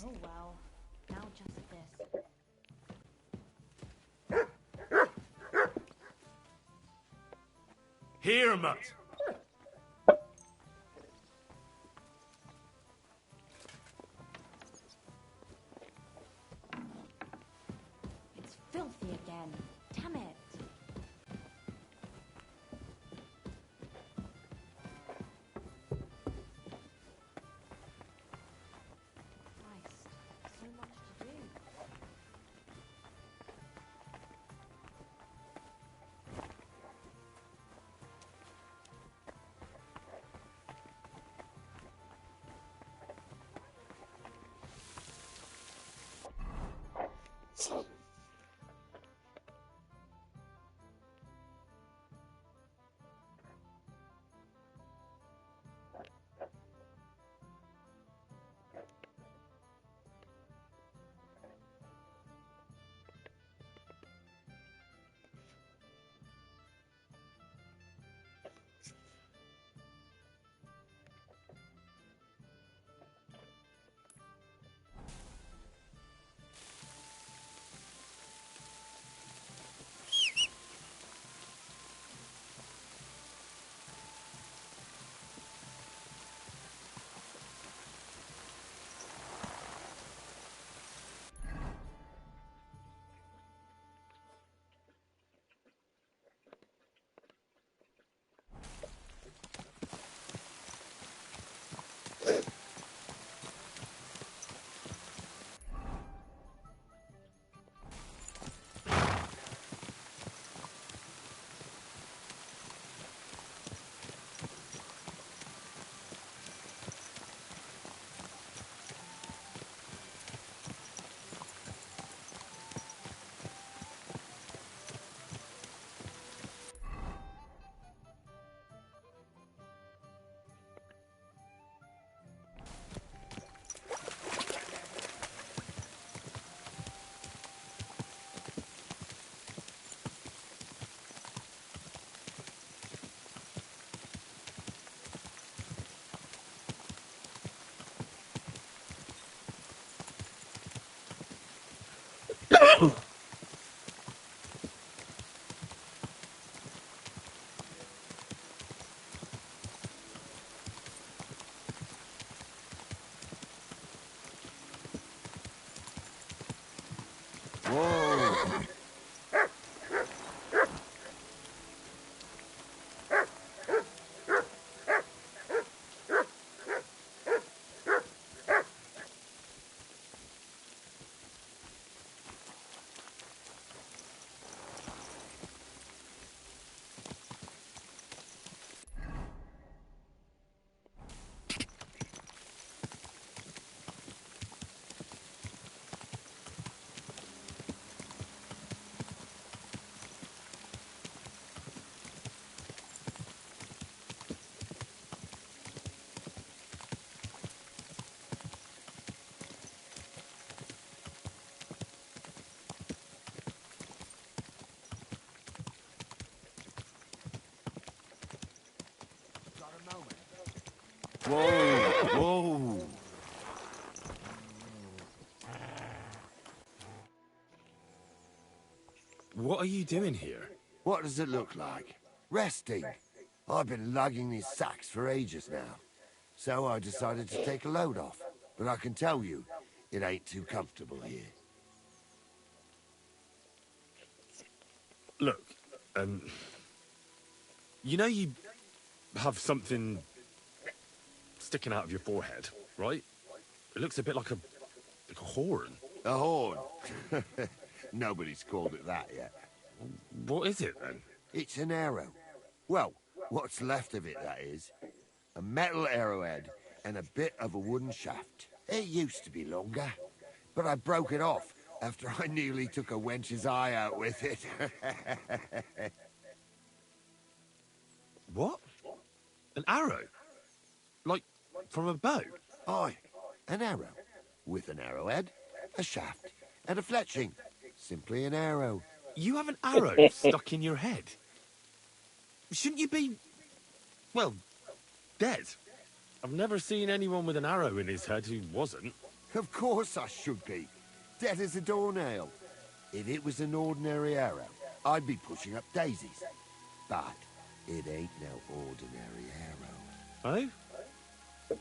Oh well, now just this. Here, mutt. It's filthy again. Damn it. Christ, so much to do. Whoa! Whoa! Whoa! What are you doing here? What does it look like? Resting. I've been lugging these sacks for ages now. So I decided to take a load off. But I can tell you, it ain't too comfortable here. Look, you know you have something sticking out of your forehead, right? It looks a bit like a horn. A horn. Nobody's called it that yet. What is it, then? It's an arrow. Well, what's left of it, that is. A metal arrowhead and a bit of a wooden shaft. It used to be longer, but I broke it off after I nearly took a wench's eye out with it. What? An arrow? Like, from a bow? Aye, an arrow. With an arrowhead, a shaft, and a fletching. Simply an arrow. You have an arrow stuck in your head? Shouldn't you be, well, dead? I've never seen anyone with an arrow in his head who wasn't. Of course I should be. Dead as a doornail. If it was an ordinary arrow, I'd be pushing up daisies. But it ain't no ordinary arrow. Eh?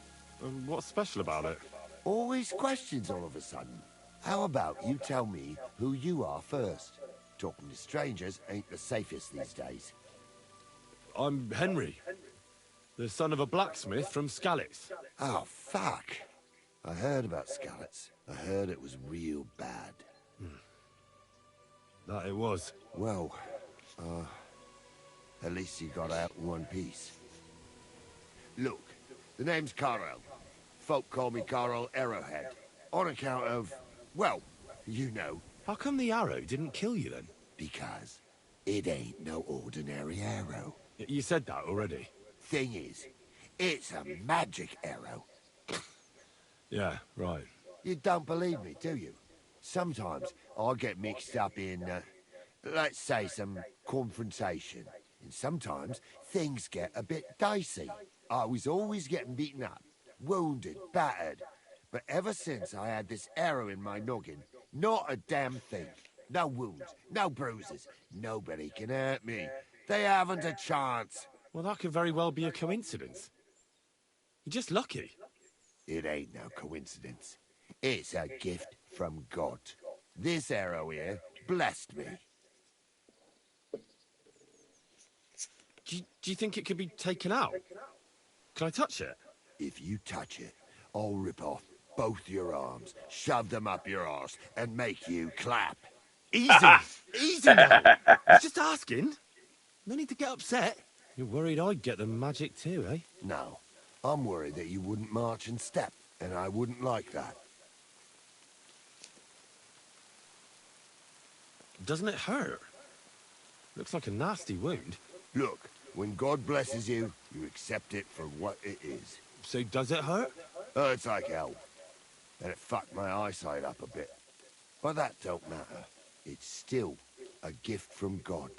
What's special about it? Always questions all of a sudden. How about you tell me who you are first? Talking to strangers ain't the safest these days. I'm Henry, the son of a blacksmith from Skalitz. Oh, fuck. I heard about Skalitz. I heard it was real bad. That it was. Well, at least you got out in one piece. Look, the name's Carl. Folk call me Carl Arrowhead. On account of, well, you know. How come the arrow didn't kill you then? Because it ain't no ordinary arrow. You said that already. Thing is, it's a magic arrow. Yeah, right. You don't believe me, do you? Sometimes I get mixed up in, let's say, some confrontation. And sometimes things get a bit dicey. I was always getting beaten up, wounded, battered. But ever since I had this arrow in my noggin, not a damn thing. No wounds, no bruises. Nobody can hurt me. They haven't a chance. Well, that could very well be a coincidence. You're just lucky. It ain't no coincidence. It's a gift from God. This arrow here blessed me. Do you think it could be taken out? Can I touch it? If you touch it, I'll rip off both your arms, shove them up your arse, and make you clap. Easy! Easy now! I was just asking. No need to get upset. You're worried I'd get the magic too, eh? No, I'm worried that you wouldn't march and step, and I wouldn't like that. Doesn't it hurt? Looks like a nasty wound. Look, when God blesses you, you accept it for what it is. So does it hurt? Hurts like hell. And it fucked my eyesight up a bit. But that don't matter. It's still a gift from God.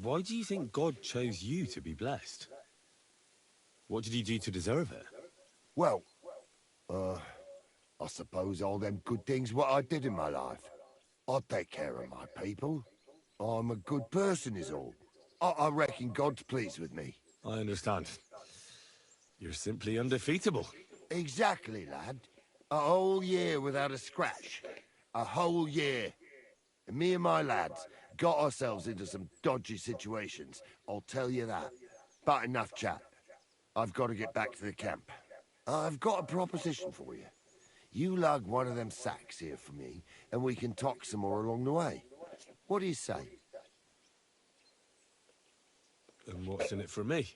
Why do you think God chose you to be blessed? What did he do to deserve it? Well, I suppose all them good things what I did in my life. I take care of my people. I'm a good person is all. I reckon God's pleased with me. I understand. You're simply undefeatable. Exactly, lad. A whole year without a scratch. A whole year. And me and my lads got ourselves into some dodgy situations, I'll tell you that. But enough chat. I've got to get back to the camp. I've got a proposition for you. You lug one of them sacks here for me, and we can talk some more along the way. What do you say? And what's in it for me?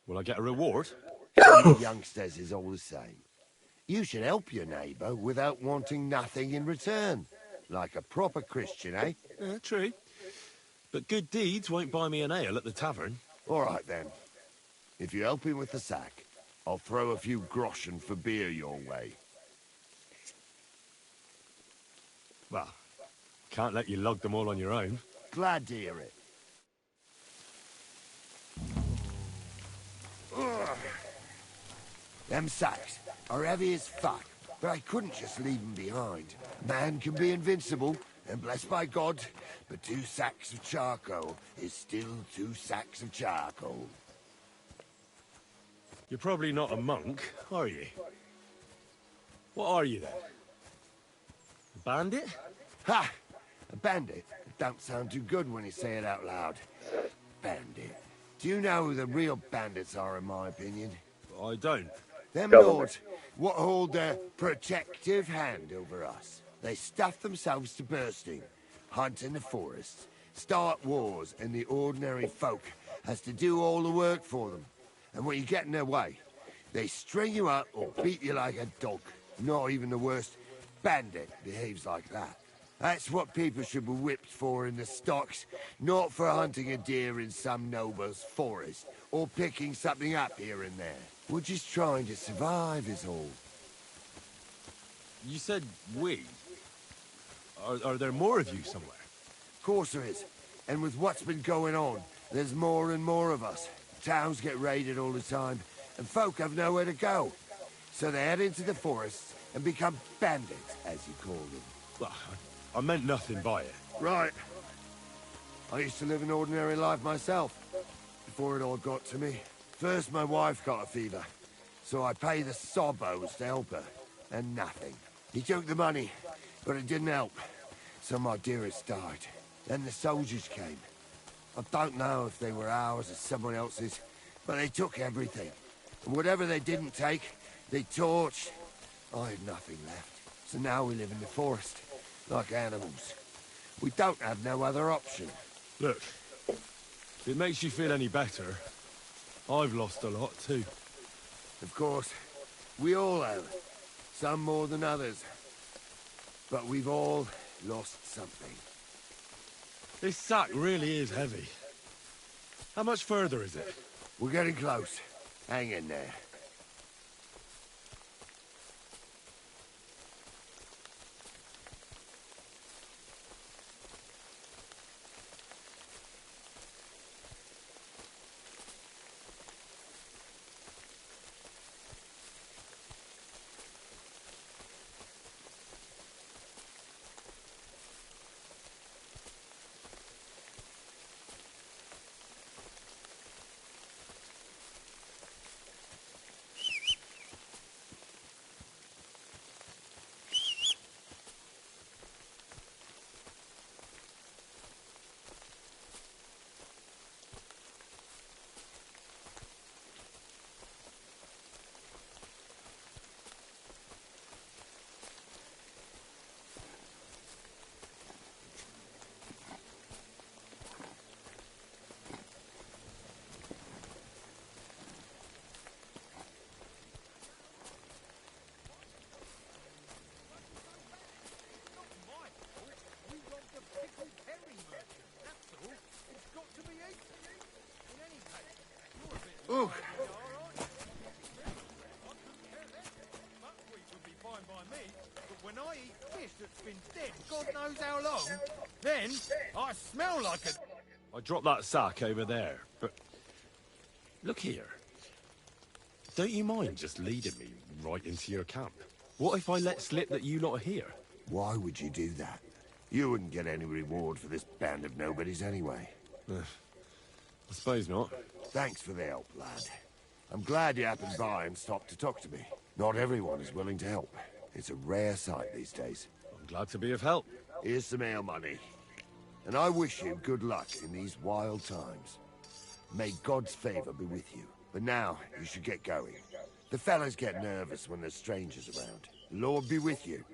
Will I get a reward? You youngsters is all the same. You should help your neighbour without wanting nothing in return. Like a proper Christian, eh? Yeah, true. But good deeds won't buy me an ale at the tavern. All right, then. If you help him with the sack, I'll throw a few groschen for beer your way. Well, can't let you lug them all on your own. Glad to hear it. Ugh. Them sacks are heavy as fuck, but I couldn't just leave them behind. Man can be invincible, and blessed by God, but 2 sacks of charcoal is still 2 sacks of charcoal. You're probably not a monk, are you? What are you then? A bandit? Ha! A bandit? Don't sound too good when you say it out loud. Bandit. Do you know who the real bandits are, in my opinion? I don't. Them lords what hold their protective hand over us. They stuff themselves to bursting, hunt in the forests, start wars, and the ordinary folk has to do all the work for them. And when you get in their way, they string you up or beat you like a dog. Not even the worst bandit behaves like that. That's what people should be whipped for in the stocks, not for hunting a deer in some noble's forest, or picking something up here and there. We're just trying to survive is all. You said we. Are there more of you somewhere? Of course there is. And with what's been going on, there's more and more of us. Towns get raided all the time, and folk have nowhere to go. So they head into the forests and become bandits, as you call them. Well, I meant nothing by it. Right. I used to live an ordinary life myself, before it all got to me. First, my wife got a fever, so I paid the sobos to help her, and nothing. He took the money, but it didn't help, so my dearest died. Then the soldiers came. I don't know if they were ours or someone else's, but they took everything. And whatever they didn't take, they torched. I had nothing left, so now we live in the forest, like animals. We don't have no other option. Look, if it makes you feel any better, I've lost a lot too. Of course, we all have. Some more than others. But we've all lost something. This sack really is heavy. How much further is it? We're getting close. Hang in there. Ooh. When I eat fish that's been dead God knows how long, then I smell like a... I dropped that sack over there, but... Look here. Don't you mind just leading me right into your camp? What if I let slip that you lot are here? Why would you do that? You wouldn't get any reward for this band of nobodies anyway. I suppose not. Thanks for the help, lad. I'm glad you happened by and stopped to talk to me. Not everyone is willing to help. It's a rare sight these days. I'm glad to be of help. Here's some ale money. And I wish you good luck in these wild times. May God's favor be with you. But now, you should get going. The fellas get nervous when there's strangers around. The Lord be with you.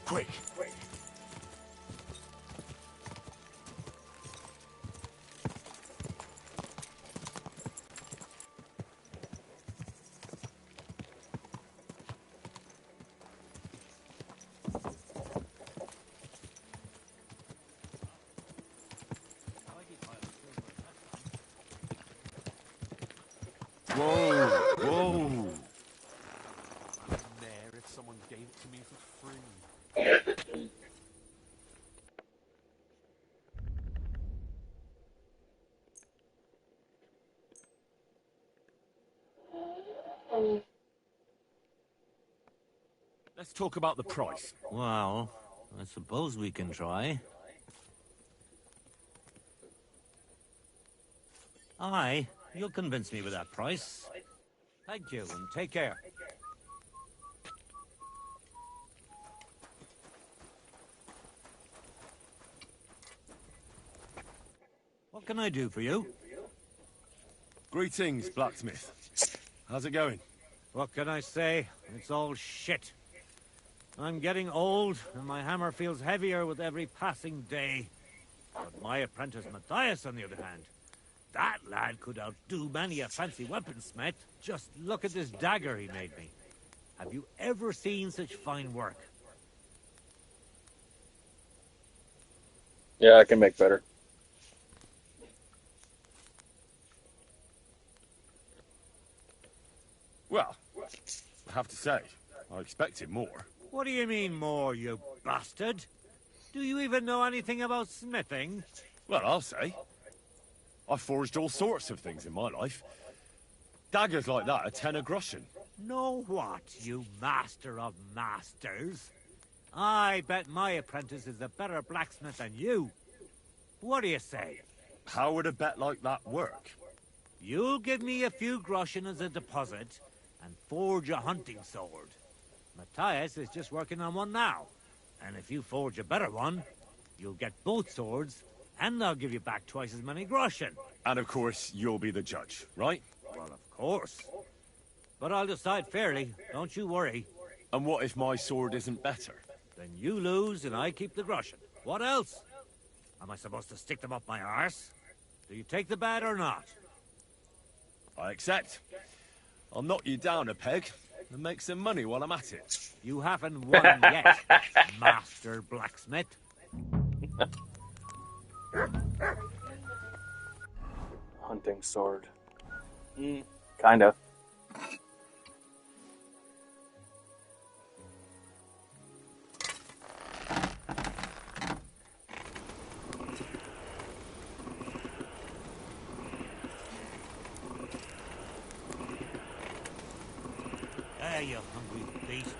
Quick! Whoa! Whoa! There if someone gave it to me for free. Let's talk about the price. Well, I suppose we can try. Aye, you'll convince me with that price. Thank you, and take care. What can I do for you? Greetings, blacksmith. How's it going? What can I say? It's all shit. I'm getting old, and my hammer feels heavier with every passing day. But my apprentice Matthias, on the other hand, that lad could outdo many a fancy weaponsmith. Just look at this dagger he made me. Have you ever seen such fine work? Yeah, I can make better. Well, I have to say, I expected more. What do you mean more, you bastard? Do you even know anything about smithing? Well, I'll say. I've forged all sorts of things in my life. Daggers like that are 10 a groschen. Know what, you master of masters? I bet my apprentice is a better blacksmith than you. What do you say? How would a bet like that work? You'll give me a few groschen as a deposit and forge a hunting sword. Matthias is just working on one now. And if you forge a better one, you'll get both swords, and I'll give you back twice as many groschen. And of course, you'll be the judge, right? Well, of course. But I'll decide fairly, don't you worry. And what if my sword isn't better? Then you lose and I keep the groschen. What else? Am I supposed to stick them up my arse? Do you take the bet or not? I accept. I'll knock you down a peg and make some money while I'm at it. You haven't won yet, master blacksmith. Hunting sword. Kinda. There, you hungry beast.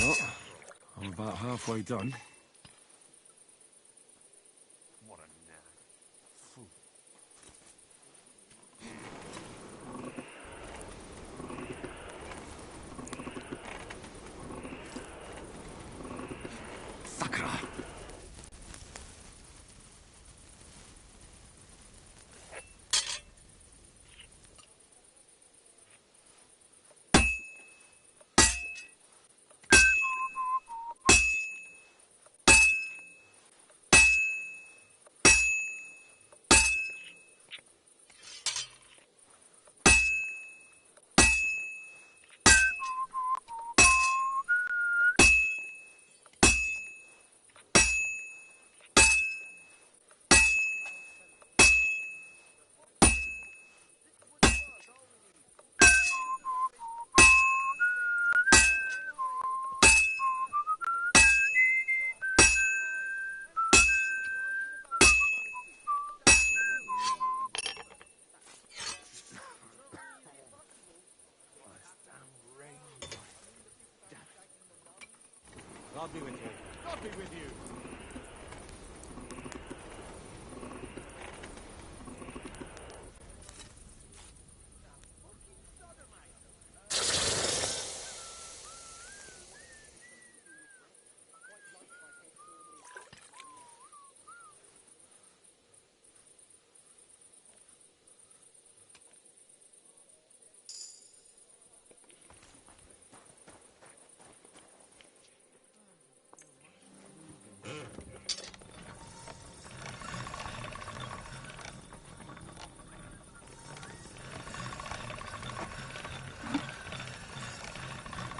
Well, I'm about halfway done. What a nag. Sakra! God be with you. God be with you.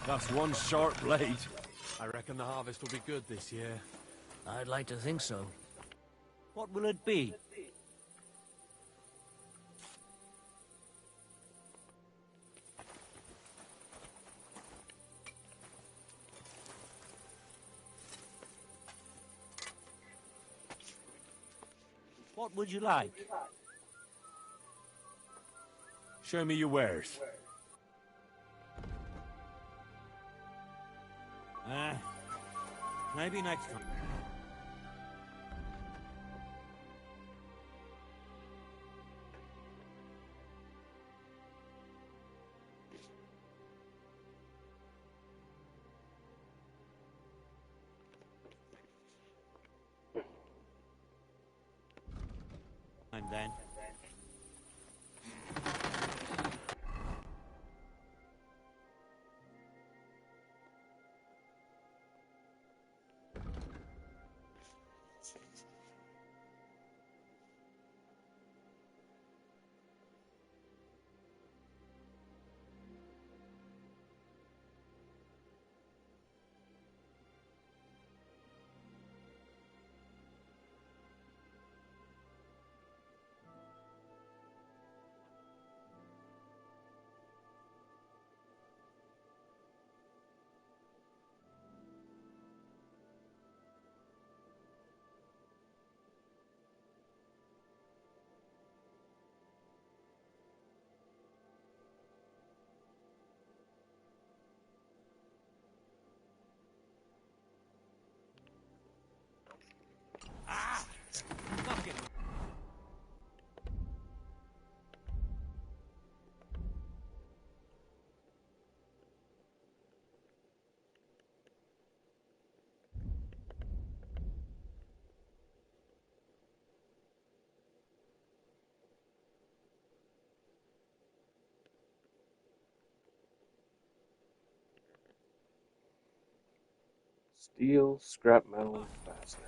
That's one sharp blade. I reckon the harvest will be good this year. I'd like to think so. What will it be? What would you like? Show me your wares. Maybe next time. Then. Fuck it. Steel, scrap metal, fastener.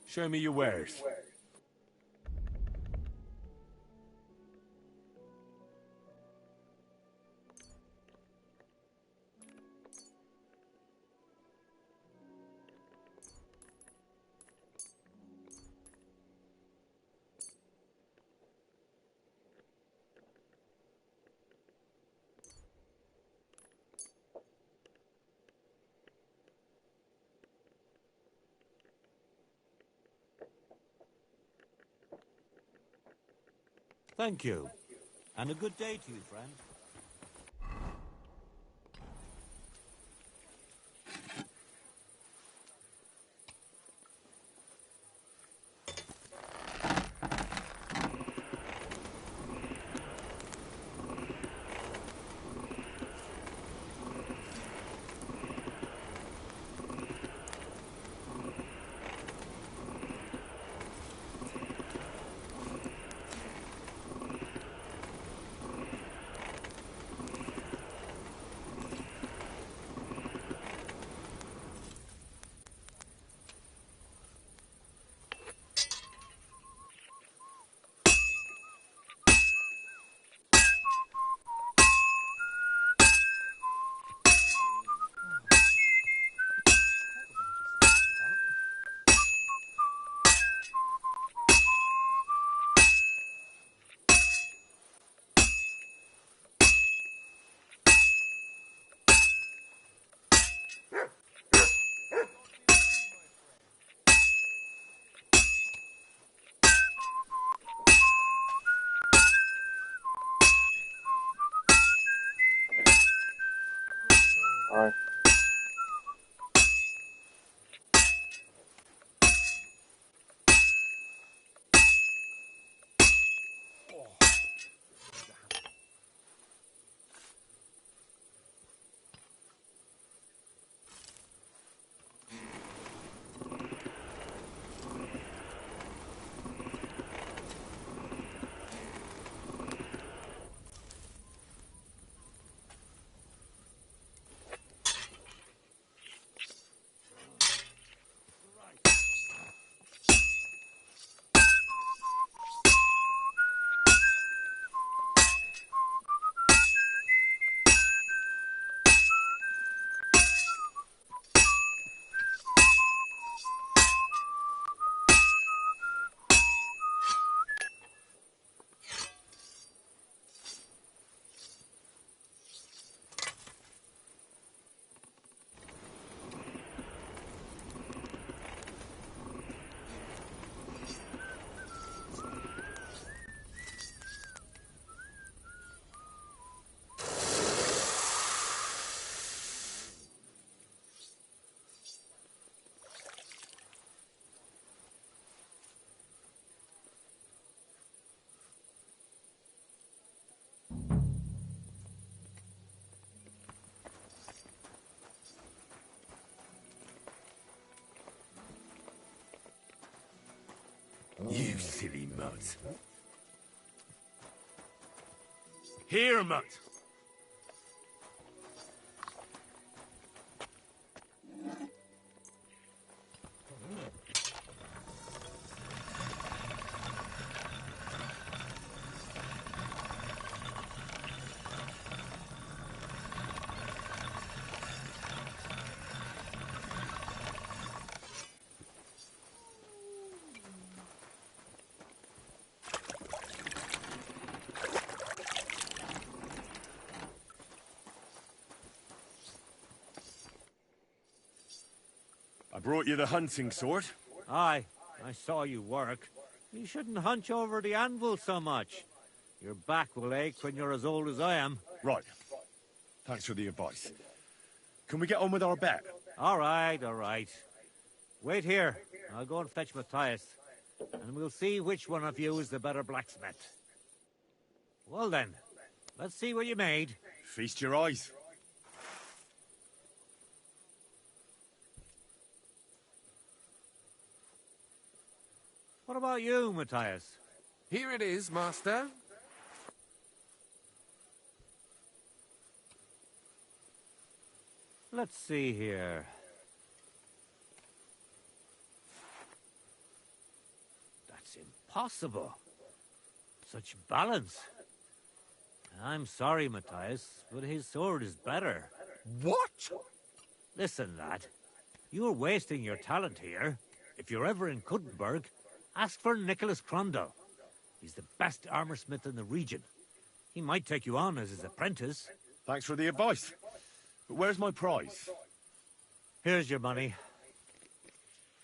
Show me your wares. Thank you. And a good day to you, friend. Alright. You silly mutt. Here, mutt. I brought you the hunting sword. Aye, I saw you work. You shouldn't hunch over the anvil so much. Your back will ache when you're as old as I am. Right. Thanks for the advice. Can we get on with our bet? All right, all right. Wait here. I'll go and fetch Matthias, and we'll see which one of you is the better blacksmith. Well then, let's see what you made. Feast your eyes. What about you, Matthias? Here it is, master. Let's see here. That's impossible. Such balance. I'm sorry, Matthias, but his sword is better. What? Listen, lad. You're wasting your talent here. If you're ever in Kuttenberg, ask for Nicholas Crondell. He's the best armorsmith in the region. He might take you on as his apprentice. Thanks for the advice. But where's my prize? Here's your money.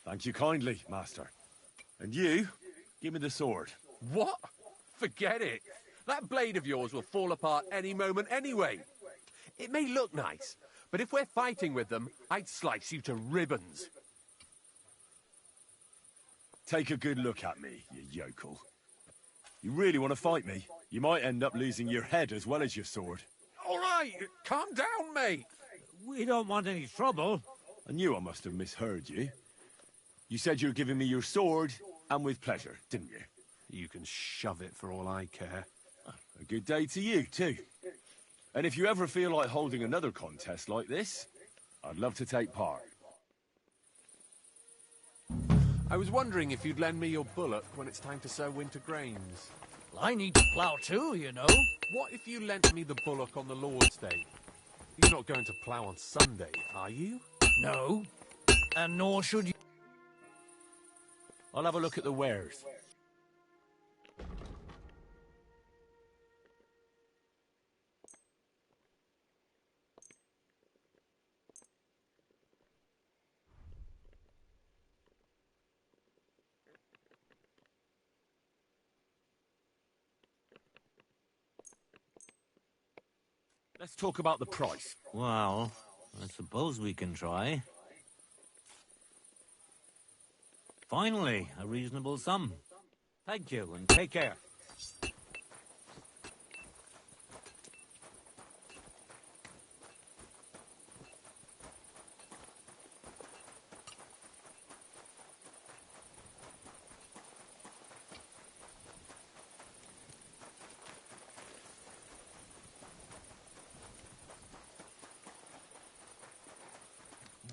Thank you kindly, master. And you, give me the sword. What? Forget it. That blade of yours will fall apart any moment anyway. It may look nice, but if we're fighting with them, I'd slice you to ribbons. Take a good look at me, you yokel. You really want to fight me? You might end up losing your head as well as your sword. All right, calm down, mate. We don't want any trouble. I knew I must have misheard you. You said you were giving me your sword, and with pleasure, didn't you? You can shove it for all I care. A good day to you, too. And if you ever feel like holding another contest like this, I'd love to take part. I was wondering if you'd lend me your bullock when it's time to sow winter grains. Well, I need to plough too, you know. What if you lent me the bullock on the Lord's Day? You're not going to plough on Sunday, are you? No. And nor should you. I'll have a look at the wares. Let's talk about the price. Well, I suppose we can try. Finally, a reasonable sum. Thank you, and take care.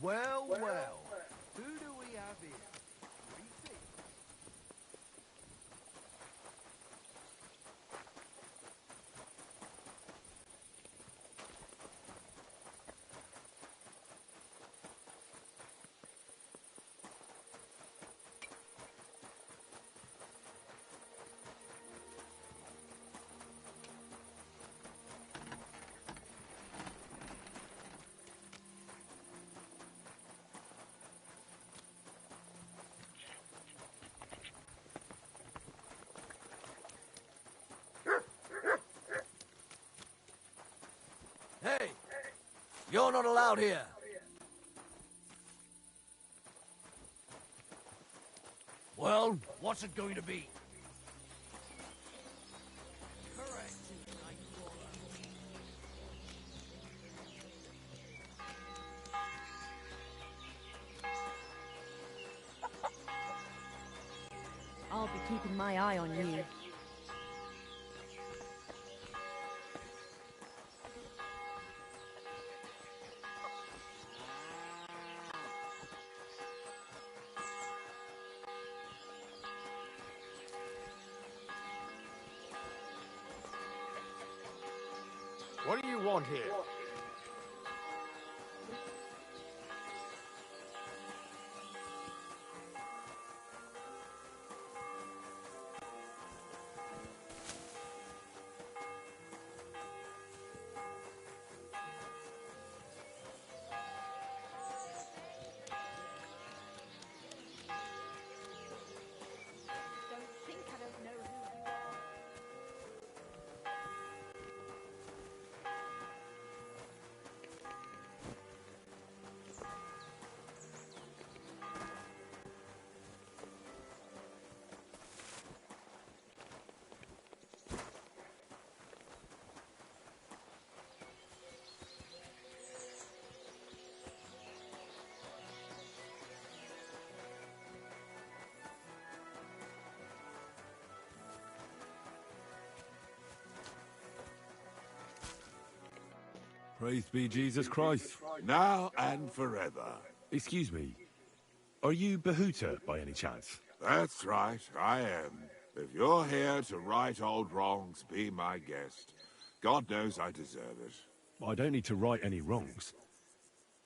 Well, well. Who do we have here? Greetings. Hey, you're not allowed here. Well, what's it going to be? Correct. I'll be keeping my eye on you. What do you want here? Don't think I don't know who you are. Praise be Jesus Christ. Now and forever. Excuse me. Are you Bahuta by any chance? That's right, I am. If you're here to right old wrongs, be my guest. God knows I deserve it. I don't need to right any wrongs.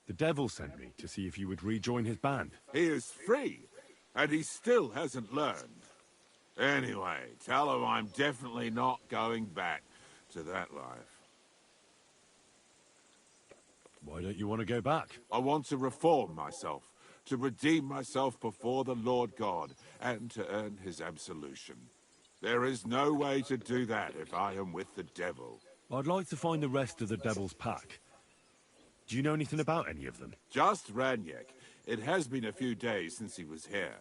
The devil sent me to see if you would rejoin his band. He is free, and he still hasn't learned. Anyway, tell him I'm definitely not going back to that life. Why don't you want to go back? I want to reform myself, to redeem myself before the Lord God, and to earn his absolution. There is no way to do that if I am with the devil. I'd like to find the rest of the devil's pack. Do you know anything about any of them? Just Ranyek. It has been a few days since he was here.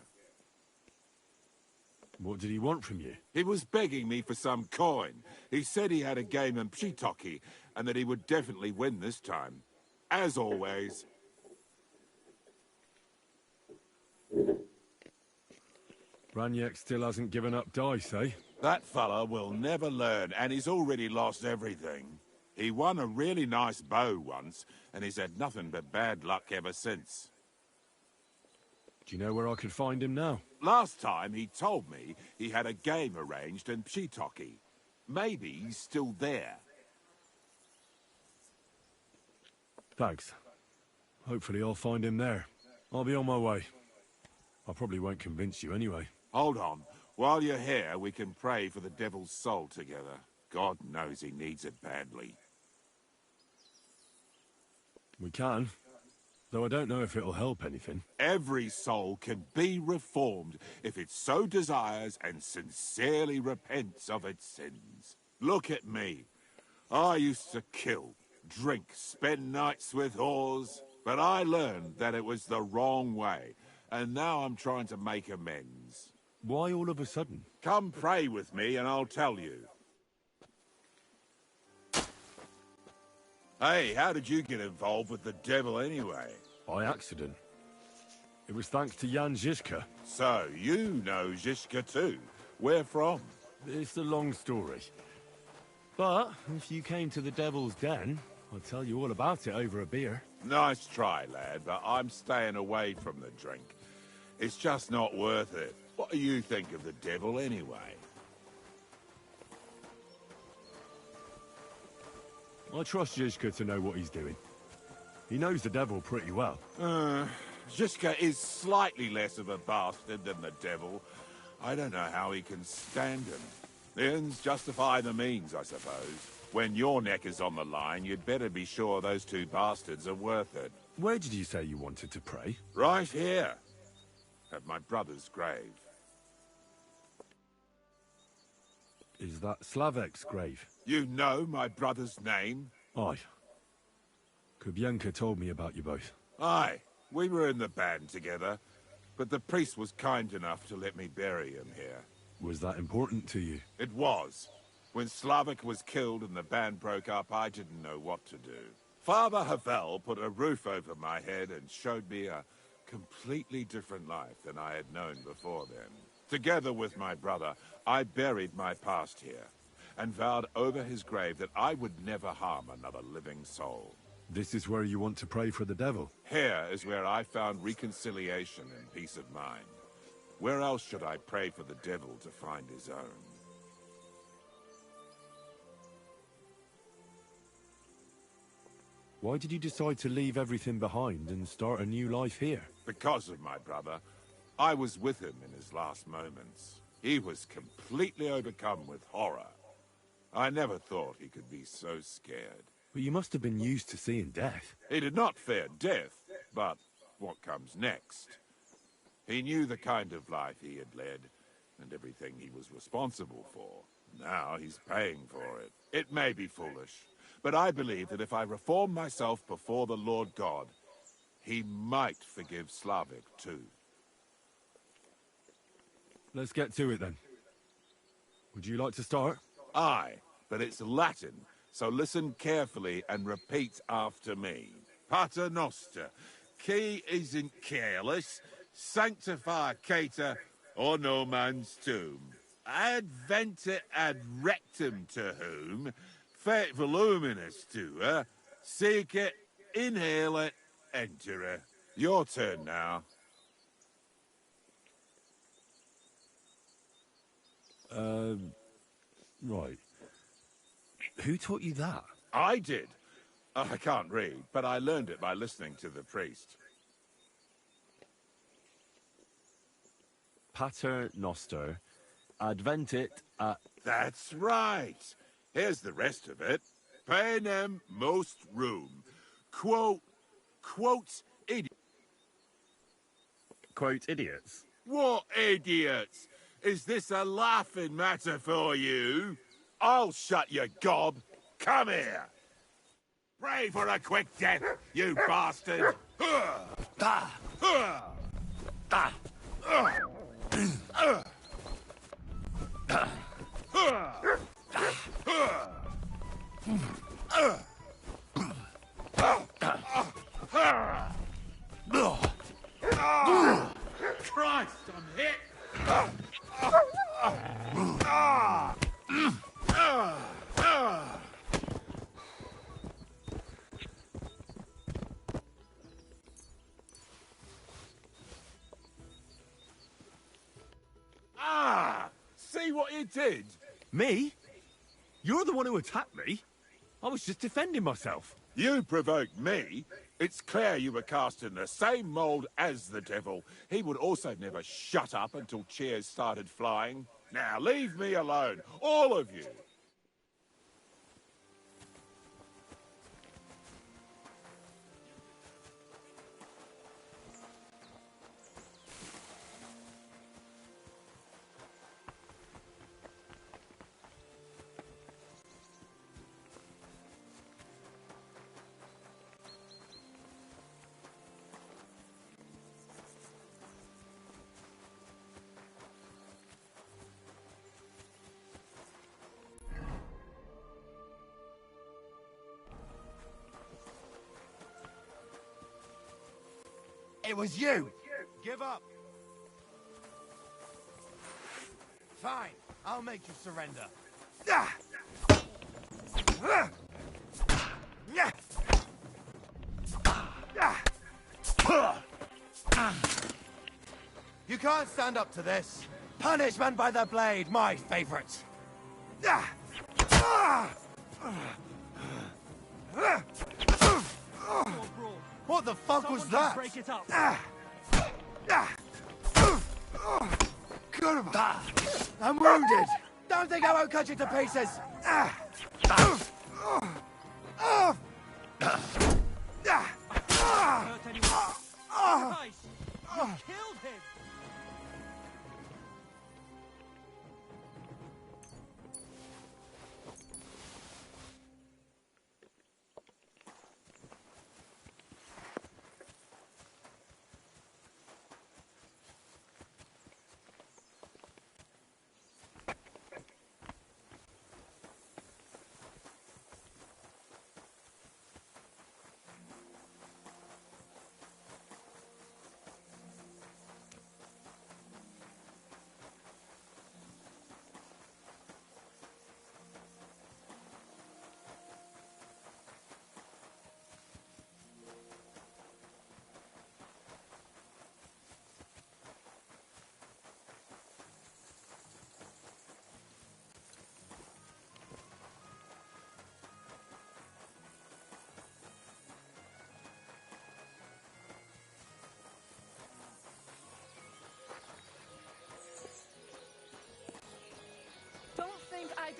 What did he want from you? He was begging me for some coin. He said he had a game in Pshitoki, and that he would definitely win this time. As always. Ranyek still hasn't given up dice, eh? That fella will never learn, and he's already lost everything. He won a really nice bow once, and he's had nothing but bad luck ever since. Do you know where I could find him now? Last time he told me he had a game arranged in Pshitoki. Maybe he's still there. Thanks. Hopefully I'll find him there. I'll be on my way. I probably won't convince you anyway. Hold on. While you're here, we can pray for the devil's soul together. God knows he needs it badly. We can. Though I don't know if it'll help anything. Every soul can be reformed if it so desires and sincerely repents of its sins. Look at me. I used to kill, drink, spend nights with whores, but I learned that it was the wrong way, and now I'm trying to make amends. Why all of a sudden? Come pray with me and I'll tell you. Hey, how did you get involved with the devil anyway? By accident. It was thanks to Jan Žižka. So, you know Žižka too. Where from? It's a long story. But if you came to the Devil's Den, I'll tell you all about it over a beer. Nice try, lad, but I'm staying away from the drink. It's just not worth it. What do you think of the devil anyway? I trust Žižka to know what he's doing. He knows the devil pretty well. Žižka is slightly less of a bastard than the devil. I don't know how he can stand him. The ends justify the means, I suppose. When your neck is on the line, you'd better be sure those two bastards are worth it. Where did you say you wanted to pray? Right here. At my brother's grave. Is that Slavek's grave? You know my brother's name? Aye. Kubienka told me about you both. Aye. We were in the band together, but the priest was kind enough to let me bury him here. Was that important to you? It was. When Slavek was killed and the band broke up, I didn't know what to do. Father Havel put a roof over my head and showed me a completely different life than I had known before then. Together with my brother, I buried my past here, and vowed over his grave that I would never harm another living soul. This is where you want to pray for the devil? Here is where I found reconciliation and peace of mind. Where else should I pray for the devil to find his own? Why did you decide to leave everything behind and start a new life here? Because of my brother. I was with him in his last moments. He was completely overcome with horror. I never thought he could be so scared. But you must have been used to seeing death. He did not fear death, but what comes next. He knew the kind of life he had led, and everything he was responsible for. Now he's paying for it. It may be foolish, but I believe that if I reform myself before the Lord God, he might forgive Slavic too. Let's get to it then. Would you like to start? Aye, but it's Latin, so listen carefully and repeat after me. Pater Noster, qui is in careless, sanctify cater, or no man's tomb. Adventure ad rectum to whom, fate voluminous to her, seek it, inhale it, enter her. Your turn now. Right. Who taught you that? I did. I can't read, but I learned it by listening to the priest. Pater Noster, adventit a... That's right. Here's the rest of it. Panem most room. Quote idiot. Quote, idiots. What idiots? Is this a laughing matter for you? I'll shut your gob. Come here. Pray for a quick death, you bastard. Christ, I'm hit. See what you did? Me? You're the one who attacked me. I was just defending myself. You provoked me. It's clear you were cast in the same mould as the devil. He would also never shut up until cheers started flying. Now leave me alone, all of you. It was you! Give up. Fine, I'll make you surrender. You can't stand up to this. Punishment by the blade, my favorite. What the fuck was that? Break it up. I'm wounded. Don't think I won't cut you to pieces. You killed him!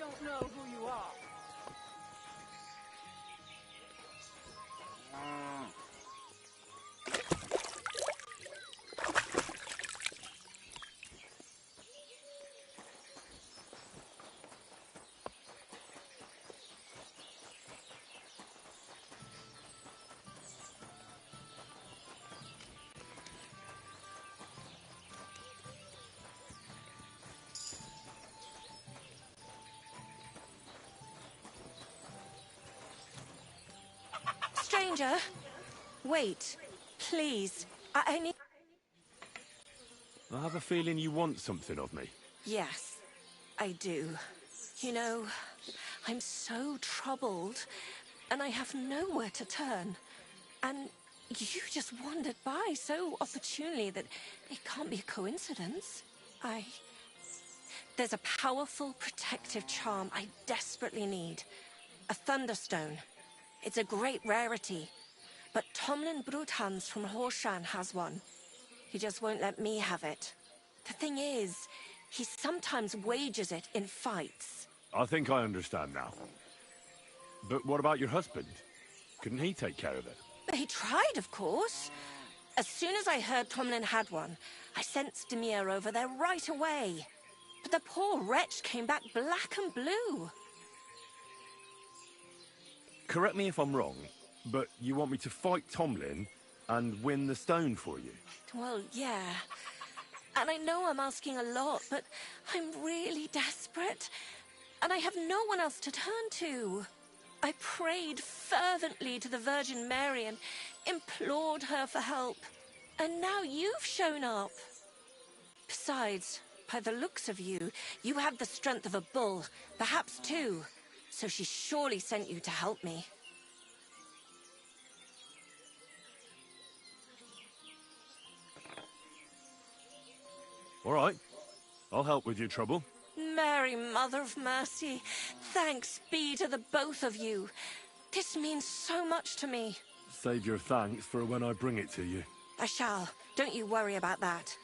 don't know who you are. Stranger, wait, please. I need... I have a feeling you want something of me. Yes, I do. You know, I'm so troubled, and I have nowhere to turn. And you just wandered by so opportunely that it can't be a coincidence. There's a powerful protective charm I desperately need. A Thunderstone. It's a great rarity. But Tomlin Bruthans from Horshan has one. He just won't let me have it. The thing is, he sometimes wages it in fights. I think I understand now. But what about your husband? Couldn't he take care of it? But he tried, of course. As soon as I heard Tomlin had one, I sent Demir over there right away. But the poor wretch came back black and blue. Correct me if I'm wrong, but you want me to fight Tomlin and win the stone for you? Well, yeah. And I know I'm asking a lot, but I'm really desperate. And I have no one else to turn to. I prayed fervently to the Virgin Mary and implored her for help. And now you've shown up. Besides, by the looks of you, you have the strength of a bull, perhaps two. So she surely sent you to help me. All right. I'll help with your trouble. Mary, Mother of Mercy, thanks be to the both of you. This means so much to me. Save your thanks for when I bring it to you. I shall. Don't you worry about that.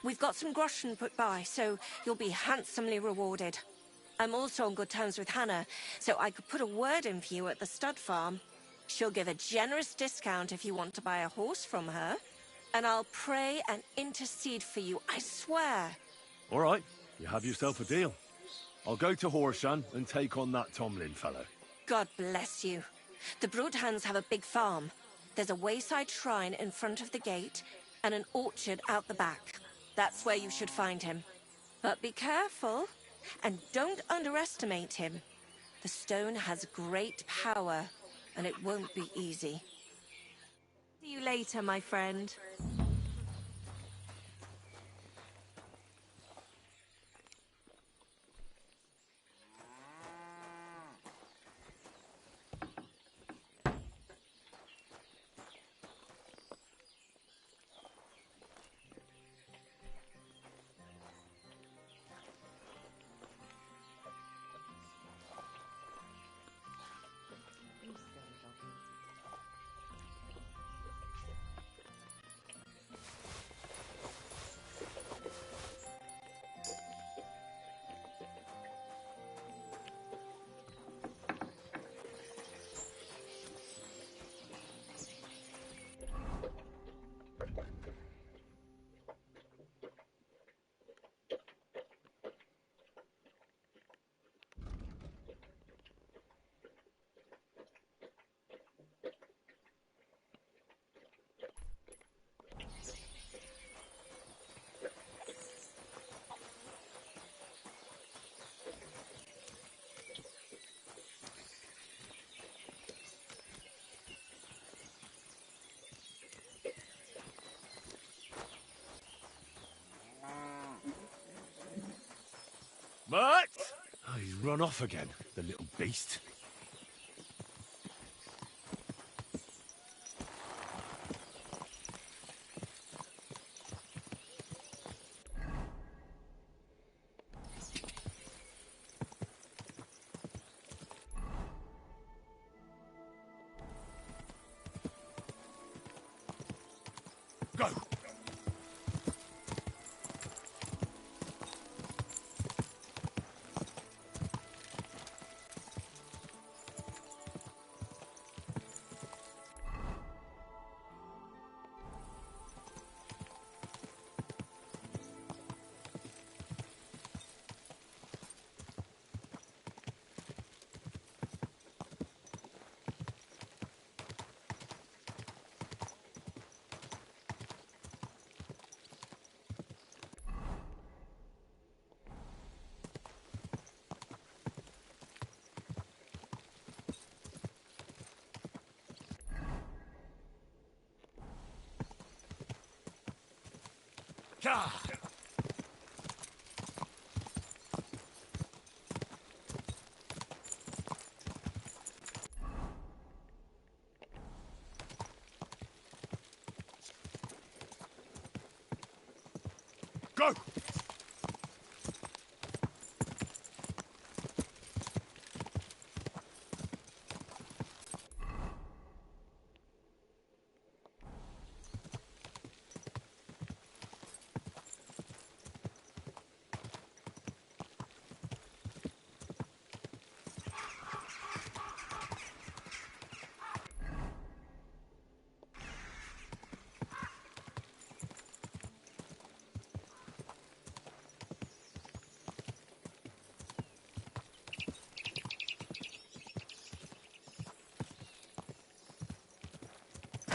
We've got some groschen put by, so you'll be handsomely rewarded. I'm also on good terms with Hannah, so I could put a word in for you at the stud farm. She'll give a generous discount if you want to buy a horse from her. And I'll pray and intercede for you, I swear. All right. You have yourself a deal. I'll go to Horshan and take on that Tomlin fellow. God bless you. The Broadhands have a big farm. There's a wayside shrine in front of the gate and an orchard out the back. That's where you should find him. But be careful, and don't underestimate him. The stone has great power, and it won't be easy. See you later, my friend. But oh, he's run off again, the little beast. Go! Go!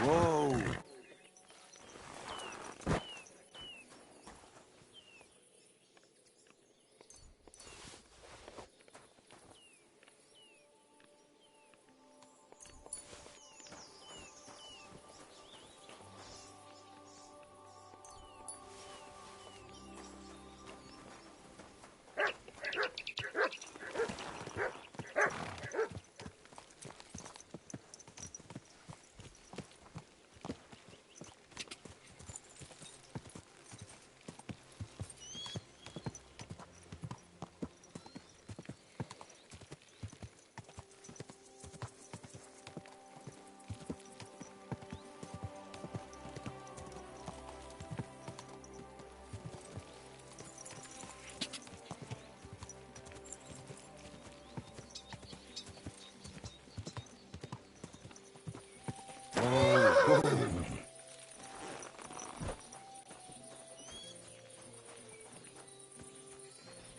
Whoa!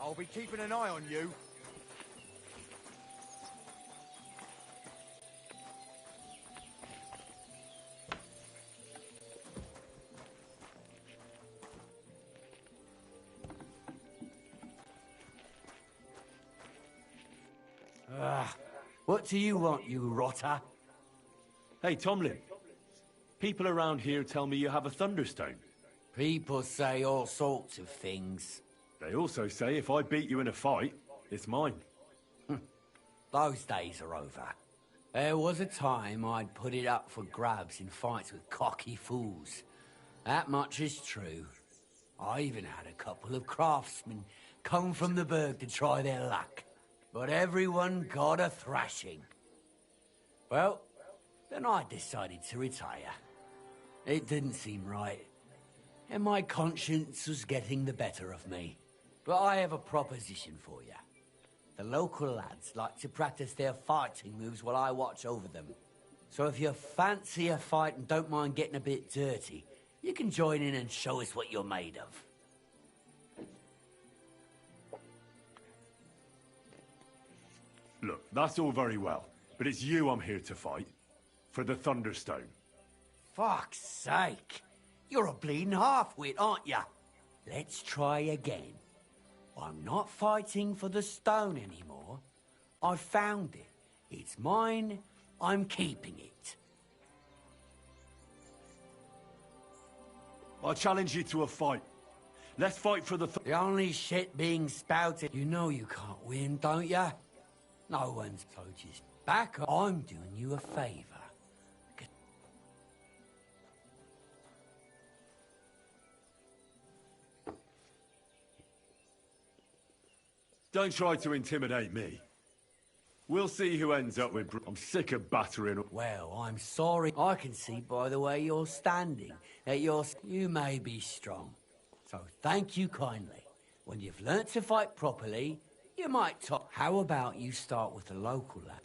I'll be keeping an eye on you. What do you want, you rotter? Hey, Tomlin. People around here tell me you have a thunderstone. People say all sorts of things. They also say if I beat you in a fight, it's mine. Those days are over. There was a time I'd put it up for grabs in fights with cocky fools. That much is true. I even had a couple of craftsmen come from the burg to try their luck. But everyone got a thrashing. Well, then I decided to retire. It didn't seem right, and my conscience was getting the better of me. But I have a proposition for you. The local lads like to practice their fighting moves while I watch over them. So if you fancy a fight and don't mind getting a bit dirty, you can join in and show us what you're made of. Look, that's all very well, but it's you I'm here to fight. For the Thunderstone. Fuck's sake! You're a bleeding half-wit, aren't ya? Let's try again. I'm not fighting for the stone anymore. I found it. It's mine. I'm keeping it. I challenge you to a fight. Let's fight for the The only shit being spouted. You know you can't win, don't ya? No one's so just back up. I'm doing you a favor. Don't try to intimidate me. We'll see who ends up with... I'm sick of battering... Well, I'm sorry. I can see by the way you're standing that you may be strong. So thank you kindly. When you've learnt to fight properly, you might talk. How about you start with the local lad?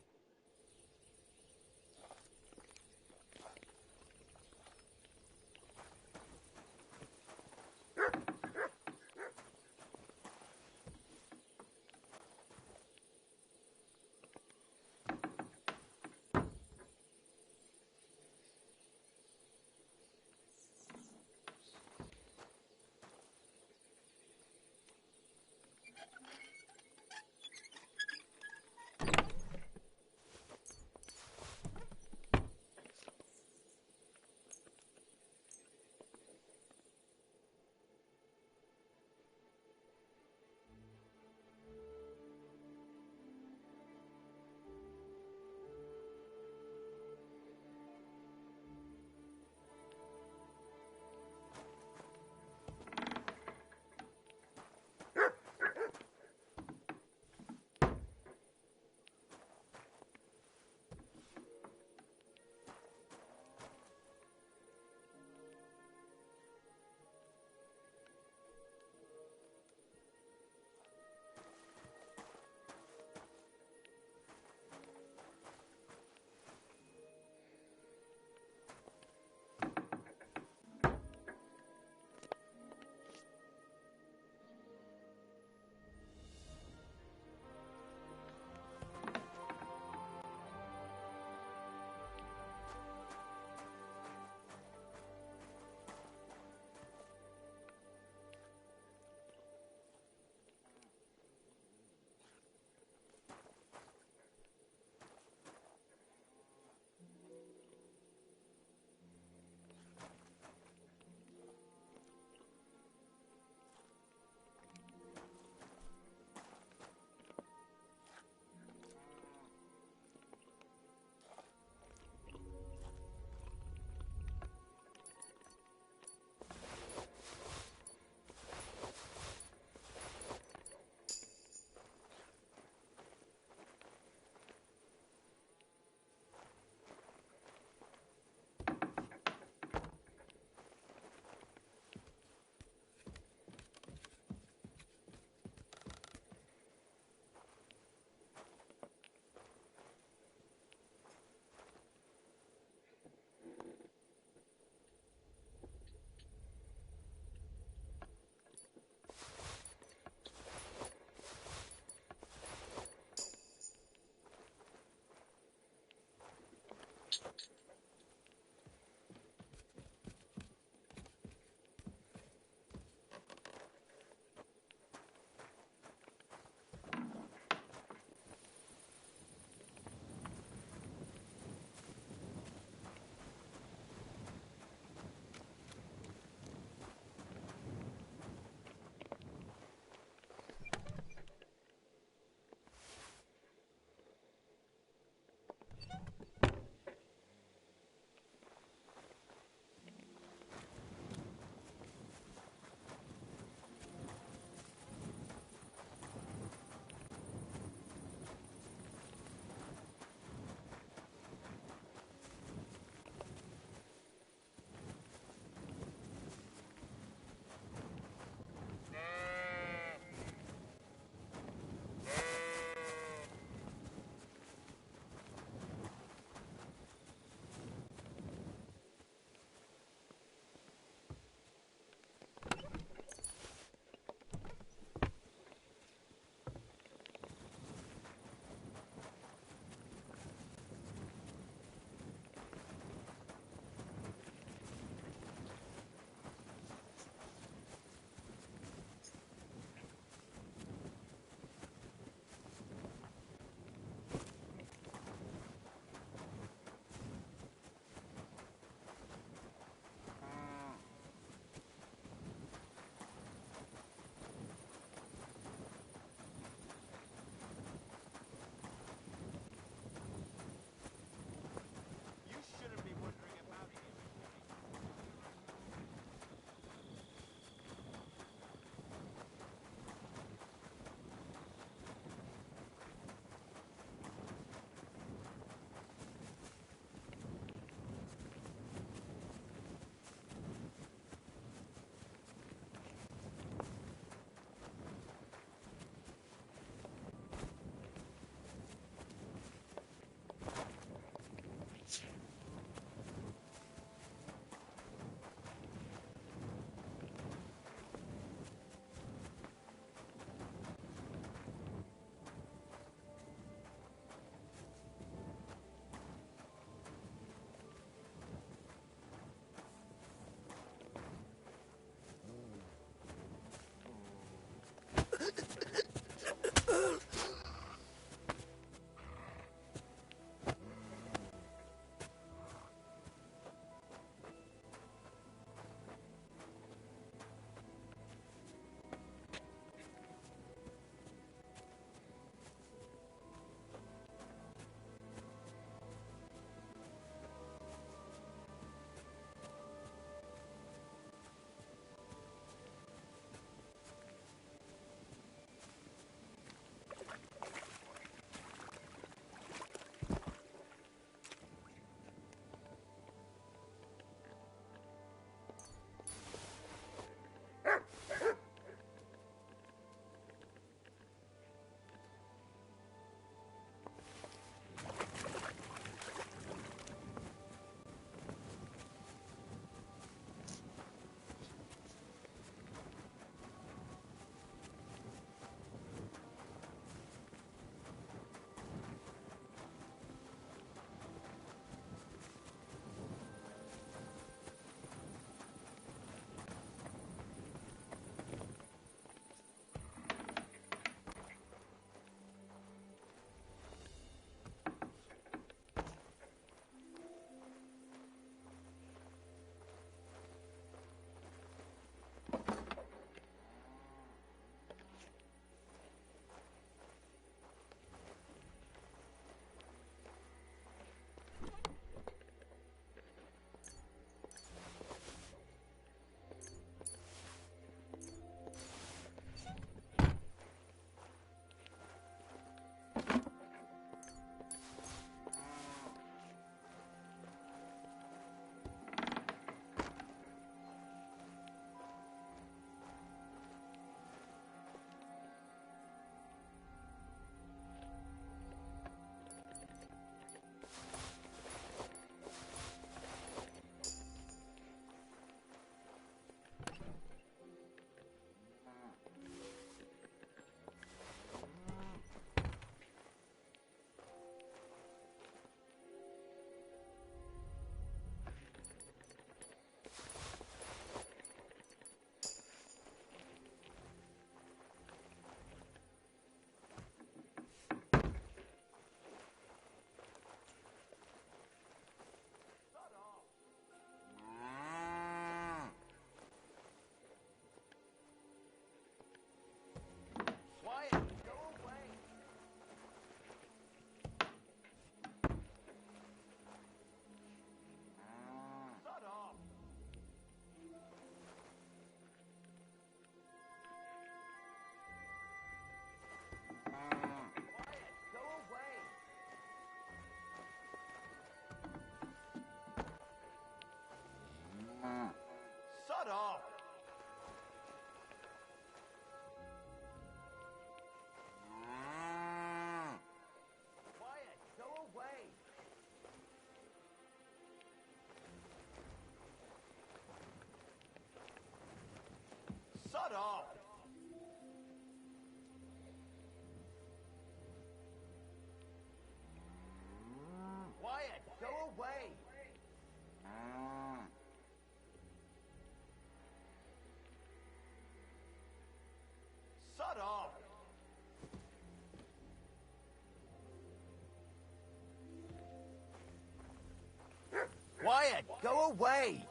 off! Quiet! Go away! Sod off! Quiet! Go away! Sod off! Quiet! Go away!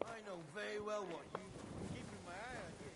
I know very well what you give me my eye on you.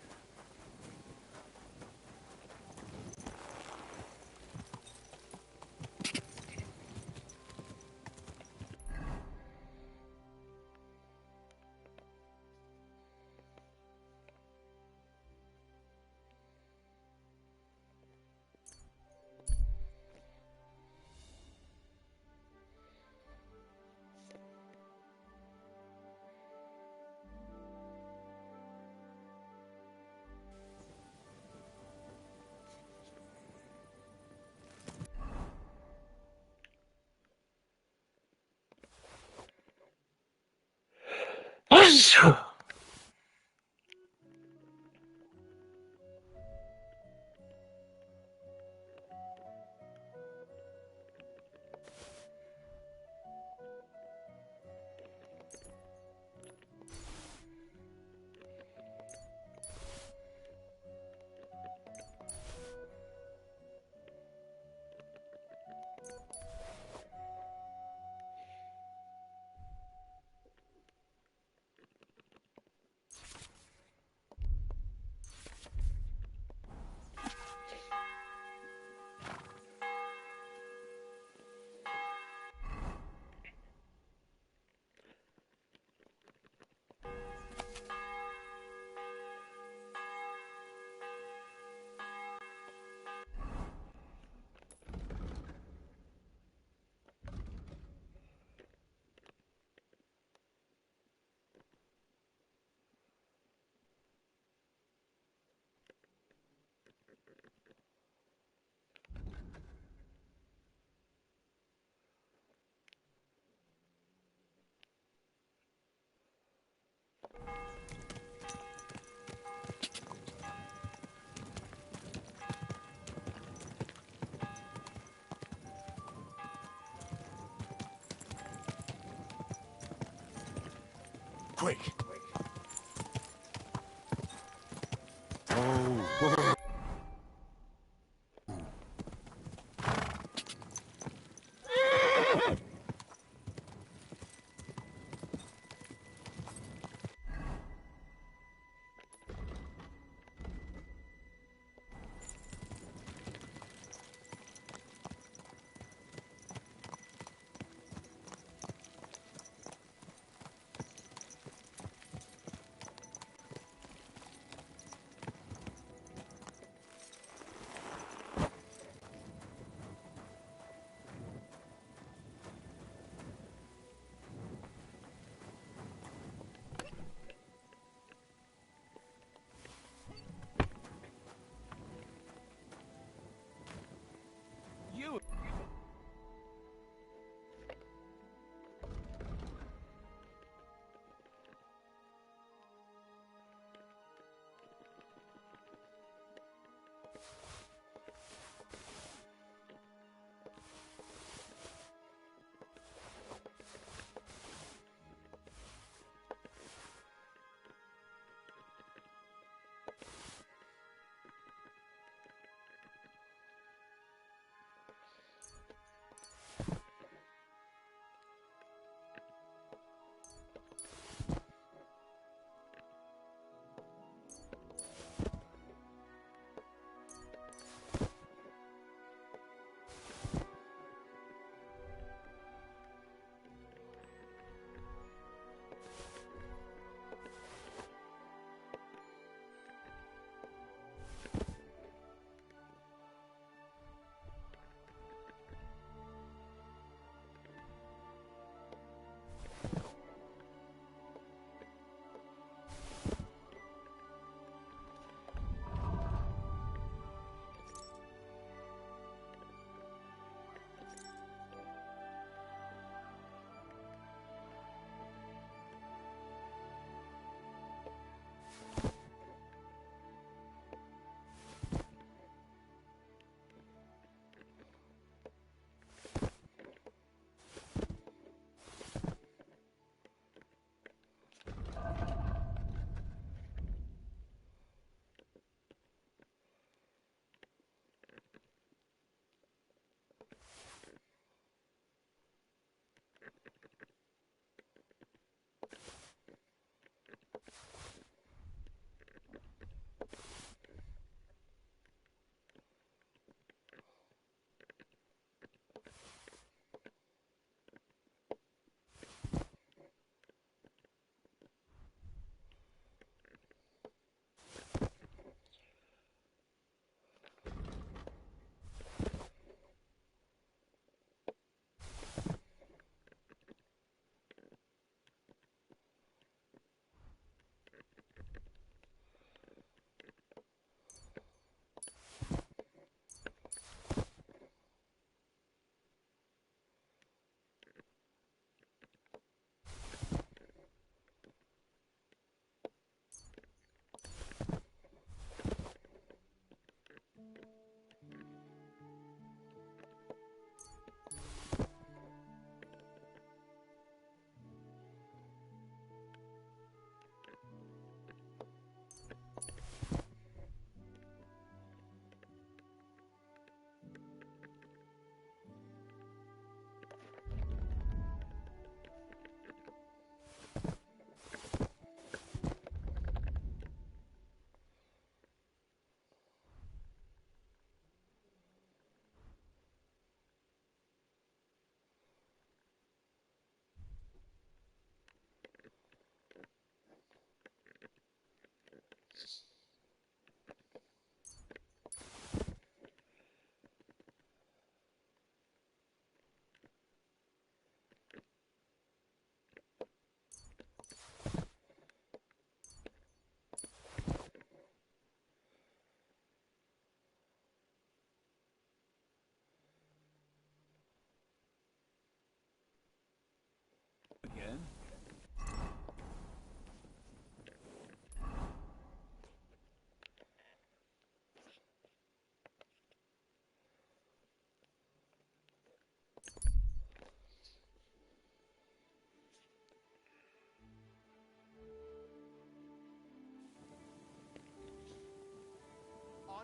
Quick!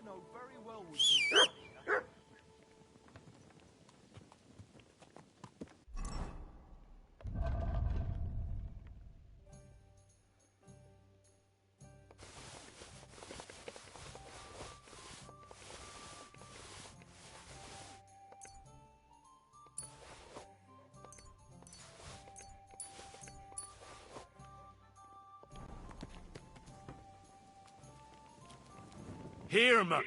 know very well what you here. Here, mutt.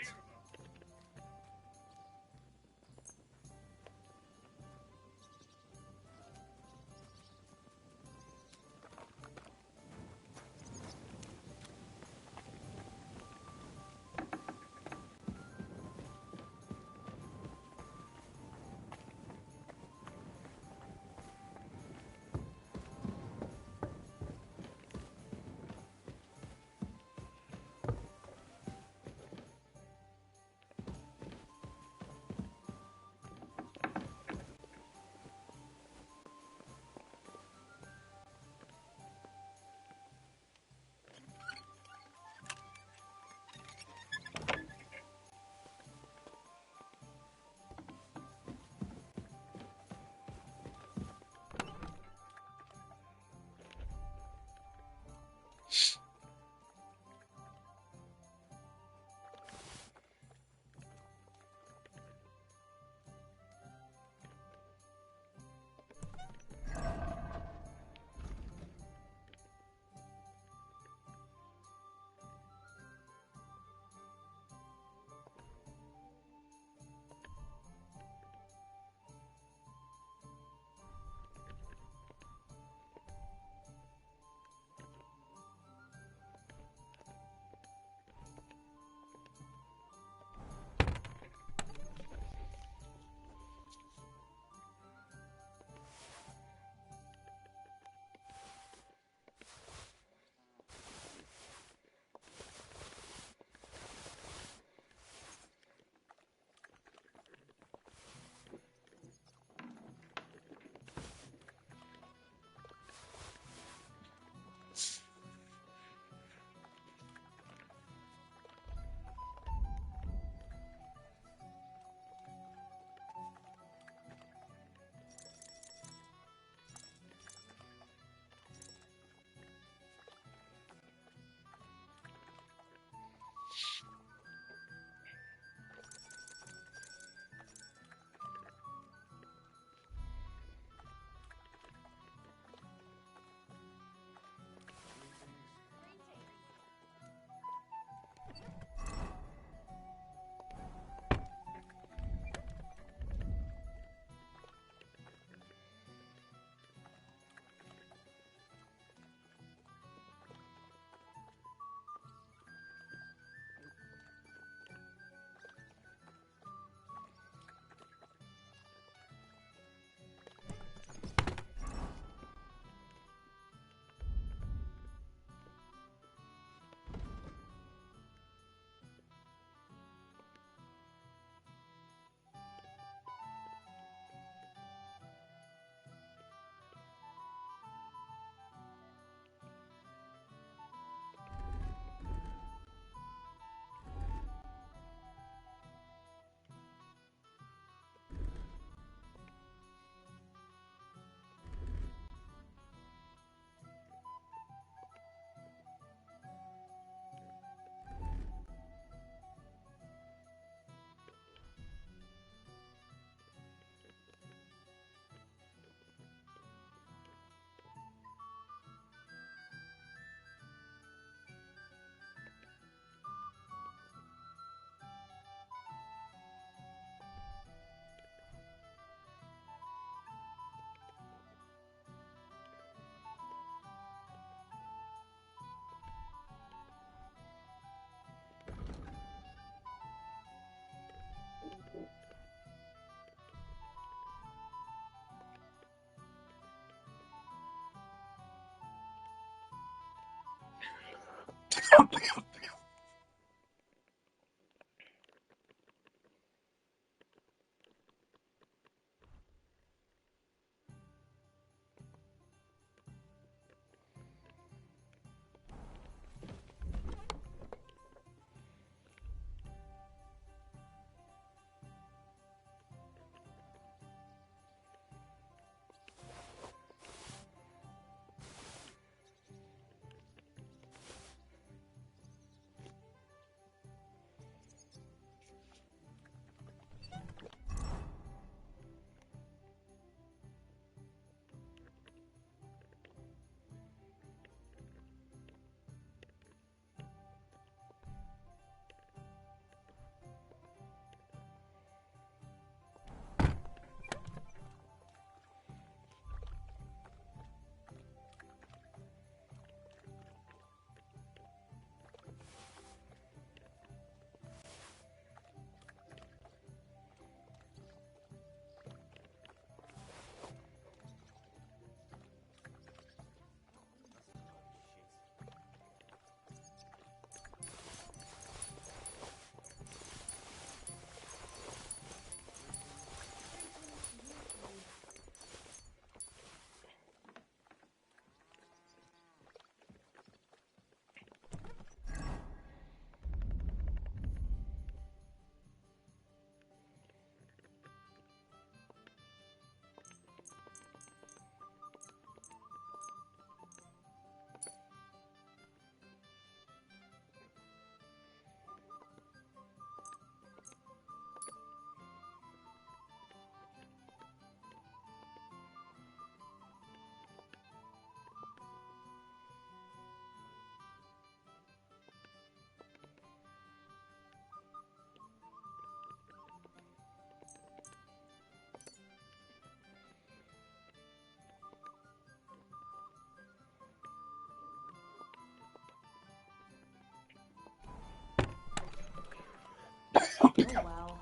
Oh well.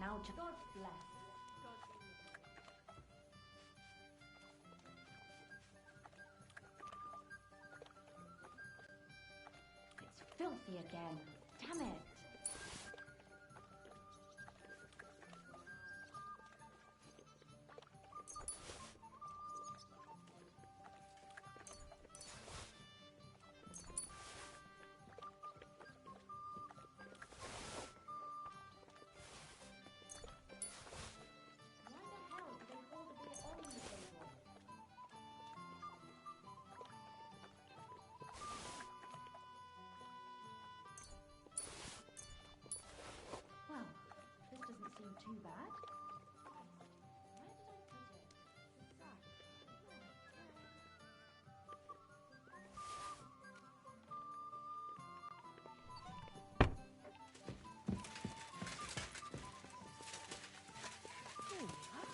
Now to God bless. It's filthy again. Damn it. Well, this doesn't seem too bad. Where did I put it? It's that.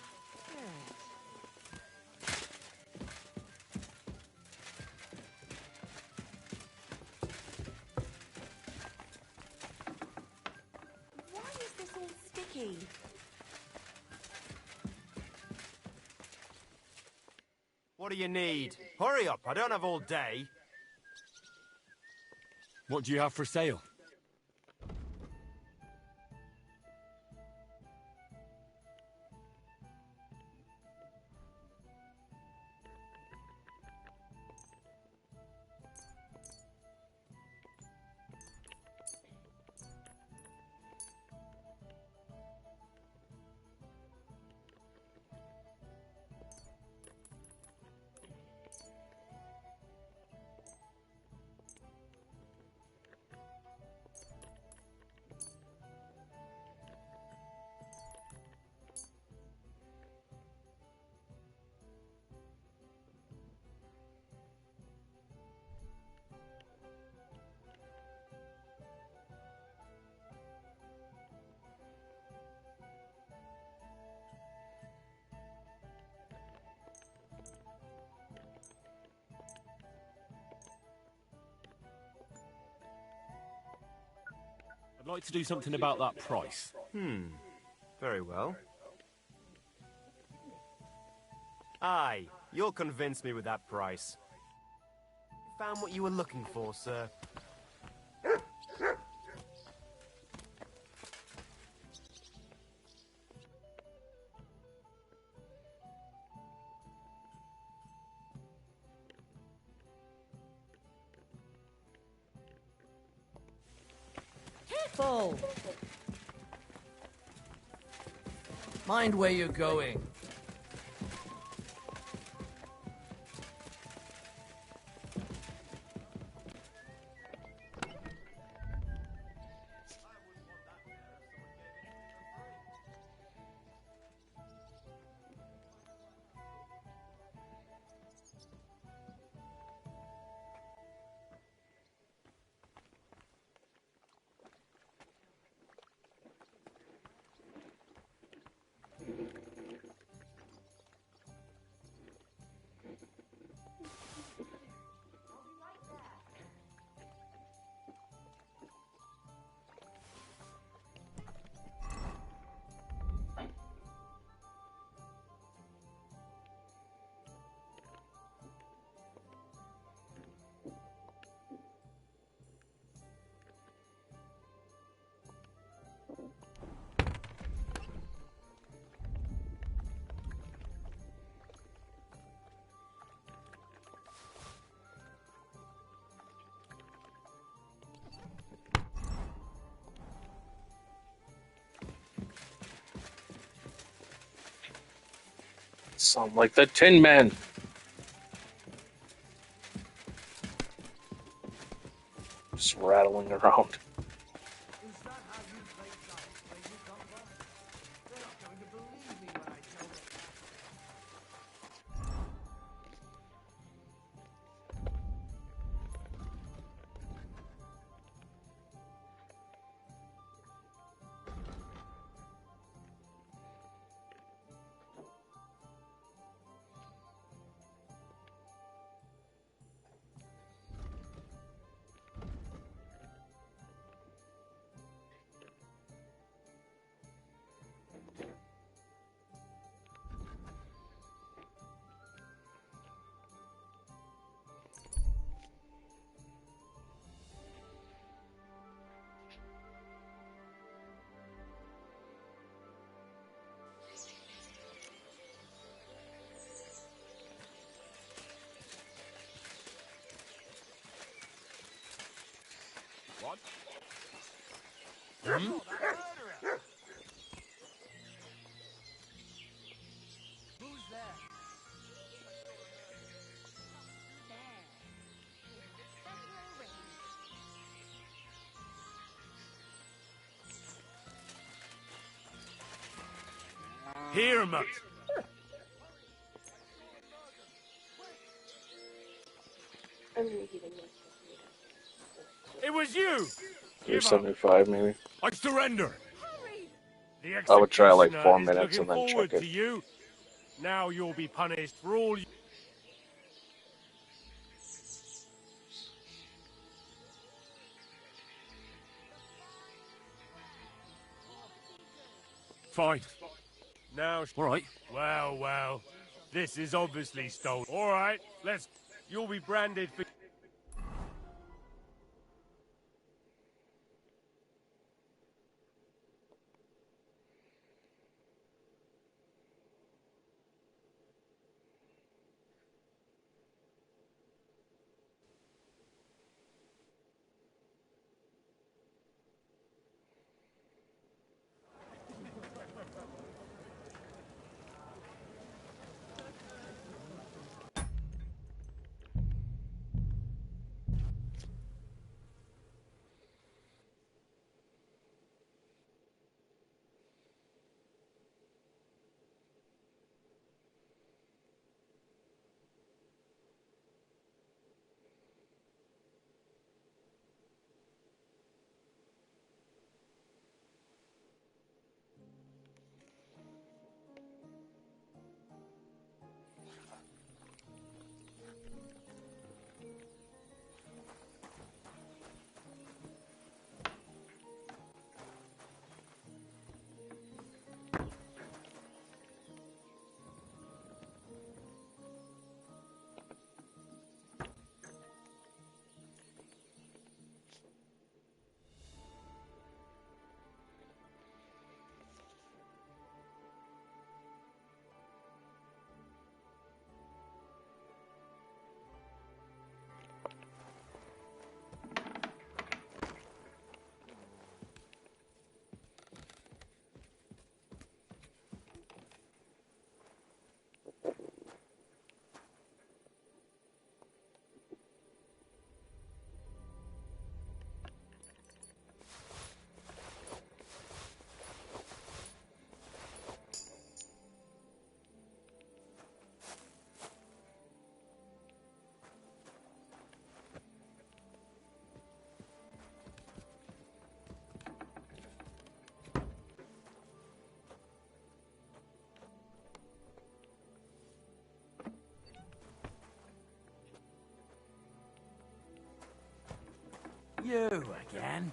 Why is this all sticky? What do you need? Hurry up, I don't have all day. What do you have for sale? I'd like to do something about that price. Very well. Aye, you'll convince me with that price. You found what you were looking for, sir. Careful! Mind where you're going. Sound like the Tin Man. Just rattling around. Is that how you play dice where you come from? They're not going to believe me when I tell them. What? Hmm? Who's there? Here, mate. It was you! Maybe Give up. 75, maybe. I surrender. The I would try like executioner 4 is minutes looking and then forward check it. to you. Now you'll be punished for all you... Fine. Now... All right. Well, well. This is obviously stolen. All right, let's... You'll be branded for... You again?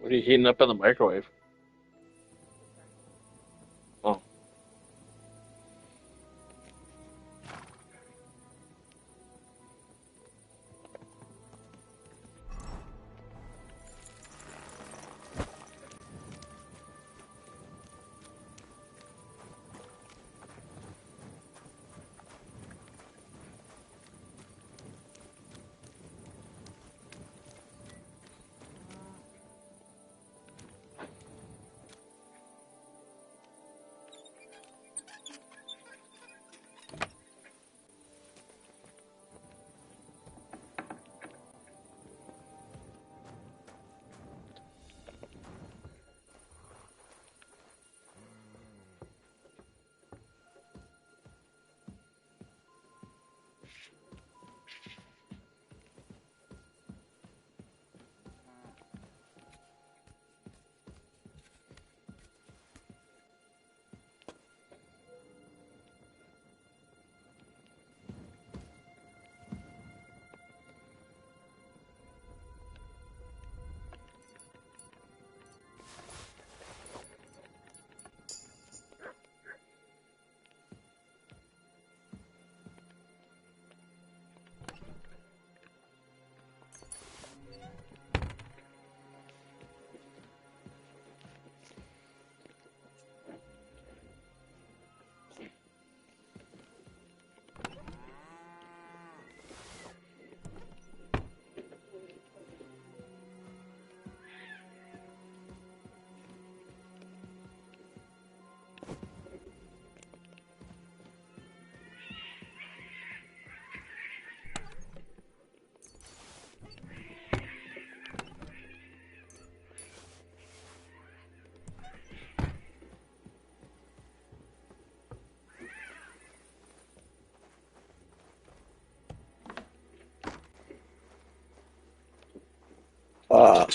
What are you heating up in the microwave? Oh.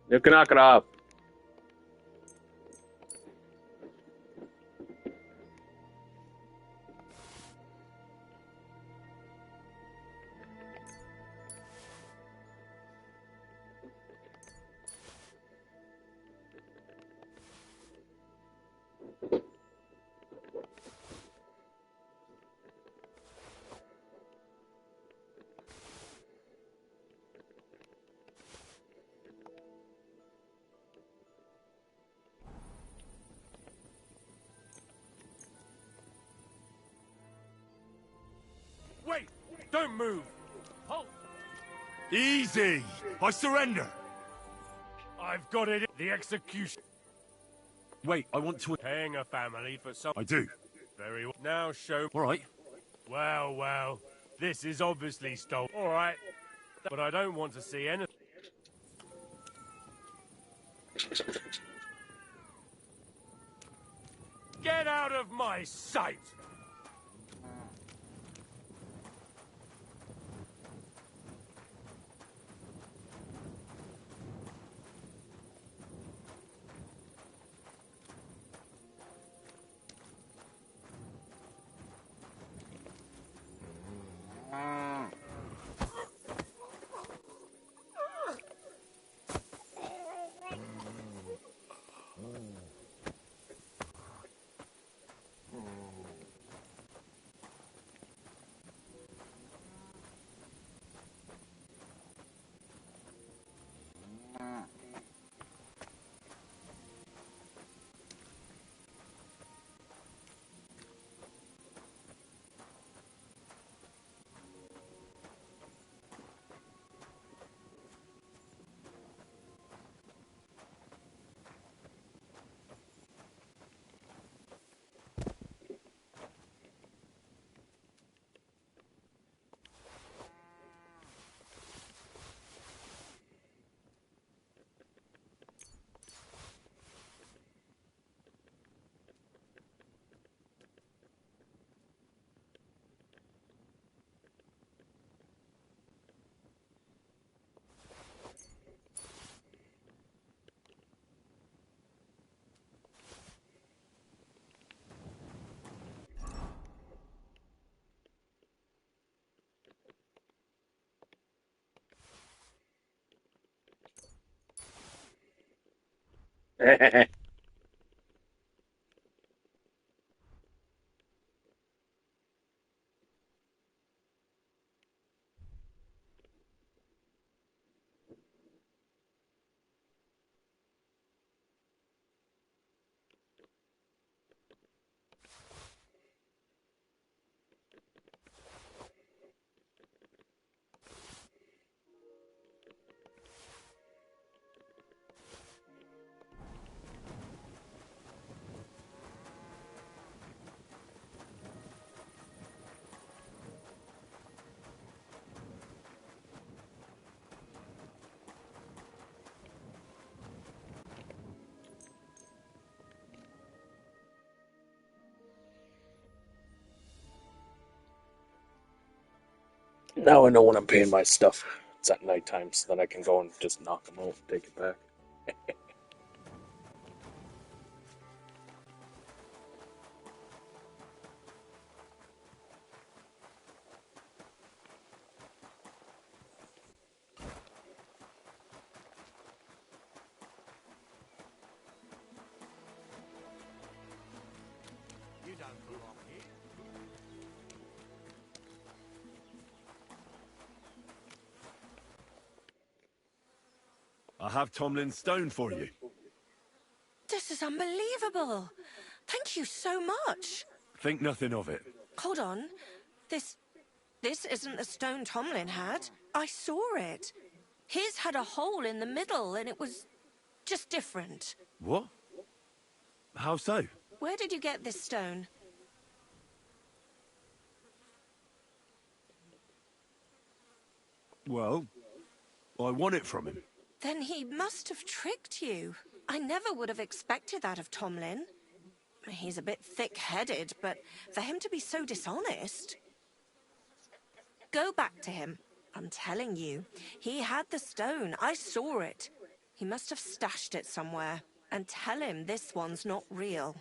You can knock it off. Don't move! Halt! Easy! I surrender! I've got it. The execution. Wait, I want to... Paying a family for some... I do. Very well. Now show... Alright. Well. This is obviously stolen. Alright. But I don't want to see anything. Get out of my sight! Now I know when I'm paying my stuff. It's at nighttime, so then I can go and just knock them out and take it back. You don't belong here. I have Tomlin's stone for you. This is unbelievable. Thank you so much. Think nothing of it. Hold on. This isn't the stone Tomlin had. I saw it. His had a hole in the middle and it was just different. What? How so? Where did you get this stone? Well, I won it from him. Then he must have tricked you. I never would have expected that of Tomlin. He's a bit thick-headed, but for him to be so dishonest... Go back to him. I'm telling you, he had the stone. I saw it. He must have stashed it somewhere. And tell him this one's not real.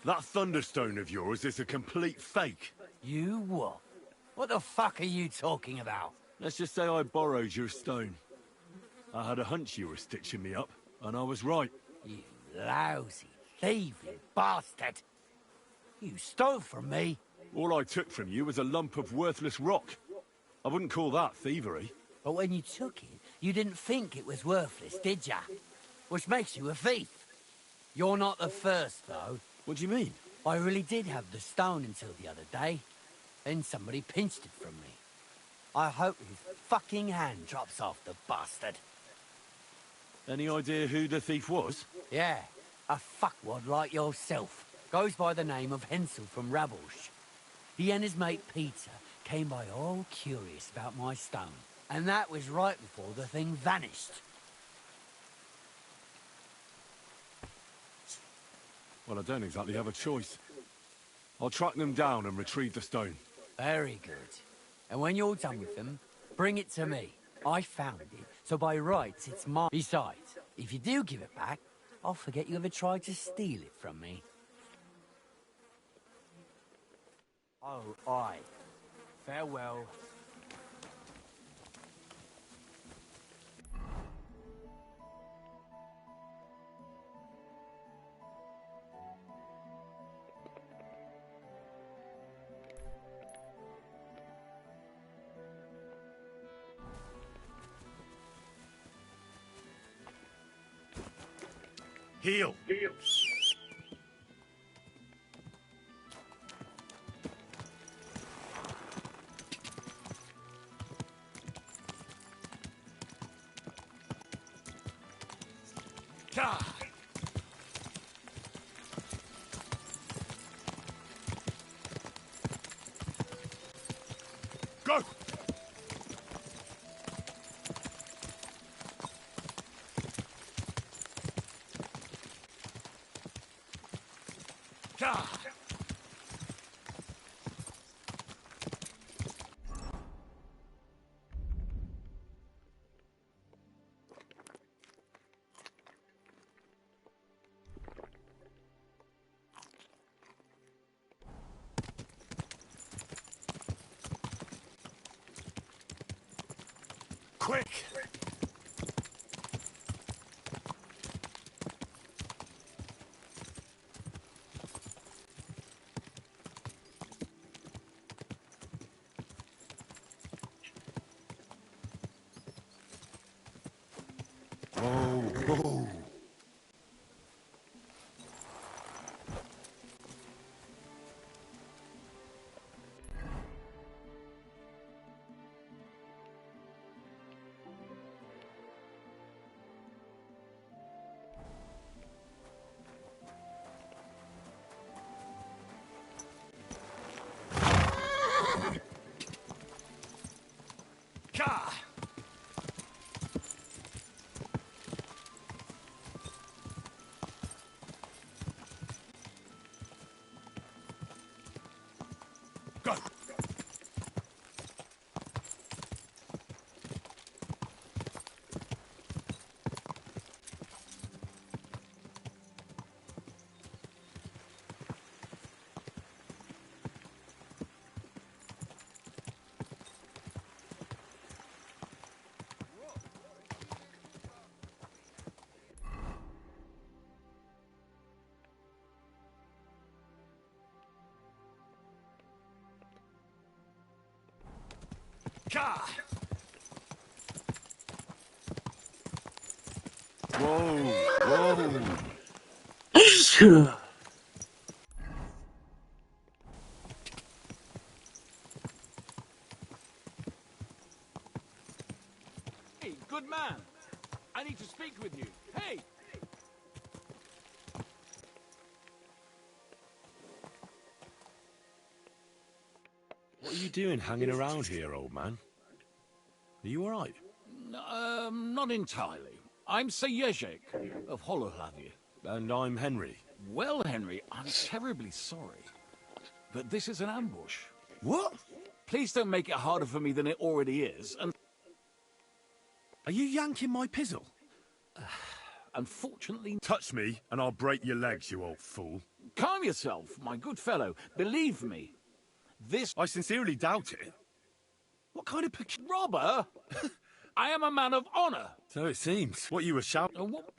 That thunderstone of yours is a complete fake. You what? What the fuck are you talking about? Let's just say I borrowed your stone. I had a hunch you were stitching me up, and I was right. You lousy, thieving bastard! You stole from me? All I took from you was a lump of worthless rock. I wouldn't call that thievery. But when you took it, you didn't think it was worthless, did ya? Which makes you a thief. You're not the first, though. What do you mean? I really did have the stone until the other day. Then somebody pinched it from me. I hope his fucking hand drops off, the bastard. Any idea who the thief was? Yeah, a fuckwad like yourself. Goes by the name of Hensel from Rabosh. He and his mate Peter came by all curious about my stone. And that was right before the thing vanished. Well, I don't exactly have a choice. I'll track them down and retrieve the stone. Very good. And when you're done with them, bring it to me. I found it, so by rights it's mine. Besides, if you do give it back, I'll forget you ever tried to steal it from me. Oh, aye. Farewell. Heal! God! Go! God! Quick! Whoa, whoa. God! Go! God! Whoa, whoa. Hey, good man! I need to speak with you. Hey! What are you doing hanging around here, old man? Are you alright? Not entirely. I'm Sir Ježek of Holohlavie. And I'm Henry. Well, Henry, I'm terribly sorry. But this is an ambush. What? Please don't make it harder for me than it already is, and... Are you yanking my pizzle? Unfortunately... Touch me, and I'll break your legs, you old fool. calm yourself, my good fellow. Believe me, this... I sincerely doubt it. What kind of robber? I am a man of honor. So it seems. What you were shouting? What?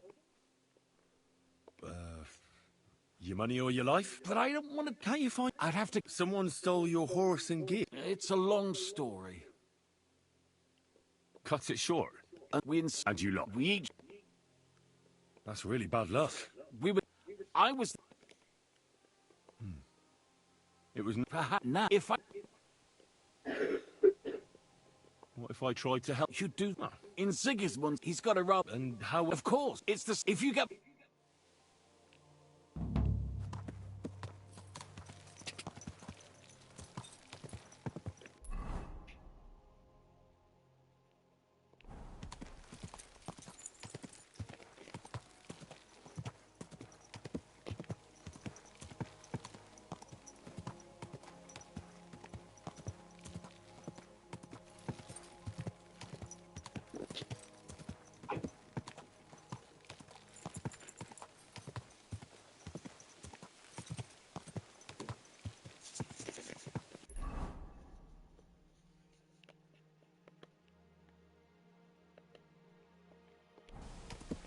Your money or your life? But I don't want to... Can't you find... I'd have to... Someone stole your horse and gear. It's a long story. Cut it short. And you lot. We... That's really bad luck. We were... I was... It was... Perhaps now, if I... What if I tried to help? You do... In Sigismund, he's got a rub... And how... Of course. It's the... If you get...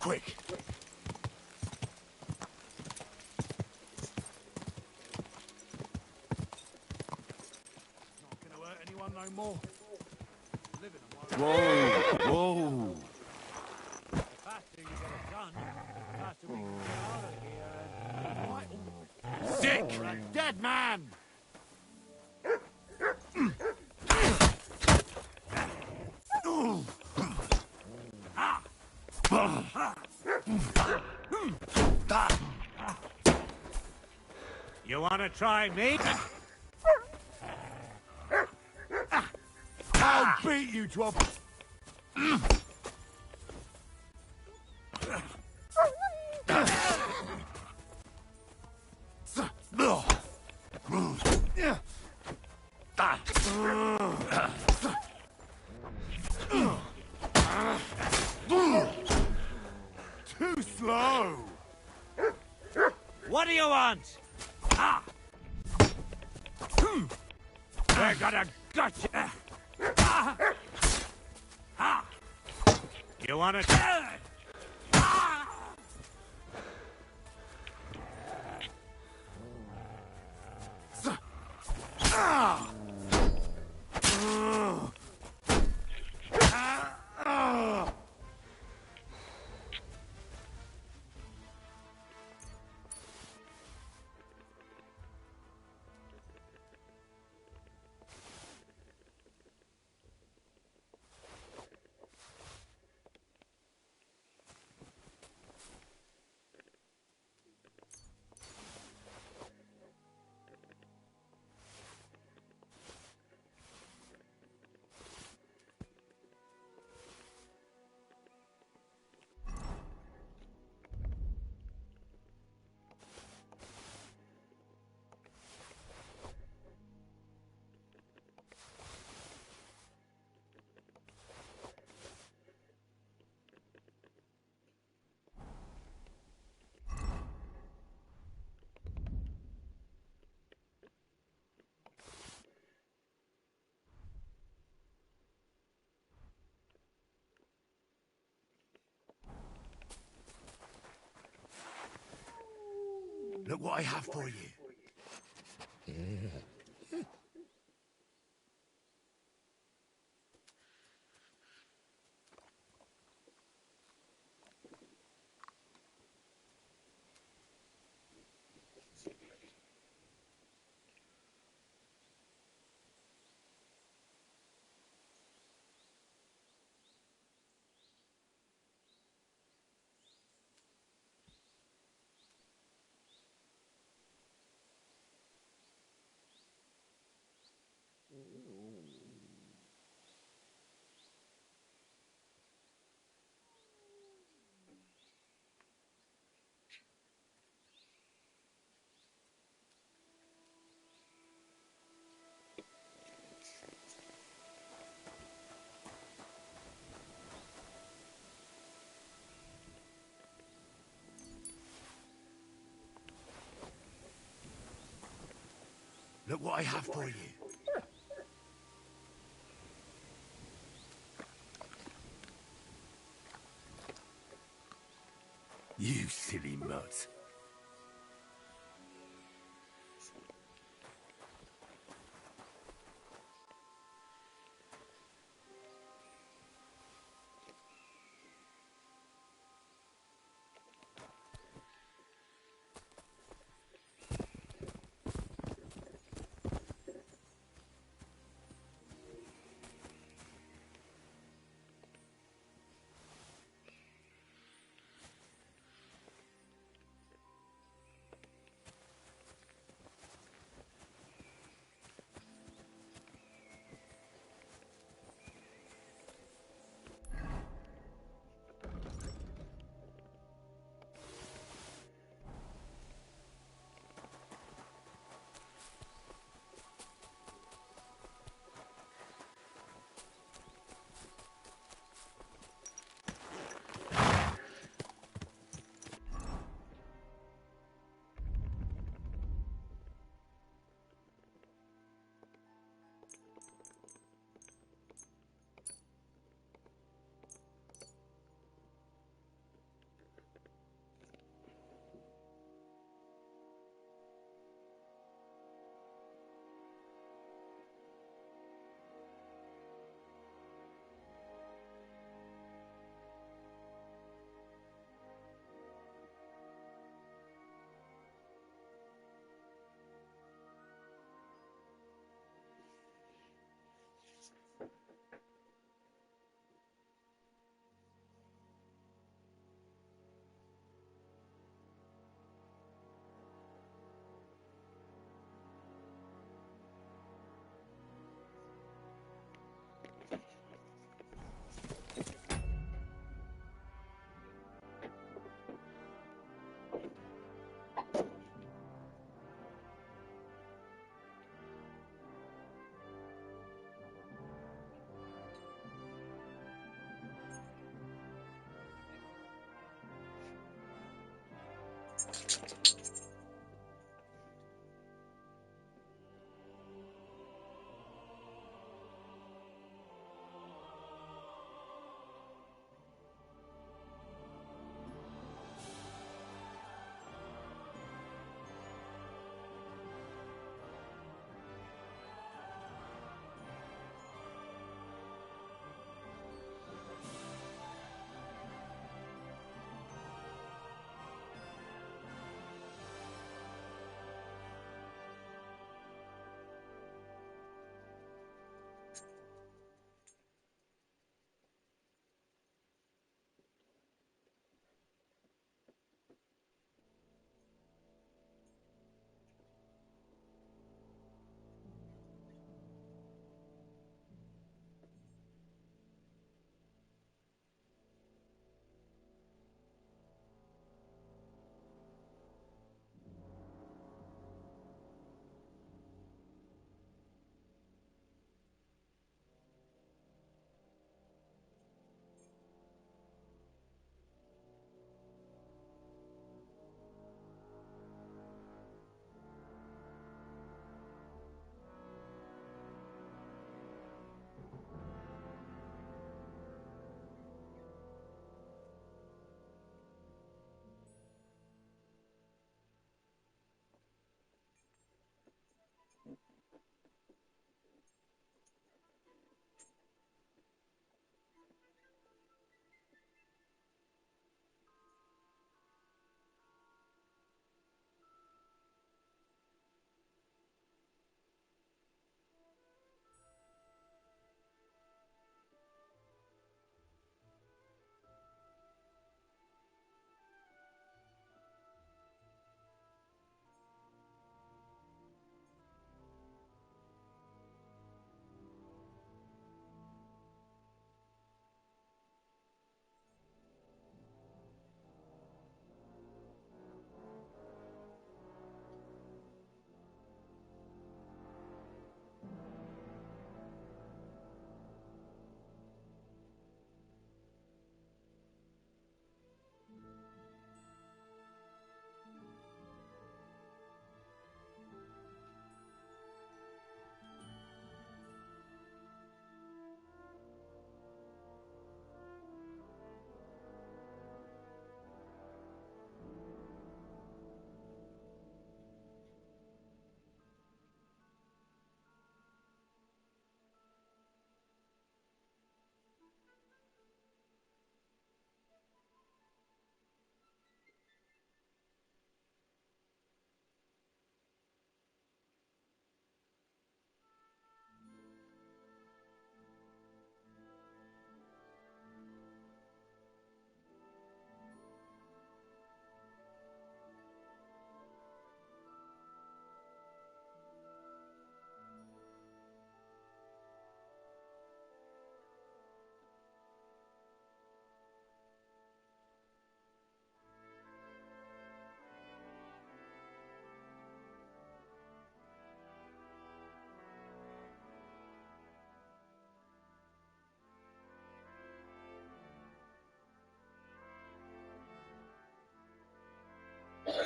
Quick! Not gonna hurt anyone no more. Whoa! Whoa! The faster you get it done, the faster we can get out of here. Sick! You're a dead man! You wanna try me? I'll beat you to a... Too slow! What do you want? We're gonna gut you. You wanna... Look what I have for you. Look what I have for you. You silly mutt.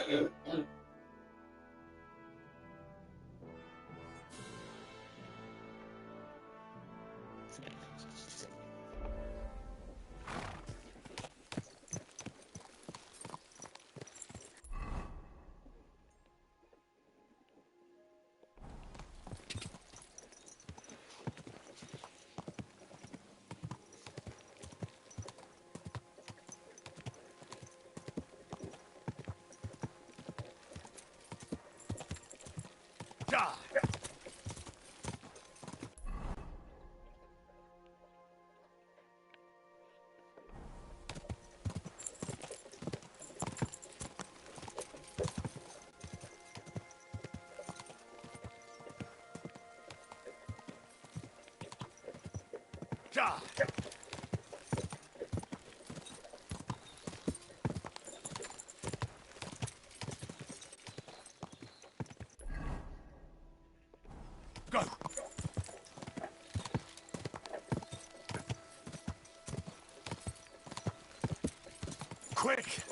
Go! Quick!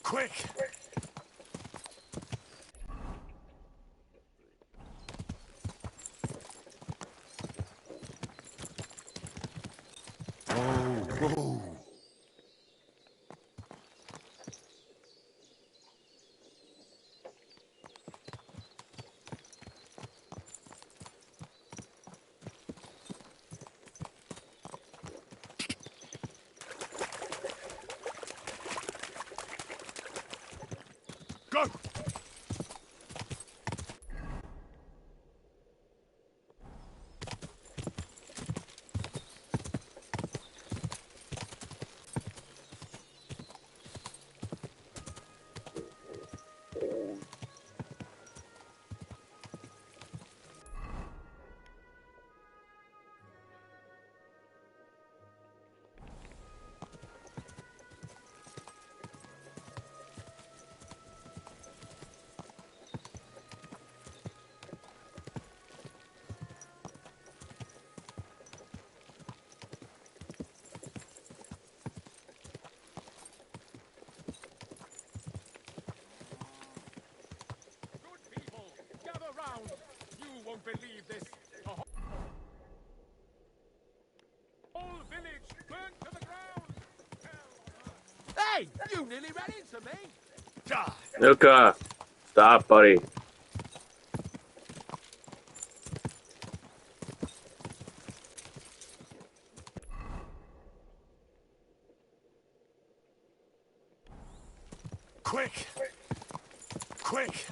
Quick! Go! Won't believe this. The whole village burnt to the ground. Hey, you nearly ran into me. Die. Luca, stop, buddy. Quick! Quick!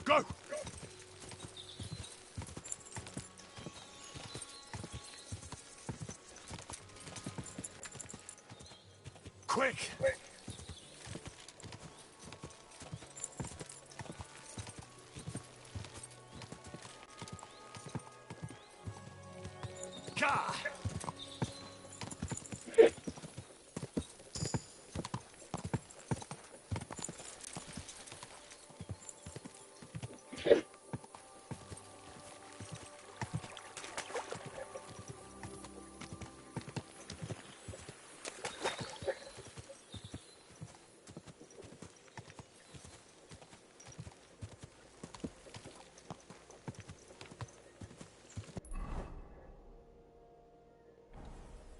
Go! Quick! Gah!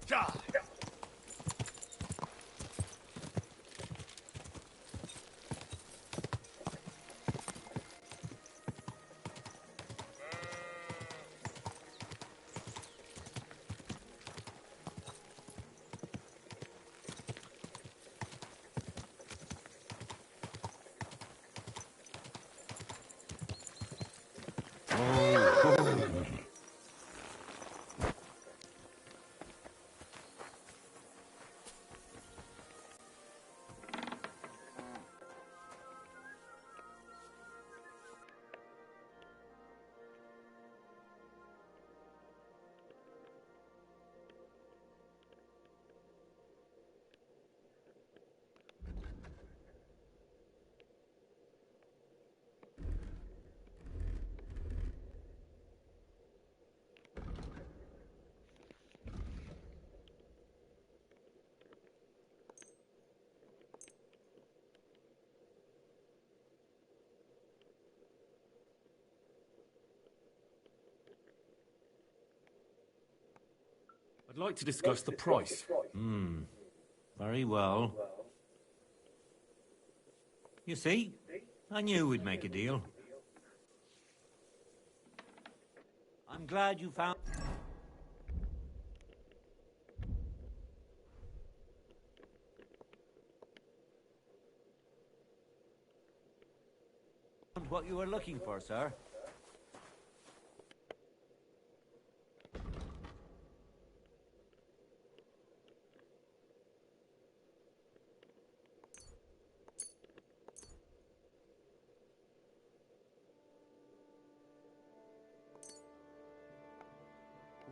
Gah! I'd like to discuss the price. Very well. You see, I knew we'd make a deal. I'm glad you found... what you were looking for, sir.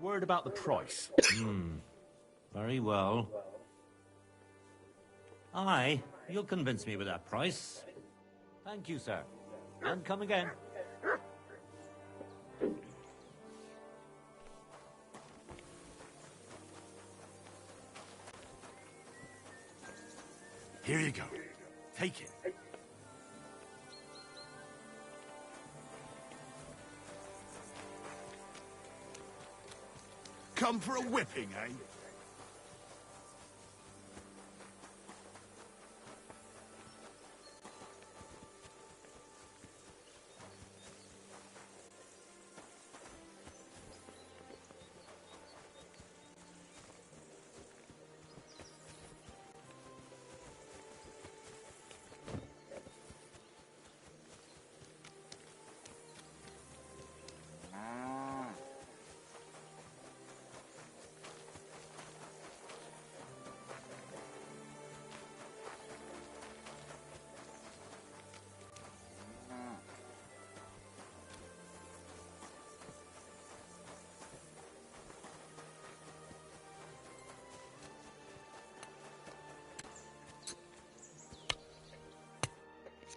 Word about the price. Very well. Aye, You'll convince me with that price. Thank you, sir. And come again. Here you go. Take it. Come for a whipping, eh?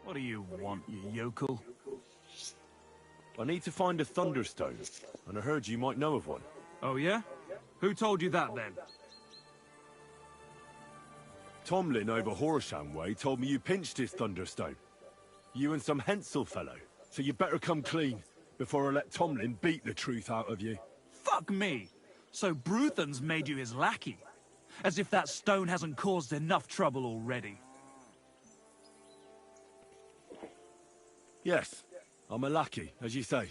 What do you want, you yokel? I need to find a Thunderstone, and I heard you might know of one. Oh, yeah? Who told you that, then? Tomlin over Horsham Way told me you pinched his Thunderstone. You and some Hensel fellow. So you better come clean, before I let Tomlin beat the truth out of you. Fuck me! So Bruthan's made you his lackey? As if that stone hasn't caused enough trouble already. Yes, I'm a lackey, as you say,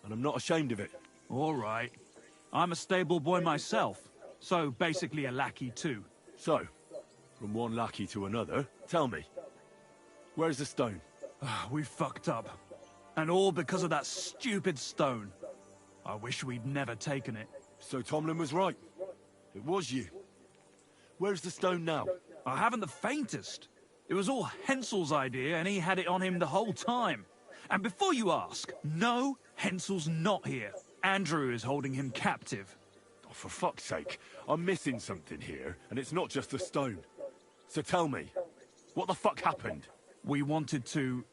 and I'm not ashamed of it. All right. I'm a stable boy myself, so basically a lackey too. So, from one lackey to another, tell me, where's the stone? We fucked up. And all because of that stupid stone. I wish we'd never taken it. So Tomlin was right. It was you. Where's the stone now? I haven't the faintest. It was all Hensel's idea, and he had it on him the whole time. And before you ask, no, Hensel's not here. Andrew is holding him captive. Oh, for fuck's sake, I'm missing something here, and it's not just the stone. So tell me, what the fuck happened? We wanted to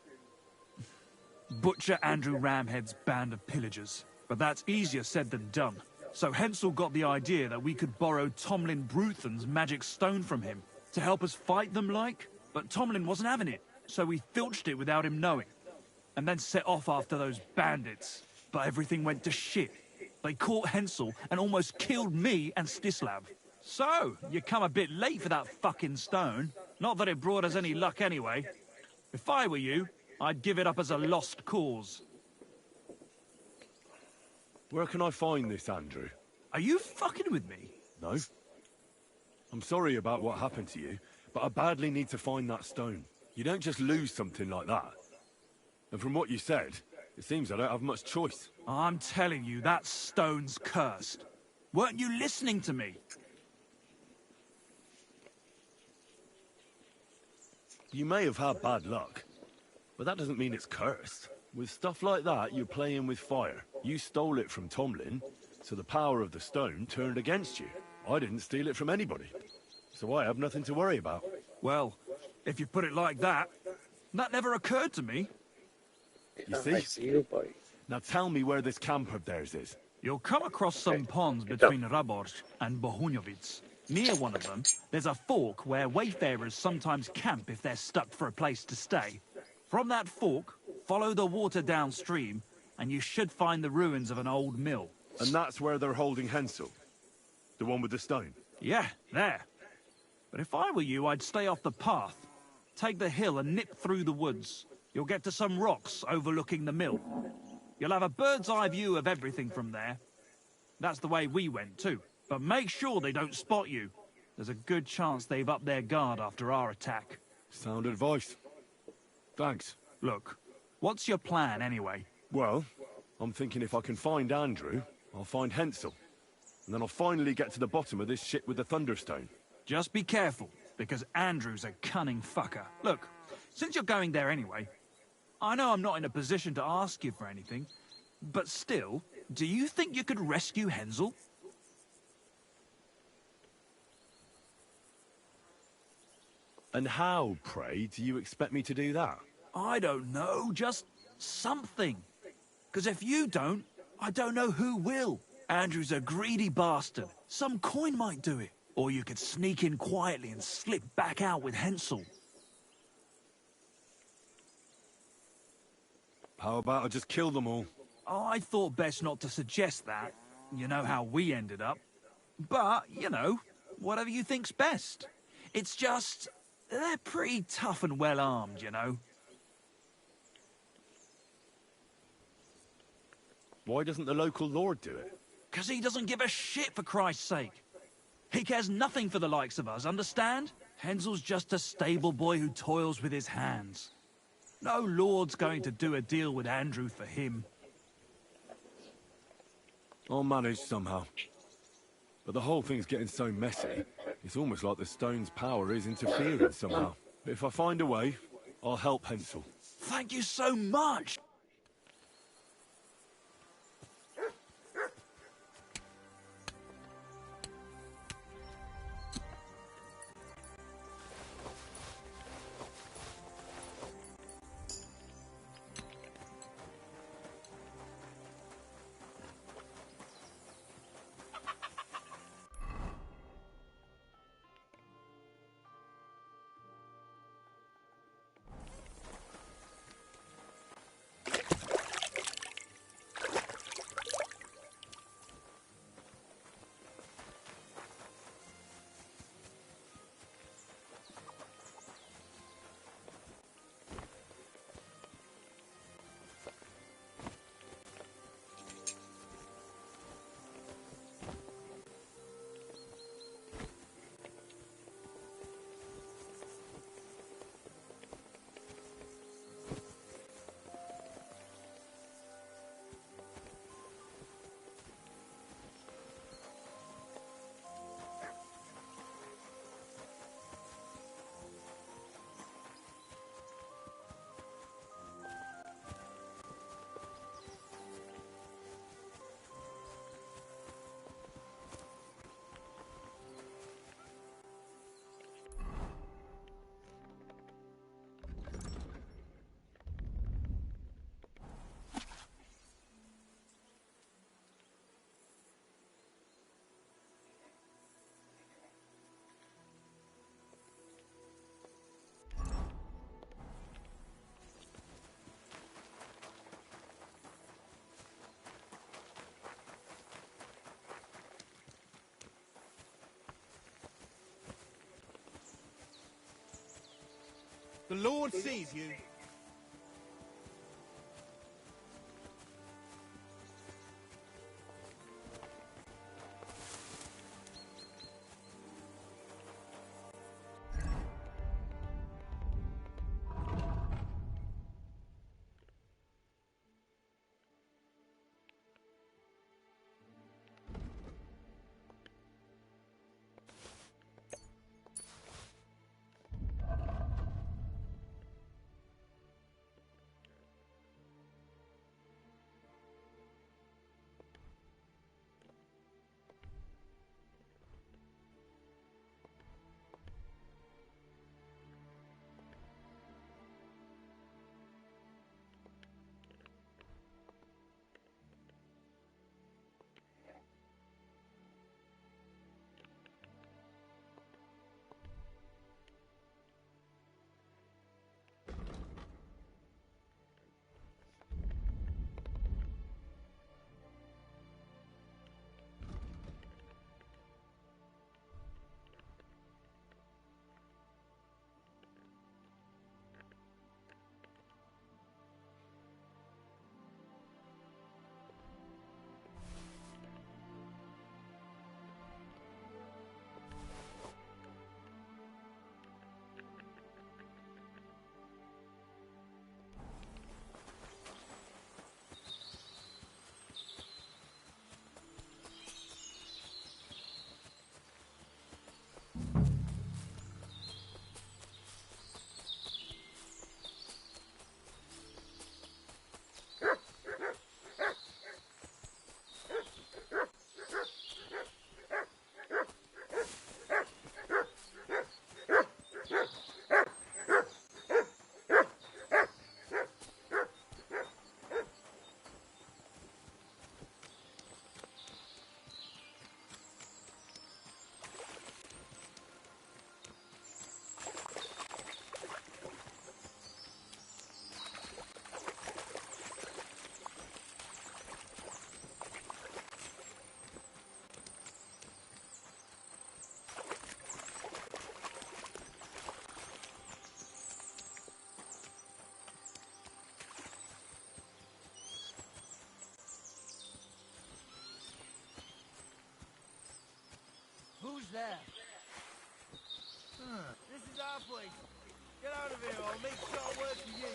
butcher Andrew Ramhead's band of pillagers, but that's easier said than done. So Hensel got the idea that we could borrow Tomlin Bruthan's magic stone from him to help us fight them, like. But Tomlin wasn't having it, so we filched it without him knowing, and then set off after those bandits. But everything went to shit. They caught Hensel and almost killed me and Stislav. So, you come a bit late for that fucking stone. Not that it brought us any luck anyway. If I were you, I'd give it up as a lost cause. Where can I find this, Andrew? Are you fucking with me? No. I'm sorry about what happened to you, but I badly need to find that stone. You don't just lose something like that. And from what you said, it seems I don't have much choice. I'm telling you, that stone's cursed. Weren't you listening to me? You may have had bad luck, but that doesn't mean it's cursed. With stuff like that, you're playing with fire. You stole it from Tomlin, so the power of the stone turned against you. I didn't steal it from anybody, so I have nothing to worry about. Well, if you put it like that, that never occurred to me. You see? I see you, boy. Now tell me where this camp of theirs is. You'll come across some ponds between Raborz and Bohunjovic. Near one of them, there's a fork where wayfarers sometimes camp if they're stuck for a place to stay. From that fork, follow the water downstream, and you should find the ruins of an old mill. And that's where they're holding Hensel? The one with the stone? Yeah, there. But if I were you, I'd stay off the path. Take the hill and nip through the woods. You'll get to some rocks overlooking the mill. You'll have a bird's eye view of everything from there. That's the way we went too. But make sure they don't spot you. There's a good chance they've upped their guard after our attack. Sound advice. Thanks. Look, what's your plan anyway? Well, I'm thinking if I can find Andrew, I'll find Hensel. And then I'll finally get to the bottom of this shit with the Thunderstone. Just be careful, because Andrew's a cunning fucker. Look, since you're going there anyway, I know I'm not in a position to ask you for anything, but still, do you think you could rescue Hensel? And how, pray, do you expect me to do that? I don't know, just something. Because if you don't, I don't know who will. Andrew's a greedy bastard. Some coin might do it. Or you could sneak in quietly and slip back out with Hensel. How about I just kill them all? Oh, I thought best not to suggest that. You know how we ended up. But, you know, whatever you think's best. It's just, they're pretty tough and well armed, you know. Why doesn't the local lord do it? 'Cause he doesn't give a shit, for Christ's sake. He cares nothing for the likes of us, understand? Hensel's just a stable boy who toils with his hands. No lord's going to do a deal with Andrew for him. I'll manage somehow. But the whole thing's getting so messy, it's almost like the stone's power is interfering somehow. But if I find a way, I'll help Hensel. Thank you so much! The Lord sees you. there? This is our place. Get out of here or I'll make short work of you.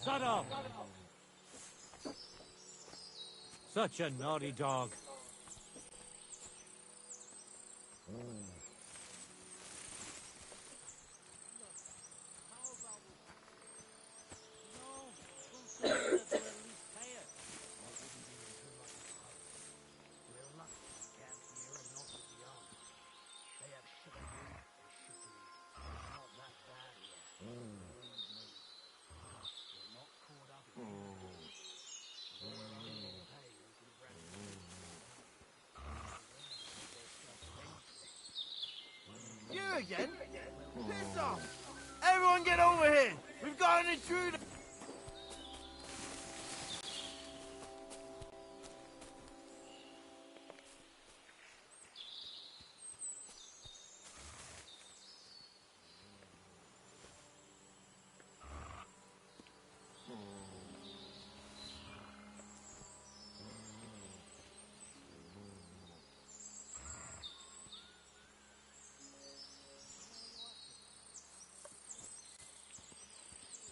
Shut up! Such a naughty dog. You again? Piss off! Everyone get over here! We've got an intruder!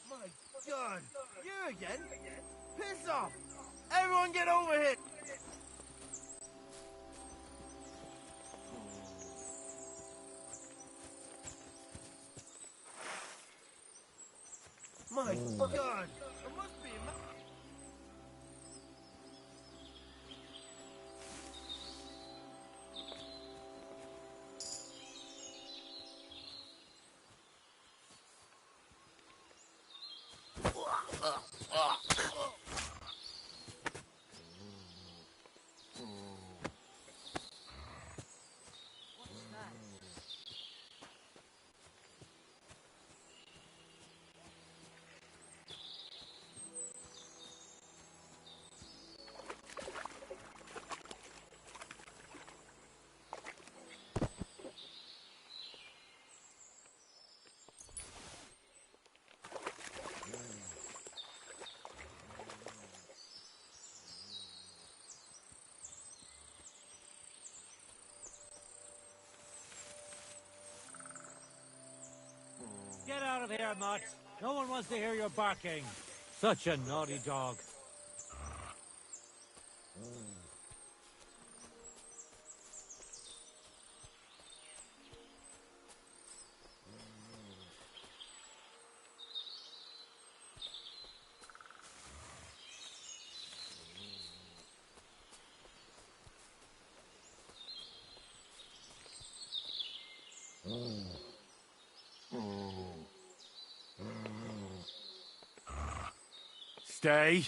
My God! You again? Piss off! Everyone get over here! My God! There must be a Get out of here, Mutt. No one wants to hear your barking. Such a naughty dog. Stay.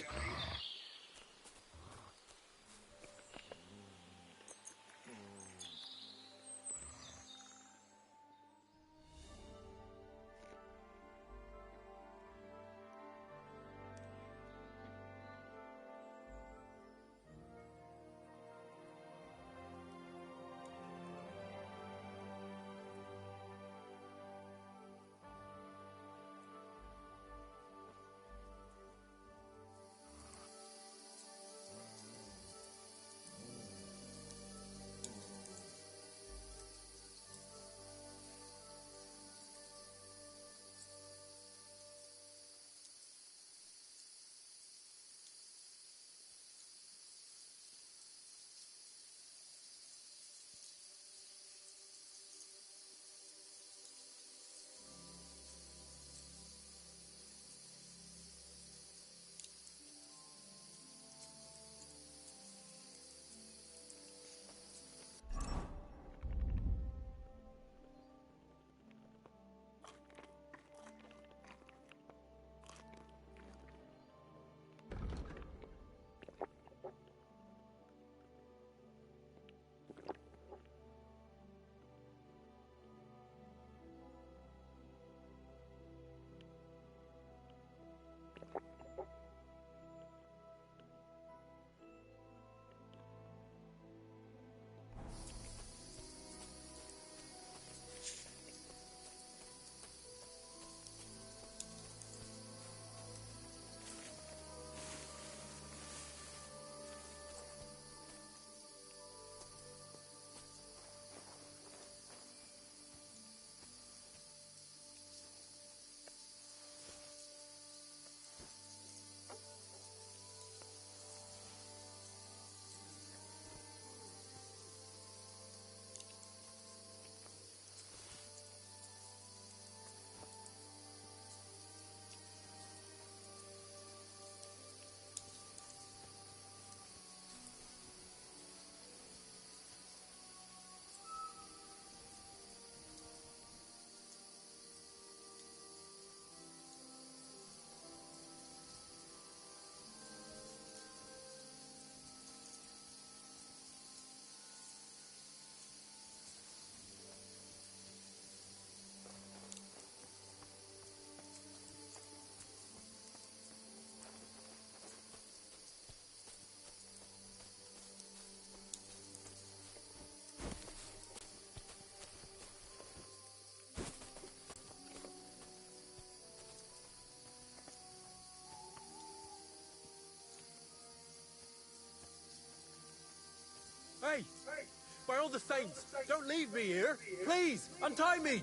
By all the saints, don't leave me here! Please, untie me!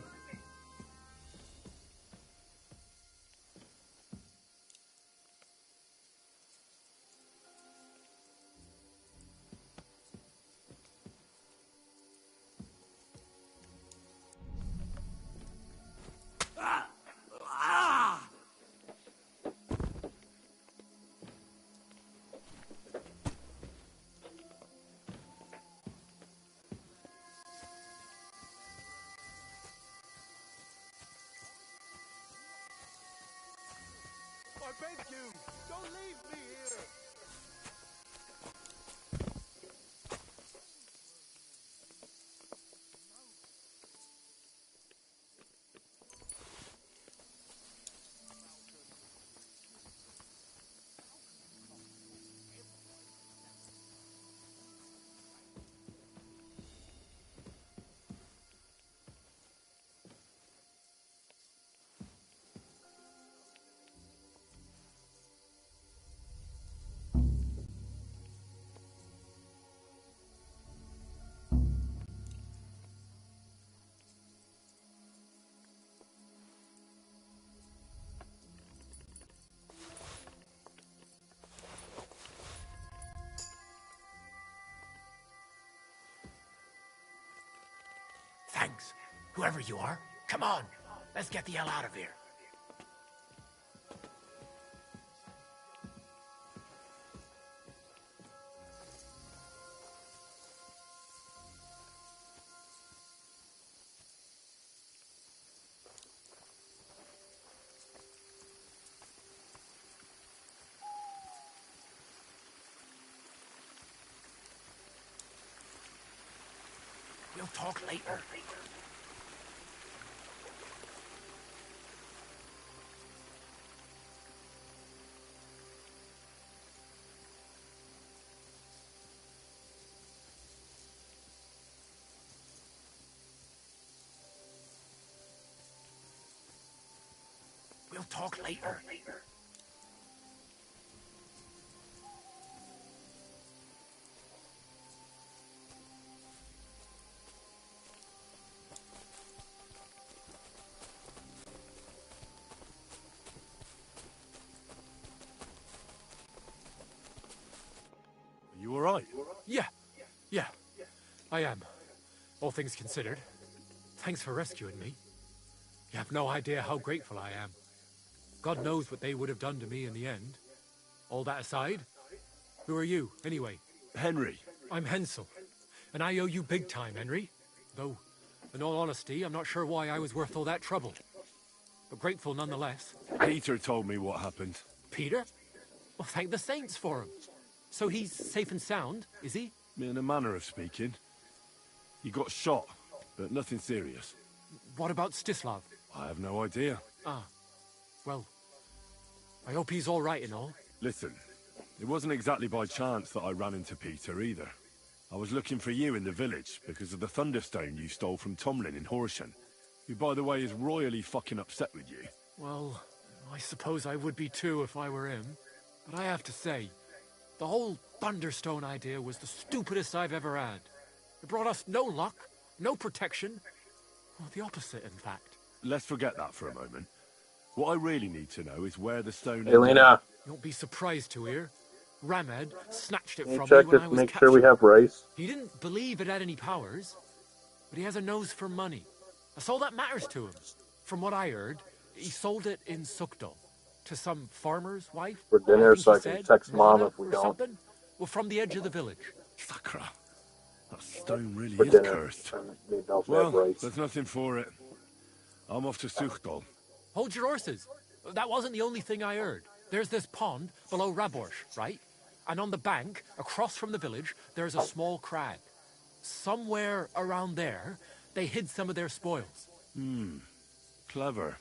I beg you, don't leave me here! Thanks. Whoever you are, come on. Let's get the hell out of here. We'll talk later. We'll talk later. Are you alright? Yeah, I am. All things considered. Thanks for rescuing me. You have no idea how grateful I am. God knows what they would have done to me in the end. All that aside, who are you, anyway? Henry. I'm Hensel, and I owe you big time, Henry. Though, in all honesty, I'm not sure why I was worth all that trouble. But grateful nonetheless. Peter told me what happened. Peter? Well, thank the saints for him. So he's safe and sound, is he? In a manner of speaking. He got shot, but nothing serious. What about Stislav? I have no idea. Ah, well, I hope he's all right and all. Listen, it wasn't exactly by chance that I ran into Peter either. I was looking for you in the village because of the Thunderstone you stole from Tomlin in Horsham, who, by the way, is royally fucking upset with you. Well, I suppose I would be too if I were him. But I have to say, the whole Thunderstone idea was the stupidest I've ever had. It brought us no luck, no protection. Well, the opposite, in fact. Let's forget that for a moment. What I really need to know is where the stone Elena. You won't be surprised to hear. Ramed snatched it Can you from check me when this I to was make captured. sure we have rice? He didn't believe it had any powers, but he has a nose for money. That's all that matters to him. From what I heard, he sold it in Sukdal to some farmer's wife. For dinner, I think so he I can said, text Mom Nana if we or don't. something. Well, from the edge of the village. Sakra. That stone really For is dinner. cursed. We don't have Well, rice. there's nothing for it. I'm off to Sukdal. Hold your horses. That wasn't the only thing I heard. There's this pond below Raborsh, right? And on the bank, across from the village, there's a small crag. Somewhere around there, they hid some of their spoils. Clever.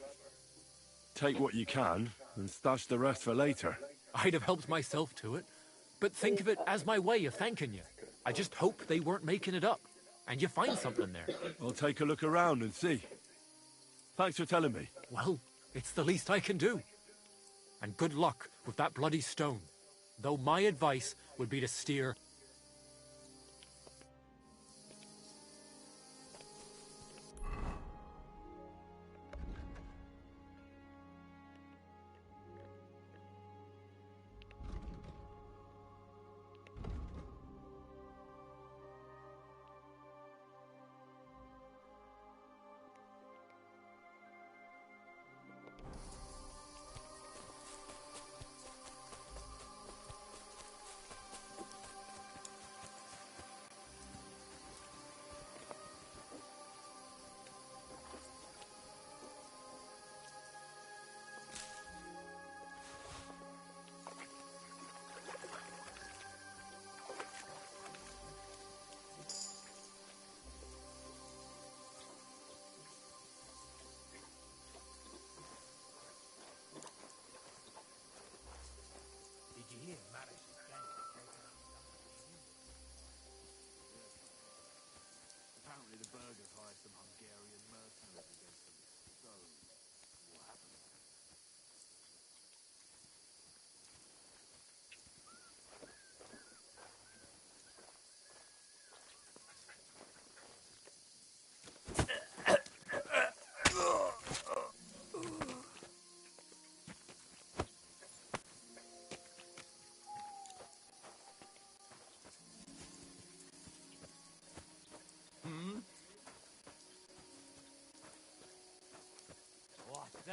Take what you can, and stash the rest for later. I'd have helped myself to it, but think of it as my way of thanking you. I just hope they weren't making it up, and you find something there. I'll take a look around and see. Thanks for telling me. Well, it's the least I can do. And good luck with that bloody stone. Though my advice would be to steer...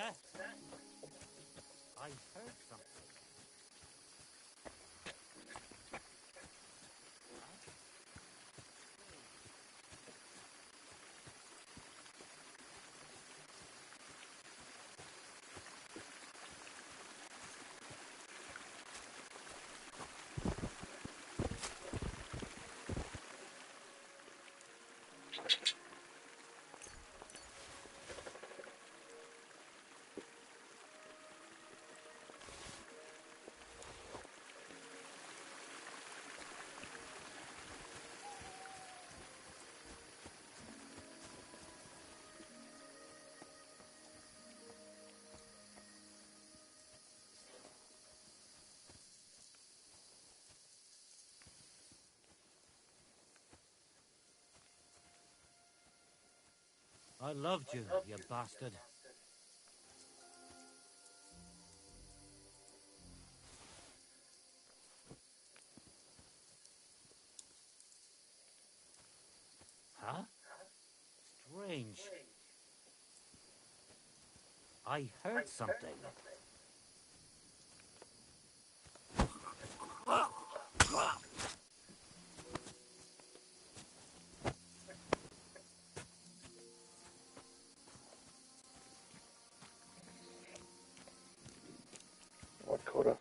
Coda. I heard something. I loved you, you bastard. Huh? Strange. I heard something. What, Coda?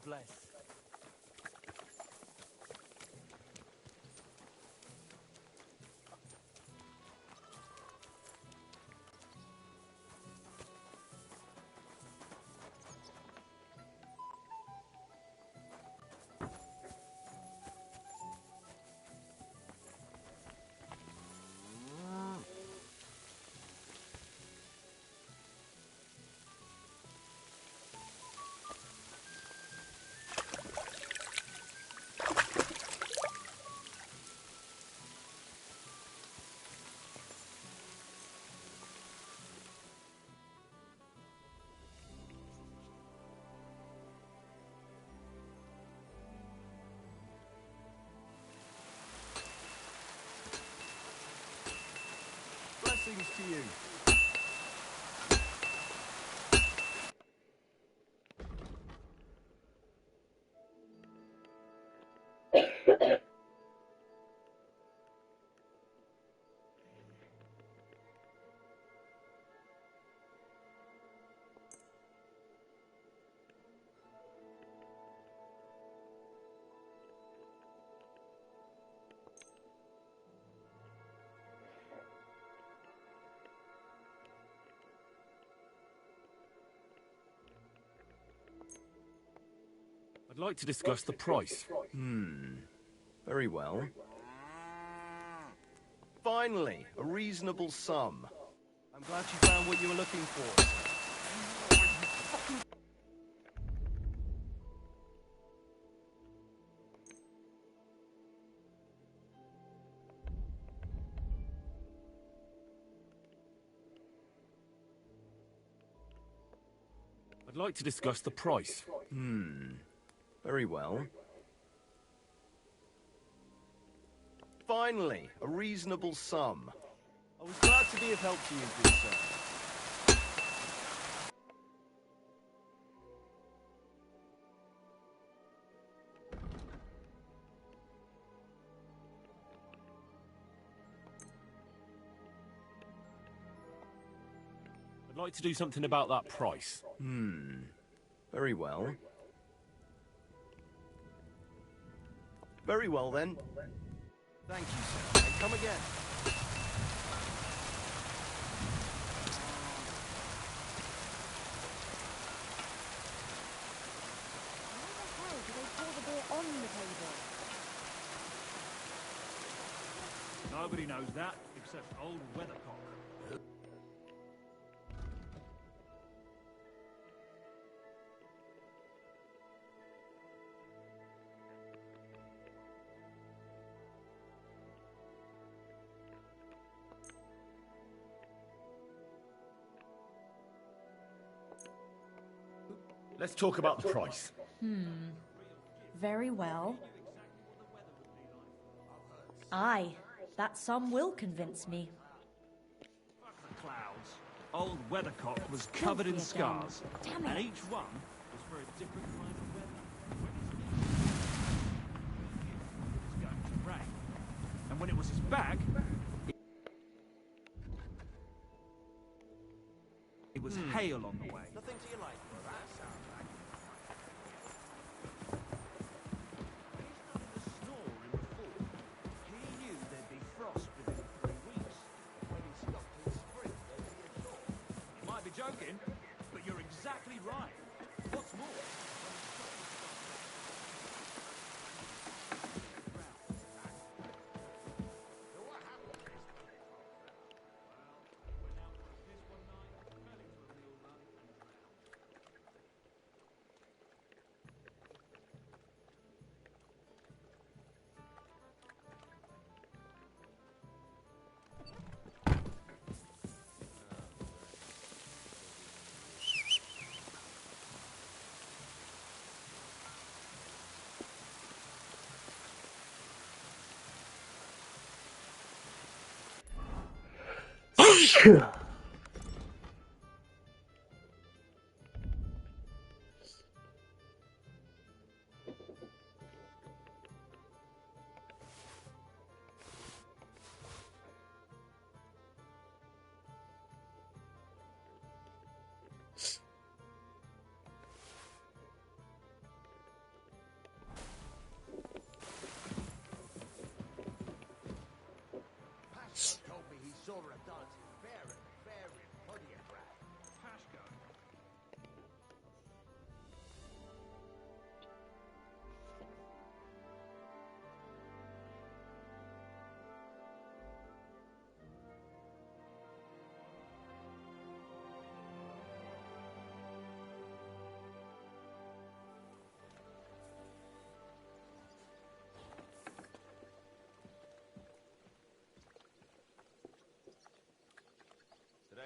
bless. Blessings to you. I'd like to discuss the price. Very well. Finally, a reasonable sum. I'm glad you found what you were looking for. I'd like to discuss the price. Very well. Finally, a reasonable sum. I was glad to be of help to you, good sir. I'd like to do something about that price. Very well. Very well, then. Thank you, sir. And come again. How do they pour the beer on the table? Nobody knows that, except old Weathercock. Let's talk about the price. Very well. Aye, that sum will convince me. The clouds. Old Weathercock was covered in Filthy again. scars, Damn and it. each one was for a different kind of weather. It was going to rain, and when it was his back, it was hail on the way. Nothing to your liking. Joking, but you're exactly right. What's more?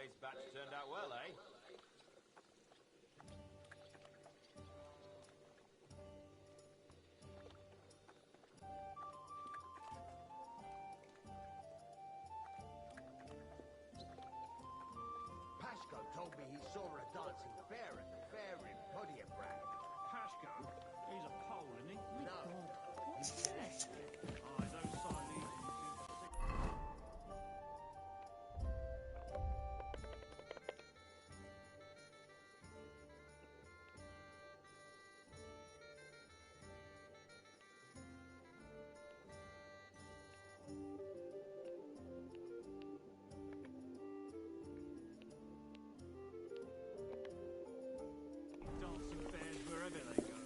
Today's batch turned out well, eh? Pashko told me he saw a dancing bear at the fair in Podiebrad. Pashko? He's a Pole, isn't he? No, he's Celestial. Oh, those Silesians seem to dancing bears wherever they go.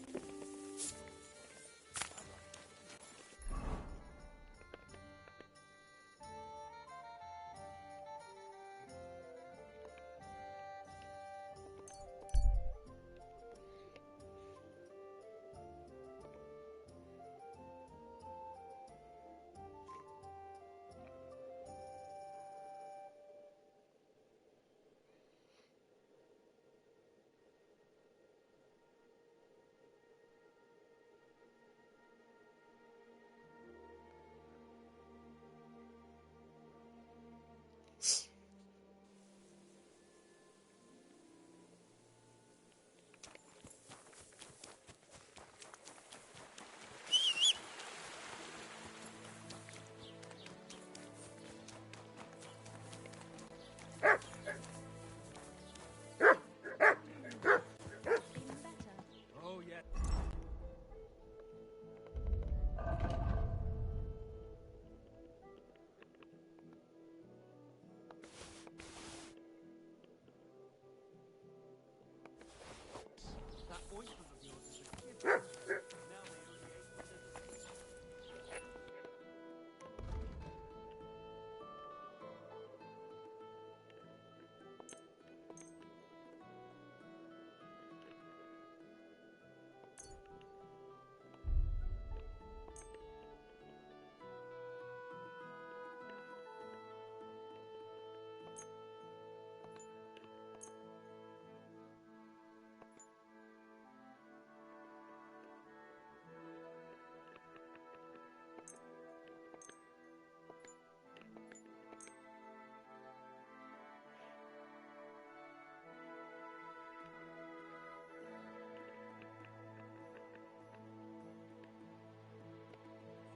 Oh, yeah. That ointment of yours is a gift. Now they only ate one little piece.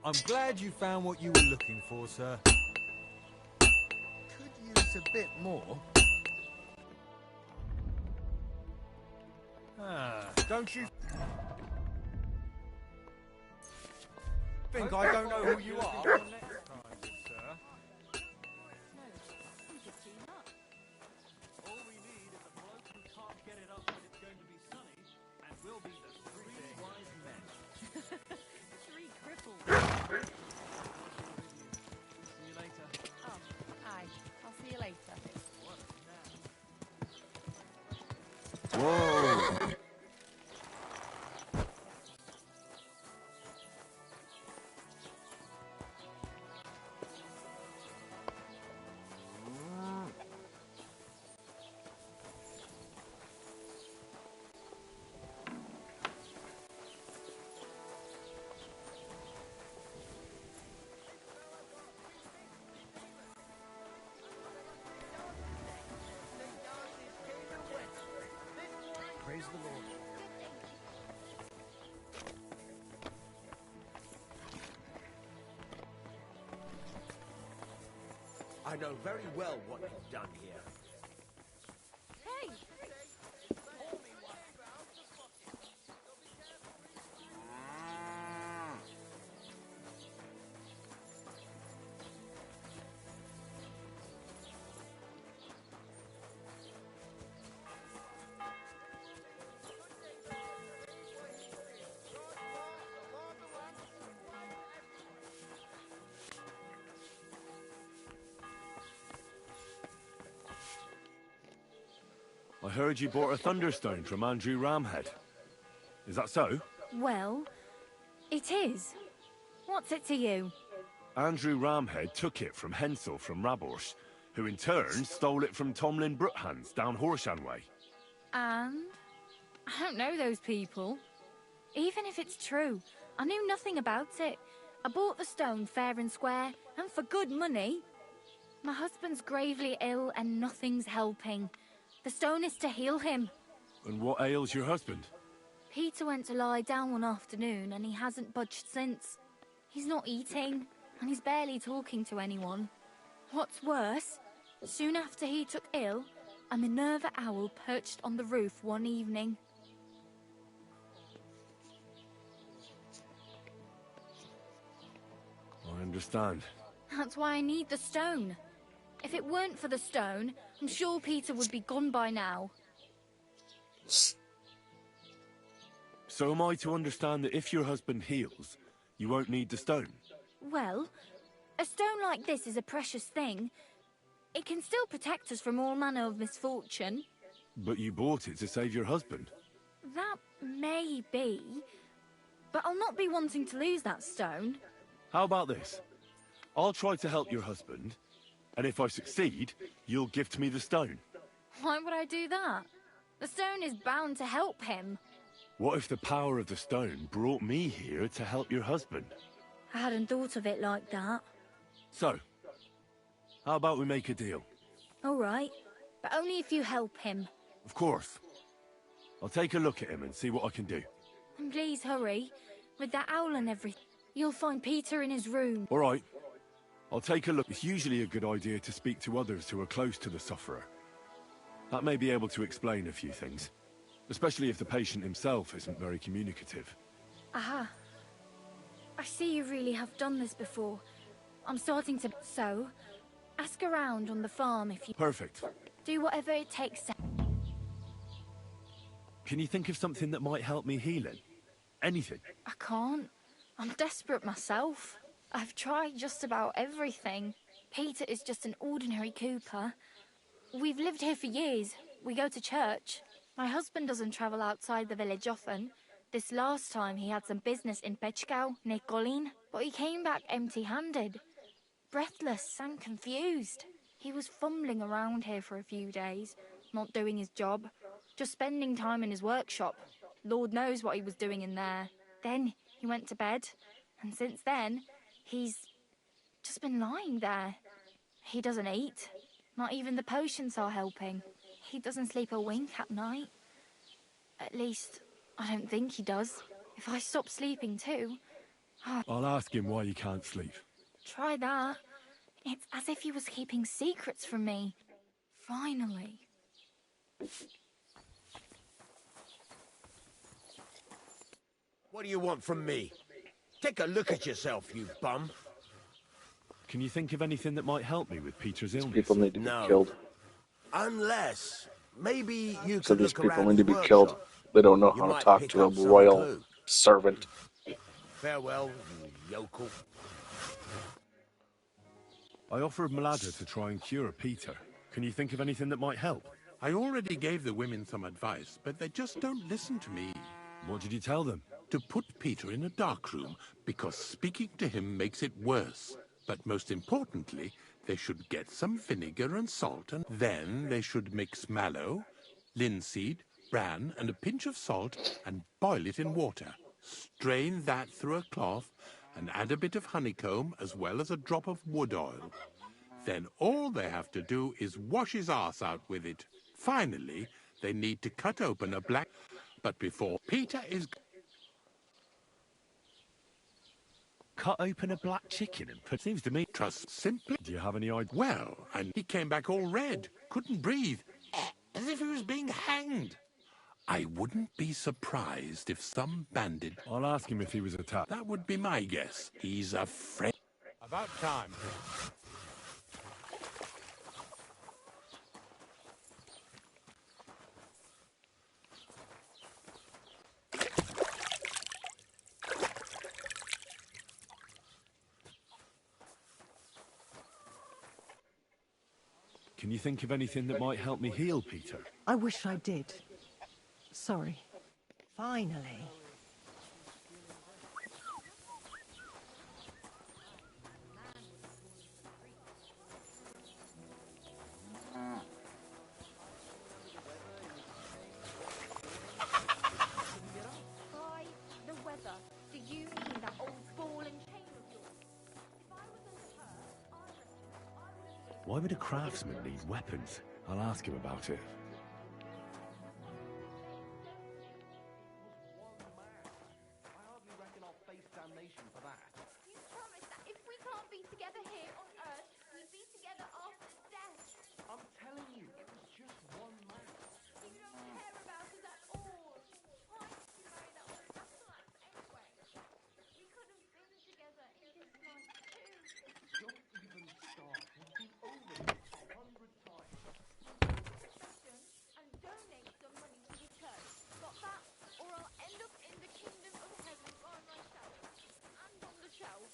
I'm glad you found what you were looking for, sir. Could use a bit more. Don't you think I don't know who you are? All we need is a bloke who can't get it up when it's going to be sunny, and we'll be the three wise men. Three cripples. See you later. Oh, aye. I'll see you later. Whoa! Praise the Lord. I know very well what you've done here. Hey! I heard you bought a Thunderstone from Andrew Ramhead. Is that so? Well, it is. What's it to you? Andrew Ramhead took it from Hensel from Rabors. who in turn stole it from Tomlin Brookhans down Horshan way. And? I don't know those people. Even if it's true, I knew nothing about it. I bought the stone fair and square, and for good money. My husband's gravely ill and nothing's helping. The stone is to heal him. And what ails your husband? Peter went to lie down one afternoon and he hasn't budged since. He's not eating, and he's barely talking to anyone. What's worse, soon after he took ill, a Minerva owl perched on the roof one evening. I understand. That's why I need the stone. If it weren't for the stone, I'm sure Peter would be gone by now. So am I to understand that if your husband heals, you won't need the stone? Well, a stone like this is a precious thing. It can still protect us from all manner of misfortune. But you bought it to save your husband. That may be, but I'll not be wanting to lose that stone. How about this? I'll try to help your husband, and if I succeed, you'll gift me the stone. Why would I do that? The stone is bound to help him. What if the power of the stone brought me here to help your husband? I hadn't thought of it like that. So, how about we make a deal? All right, but only if you help him. Of course. I'll take a look at him and see what I can do. And please hurry. With that owl and everything, you'll find Peter in his room. All right. I'll take a look. It's usually a good idea to speak to others who are close to the sufferer. That may be able to explain a few things, especially if the patient himself isn't very communicative. Aha. I see you really have done this before. I'm starting to... So, ask around on the farm if you... Perfect. Do whatever it takes to... Can you think of something that might help me healing? Anything? I can't. I'm desperate myself. I've tried just about everything. Peter is just an ordinary cooper. We've lived here for years. We go to church. My husband doesn't travel outside the village often. This last time he had some business in Pechgau, near Golin, but he came back empty-handed. Breathless and confused. He was fumbling around here for a few days, not doing his job, just spending time in his workshop. Lord knows what he was doing in there. Then he went to bed, and since then, he's just been lying there. He doesn't eat. Not even the potions are helping. He doesn't sleep a wink at night. At least, I don't think he does. If I stop sleeping too... I'll ask him why he can't sleep. Try that. It's as if he was keeping secrets from me. Finally. What do you want from me? Take a look at yourself, you bum. Can you think of anything that might help me with Peter's illness? People need to be killed. Unless, maybe you So could these look people around need to his be killed. workshop. They don't know You how to might talk pick to a up some royal clue. servant. Farewell, you yokel. I offered Malada to try and cure Peter. Can you think of anything that might help? I already gave the women some advice, but they just don't listen to me. What did you tell them? To put Peter in a dark room, because speaking to him makes it worse. But most importantly, they should get some vinegar and salt, and then they should mix mallow, linseed, bran, and a pinch of salt, and boil it in water. Strain that through a cloth, and add a bit of honeycomb, as well as a drop of wood oil. Then all they have to do is wash his arse out with it. Finally, they need to cut open a black... But before Peter is... Cut open a black chicken and put... Seems to me... Trust simply... Do you have any idea? Well, and he came back all red. Couldn't breathe. As if he was being hanged. I wouldn't be surprised if some bandit... I'll ask him if he was attacked. That would be my guess. He's a friend. About time. Can you think of anything that might help me heal Peter? I wish I did. Sorry. Finally. Why would a craftsman need weapons? I'll ask him about it. You promised that if we can't be together here on Earth, we'd be together after death. I'm telling you, it was just one man. You don't care about us at all. Why did you marry that old battle axe anyway? We could have been together in this life too. Don't even start. We've been over this 100 times. Confession and donate some money to the church. Got that? Or I'll end up in the kingdom of heaven by myself. And on the shelf.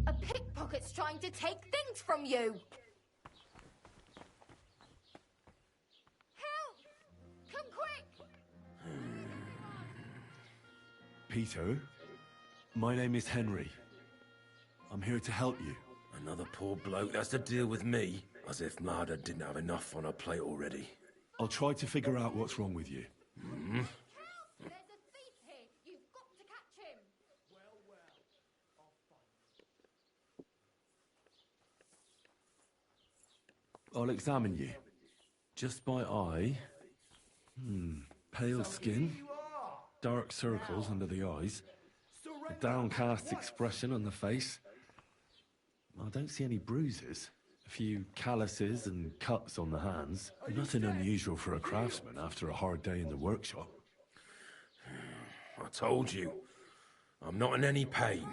A pickpocket's trying to take things from you! Help! Come quick! Peter, my name is Henry. I'm here to help you. Another poor bloke that's to deal with me, as if Marder didn't have enough on her plate already. I'll try to figure out what's wrong with you. Hmm? There's a thief here! You've got to catch him! I'll examine you. Just by eye. Pale skin. Dark circles under the eyes. A downcast expression on the face. I don't see any bruises. A few calluses and cuts on the hands. Nothing unusual for a craftsman after a hard day in the workshop. I told you. I'm not in any pain.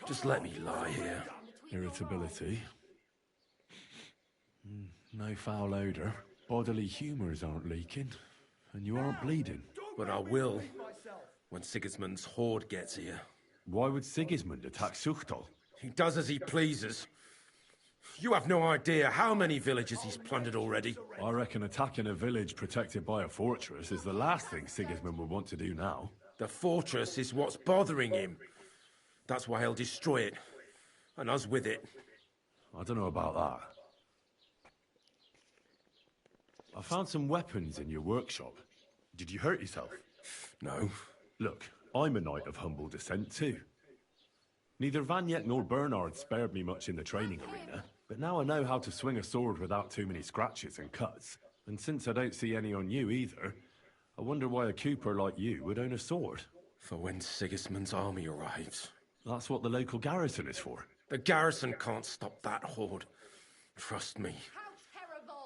Just let me lie here. Irritability. No foul odour. Bodily humours aren't leaking. And you aren't bleeding. But I will, when Sigismund's horde gets here. Why would Sigismund attack Suchtal? He does as he pleases. You have no idea how many villages he's plundered already. I reckon attacking a village protected by a fortress is the last thing Sigismund would want to do now. The fortress is what's bothering him. That's why he'll destroy it. And us with it. I don't know about that. I found some weapons in your workshop. Did you hurt yourself? No. Look, I'm a knight of humble descent too. Neither Vanyek nor Bernard spared me much in the training arena, but now I know how to swing a sword without too many scratches and cuts. And since I don't see any on you either, I wonder why a cooper like you would own a sword. For when Sigismund's army arrives. That's what the local garrison is for. The garrison can't stop that horde. Trust me.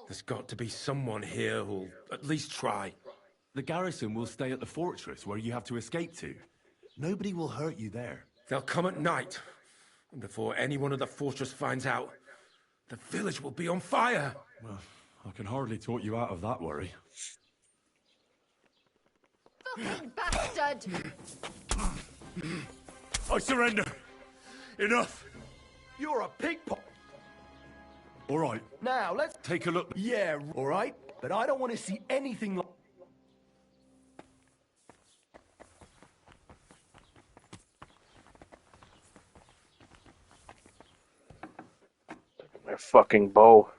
There's got to be someone here who'll at least try. The garrison will stay at the fortress where you have to escape to. Nobody will hurt you there. They'll come at night. And before anyone at the fortress finds out, the village will be on fire. Well, I can hardly talk you out of that worry. Fucking bastard! I surrender! Enough! You're a pickpocket! All right. Now, let's... Take a look. Yeah, all right. But I don't want to see anything like... My fucking bow.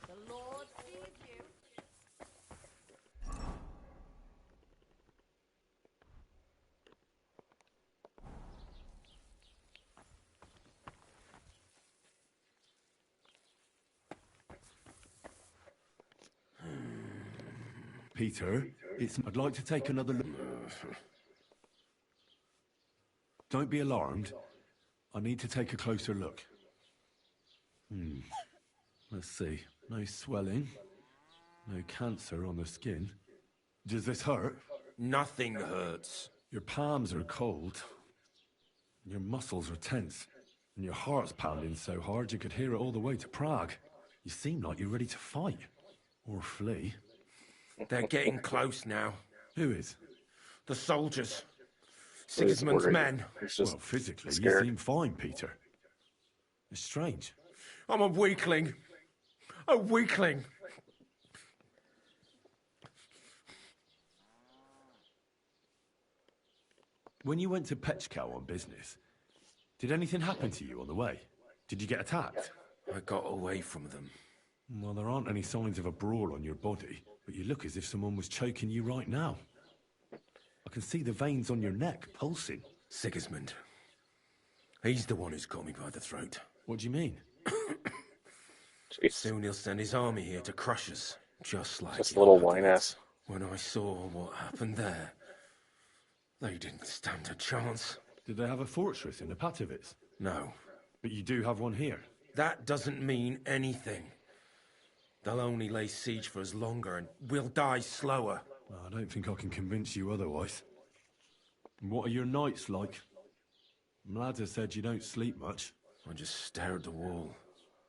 The Lord sees you. Peter, I'd like to take another look. Don't be alarmed. I need to take a closer look. Let's see. No swelling. No cancer on the skin. Does this hurt? Nothing hurts. Your palms are cold. Your muscles are tense. And your heart's pounding so hard you could hear it all the way to Prague. You seem like you're ready to fight. Or flee. They're getting close now. Who is? The soldiers. Sigismund's men. Well, physically, you seem fine, Peter. It's strange. I'm a weakling. A weakling. When you went to Pechkow on business, did anything happen to you on the way? Did you get attacked? I got away from them. Well, there aren't any signs of a brawl on your body, but you look as if someone was choking you right now. I can see the veins on your neck pulsing. Sigismund. He's the one who's got me by the throat. What do you mean? Soon he'll send his army here to crush us, just like Just a little whine ass. When I saw what happened there, they didn't stand a chance. Did they have a fortress in Apatovitz? No. But you do have one here. That doesn't mean anything. They'll only lay siege for us longer, and we'll die slower. Well, I don't think I can convince you otherwise. And what are your nights like? Mlada said you don't sleep much. I just stare at the wall.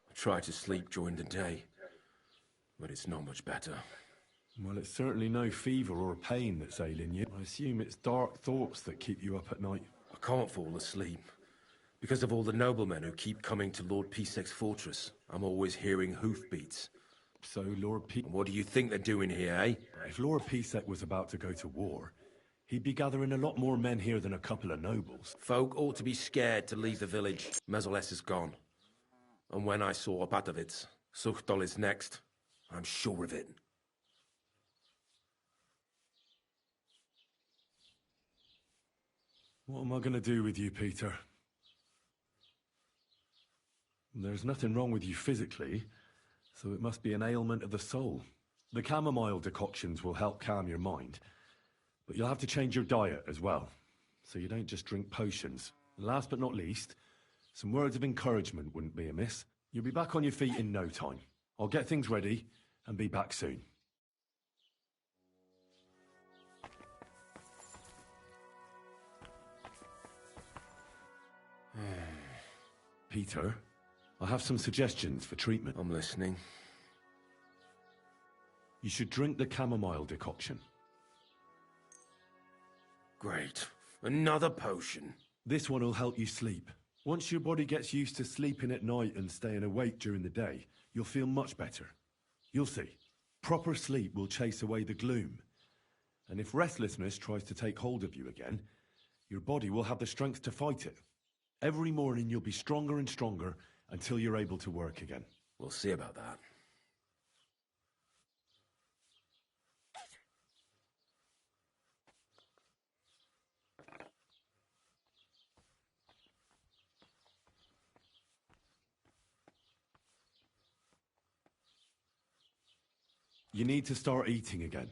I try to sleep during the day, but it's not much better. Well, it's certainly no fever or pain that's ailing you. I assume it's dark thoughts that keep you up at night. I can't fall asleep. Because of all the noblemen who keep coming to Lord Pisek's fortress, I'm always hearing hoofbeats. So, Lord Pisek... What do you think they're doing here, eh? If Lord Pisek was about to go to war, he'd be gathering a lot more men here than a couple of nobles. Folk ought to be scared to leave the village. Mezoles is gone. And when I saw Apatovitz, Suchtol is next. I'm sure of it. What am I going to do with you, Peter? There's nothing wrong with you physically, so it must be an ailment of the soul. The chamomile decoctions will help calm your mind, but you'll have to change your diet as well, so you don't just drink potions. And last but not least, some words of encouragement wouldn't be amiss. You'll be back on your feet in no time. I'll get things ready and be back soon. Peter, I have some suggestions for treatment. I'm listening. You should drink the chamomile decoction. Great. Another potion. This one will help you sleep. Once your body gets used to sleeping at night and staying awake during the day, you'll feel much better. You'll see. Proper sleep will chase away the gloom. And if restlessness tries to take hold of you again, your body will have the strength to fight it. Every morning you'll be stronger and stronger until you're able to work again. We'll see about that. You need to start eating again,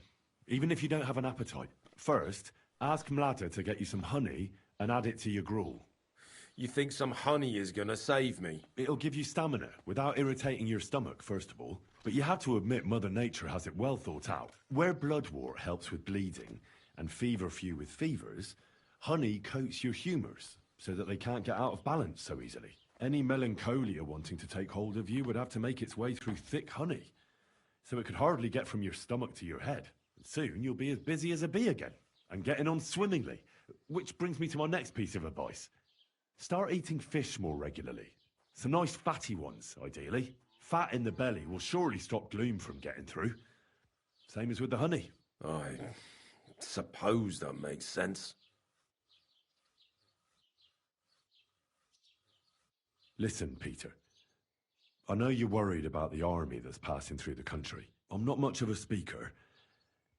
even if you don't have an appetite. First, ask Mlada to get you some honey and add it to your gruel. You think some honey is gonna save me? It'll give you stamina, without irritating your stomach, first of all. But you have to admit Mother Nature has it well thought out. Where bloodwort helps with bleeding, and feverfew with fevers, honey coats your humours, so that they can't get out of balance so easily. Any melancholia wanting to take hold of you would have to make its way through thick honey, so it could hardly get from your stomach to your head. And soon you'll be as busy as a bee again, and getting on swimmingly. Which brings me to my next piece of advice. Start eating fish more regularly. Some nice fatty ones, ideally. Fat in the belly will surely stop gloom from getting through. Same as with the honey. I suppose that makes sense. Listen, Peter. I know you're worried about the army that's passing through the country. I'm not much of a speaker,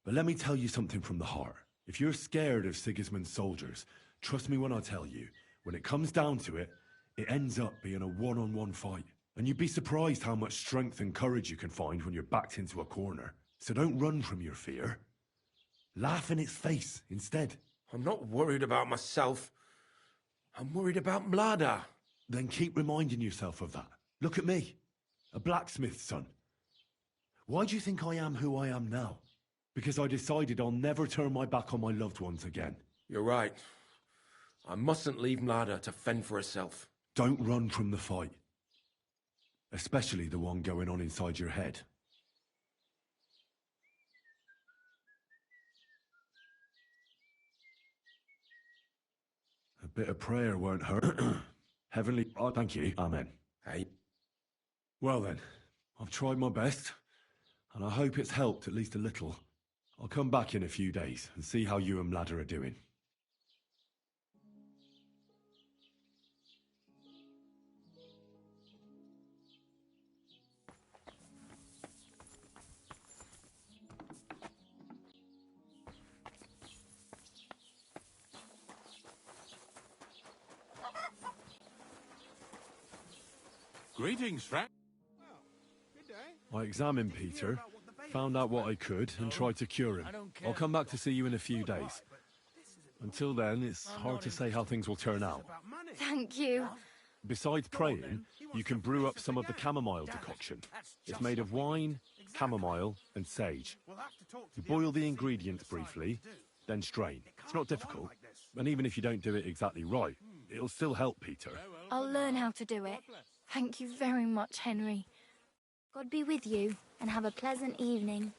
but let me tell you something from the heart. If you're scared of Sigismund's soldiers, trust me when I tell you, when it comes down to it, it ends up being a one-on-one fight. And you'd be surprised how much strength and courage you can find when you're backed into a corner. So don't run from your fear. Laugh in its face instead. I'm not worried about myself. I'm worried about Mlada. Then keep reminding yourself of that. Look at me, a blacksmith's son. Why do you think I am who I am now? Because I decided I'll never turn my back on my loved ones again. You're right. I mustn't leave Mlada to fend for herself. Don't run from the fight. Especially the one going on inside your head. A bit of prayer won't hurt. Heavenly... Oh, thank you. Amen. Hey. Well then, I've tried my best, and I hope it's helped at least a little. I'll come back in a few days and see how you and Mlada are doing. Greetings, friend. I examined Peter, found out what I could, and tried to cure him. I'll come back to see you in a few days. Until then, it's hard to say how things will turn out. Thank you. Besides praying, you can brew up some of the chamomile decoction. It's made of wine, chamomile, and sage. You boil the ingredients briefly, then strain. It's not difficult, and even if you don't do it exactly right, it'll still help Peter. I'll learn how to do it. Thank you very much, Henry. God be with you, and have a pleasant evening.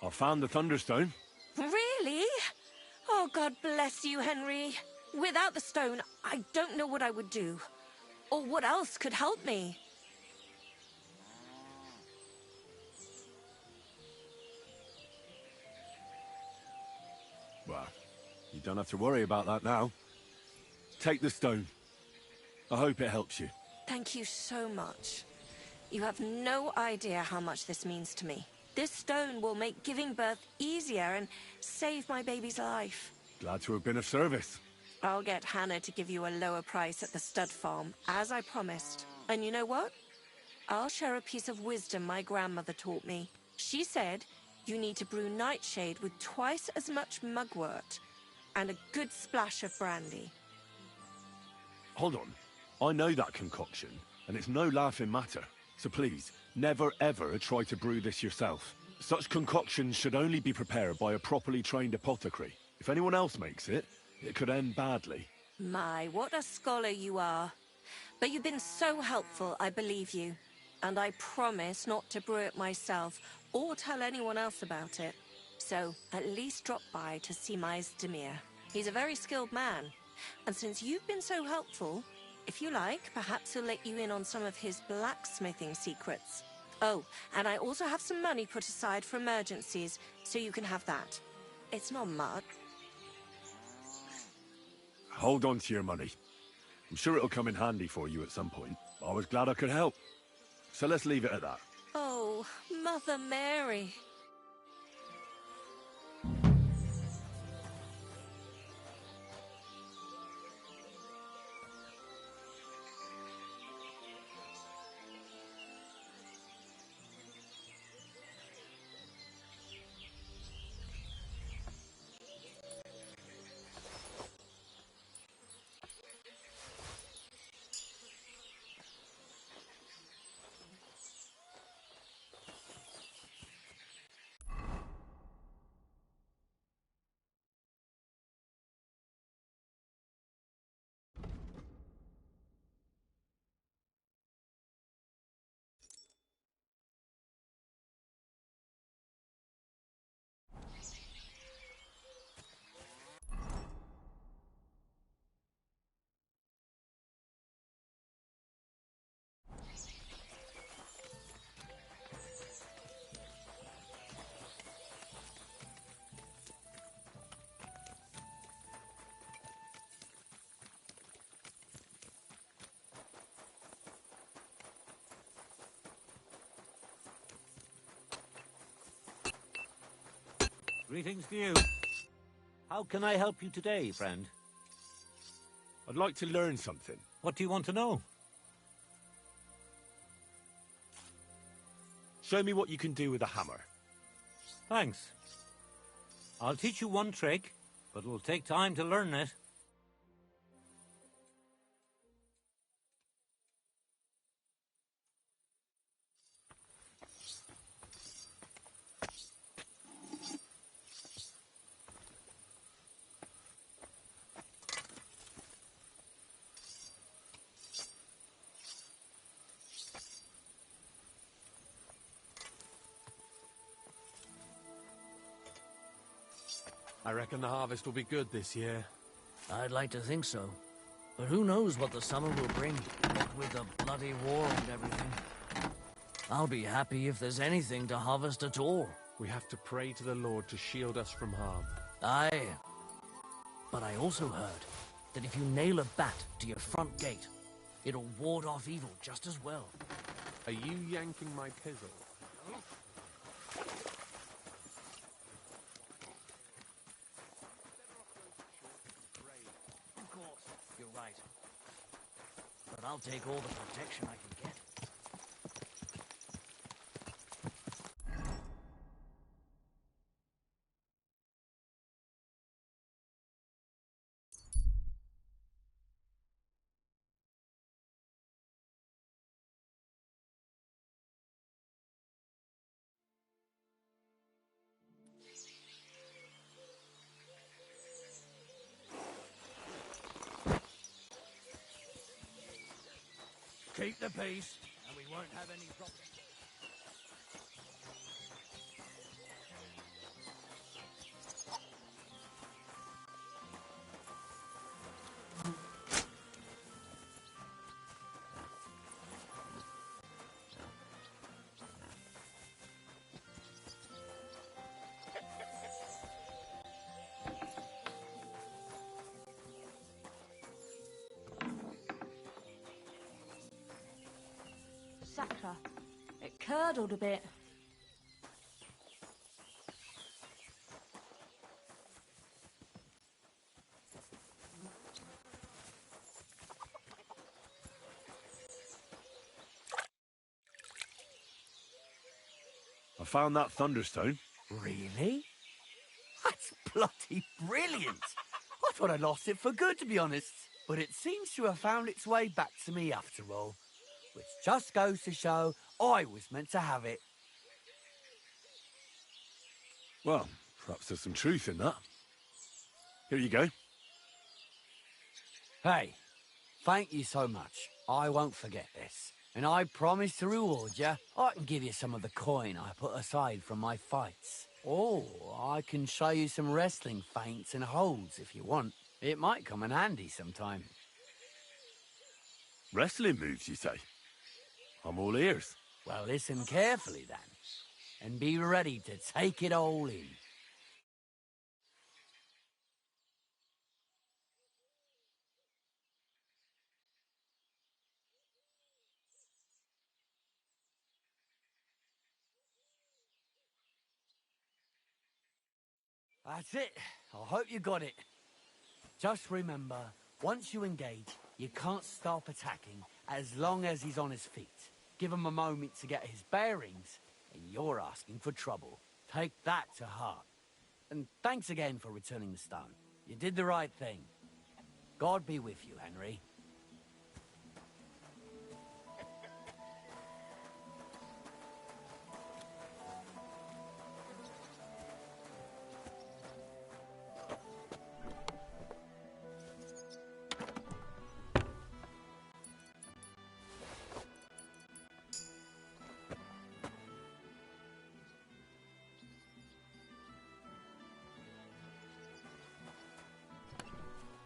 I found the Thunderstone. Really? Oh, God bless you, Henry. Without the stone, I don't know what I would do. Or what else could help me. Well, you don't have to worry about that now. Take the stone. I hope it helps you. Thank you so much. You have no idea how much this means to me. This stone will make giving birth easier and save my baby's life. Glad to have been of service. I'll get Hannah to give you a lower price at the stud farm, as I promised. And you know what? I'll share a piece of wisdom my grandmother taught me. She said you need to brew nightshade with twice as much mugwort and a good splash of brandy. Hold on. I know that concoction, and it's no laughing matter. So please, never ever try to brew this yourself. Such concoctions should only be prepared by a properly trained apothecary. If anyone else makes it, it could end badly. My, what a scholar you are. But you've been so helpful, I believe you. And I promise not to brew it myself, or tell anyone else about it. So, at least drop by to see my Zdemir. He's a very skilled man. And since you've been so helpful, if you like, perhaps he'll let you in on some of his blacksmithing secrets. Oh, and I also have some money put aside for emergencies, so you can have that. It's not much. Hold on to your money. I'm sure it'll come in handy for you at some point. I was glad I could help. So let's leave it at that. Oh, Mother Mary. Greetings to you. How can I help you today, friend? I'd like to learn something. What do you want to know? Show me what you can do with a hammer. Thanks. I'll teach you one trick, but it'll take time to learn it. I reckon the harvest will be good this year. I'd like to think so. But who knows what the summer will bring, what with the bloody war and everything. I'll be happy if there's anything to harvest at all. We have to pray to the Lord to shield us from harm. Aye. But I also heard that if you nail a bat to your front gate, it'll ward off evil just as well. Are you yanking my pizzle? Of course, you're right. But I'll take all the protection I can get. Keep the peace, and we won't have any problems. resaca. It curdled a bit. I found that Thunderstone. Really? That's bloody brilliant! I thought I'd lost it for good, to be honest. But it seems to have found its way back to me after all. Which just goes to show I was meant to have it. Well, perhaps there's some truth in that. Here you go. Hey, thank you so much. I won't forget this. And I promise to reward you. I can give you some of the coin I put aside from my fights. Or I can show you some wrestling feints and holds if you want. It might come in handy sometime. Wrestling moves, you say? I'm all ears. Well, listen carefully then. And be ready to take it all in. That's it. I hope you got it. Just remember, once you engage, you can't stop attacking as long as he's on his feet. Give him a moment to get his bearings, and you're asking for trouble. Take that to heart. And thanks again for returning the stone. You did the right thing. God be with you, Henry.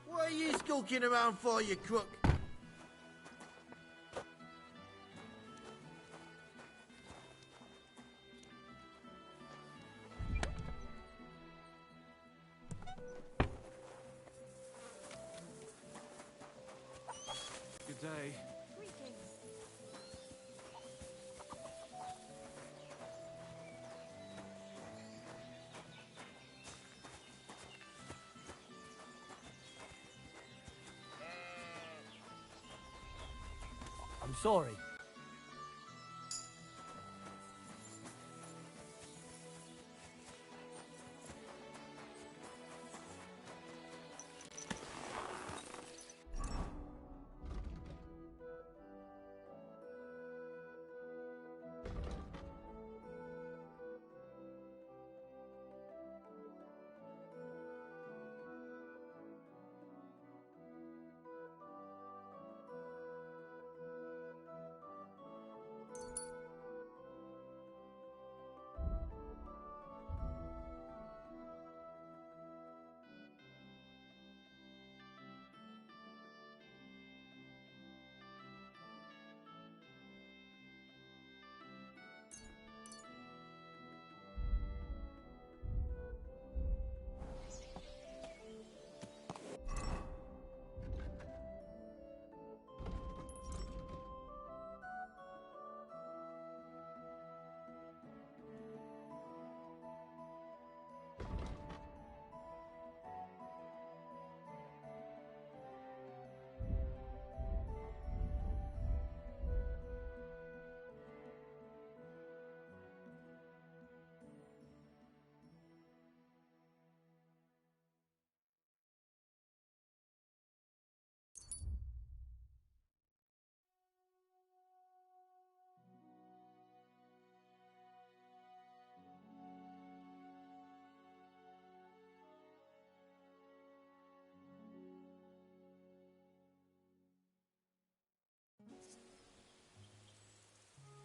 What are you skulking around for, you crook? Good day. I'm sorry.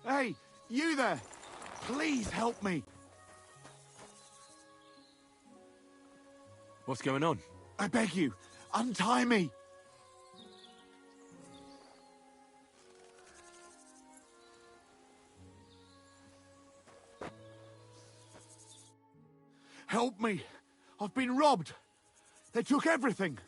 Hey, you there! Please help me! What's going on? I beg you, untie me! Help me! I've been robbed! They took everything!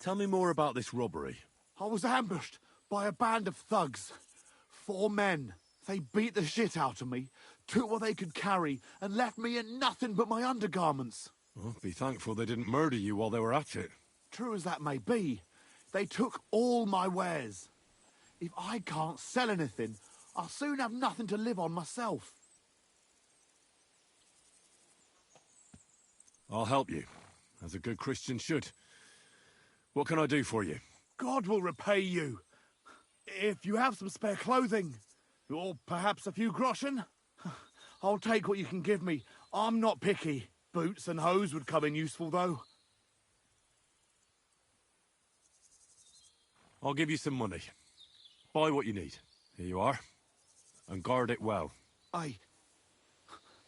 Tell me more about this robbery. I was ambushed by a band of thugs. 4 men. They beat the shit out of me, took what they could carry, and left me in nothing but my undergarments. Well, be thankful they didn't murder you while they were at it. True as that may be, they took all my wares. If I can't sell anything, I'll soon have nothing to live on myself. I'll help you, as a good Christian should. What can I do for you? God will repay you. If you have some spare clothing, or perhaps a few groschen, I'll take what you can give me. I'm not picky. Boots and hose would come in useful, though. I'll give you some money. Buy what you need. Here you are. And guard it well.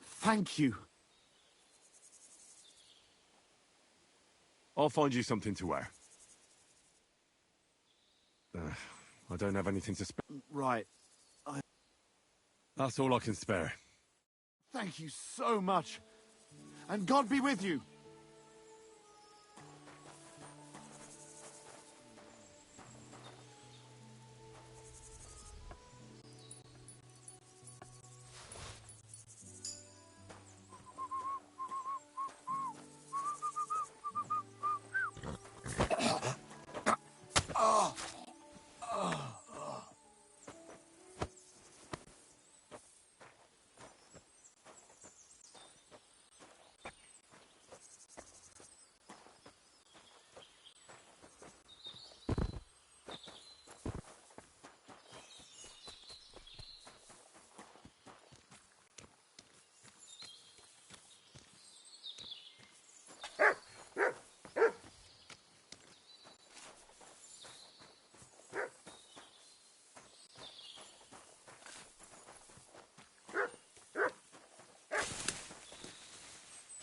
Thank you. I'll find you something to wear. I don't have anything to spare. Right. That's all I can spare. Thank you so much. And God be with you.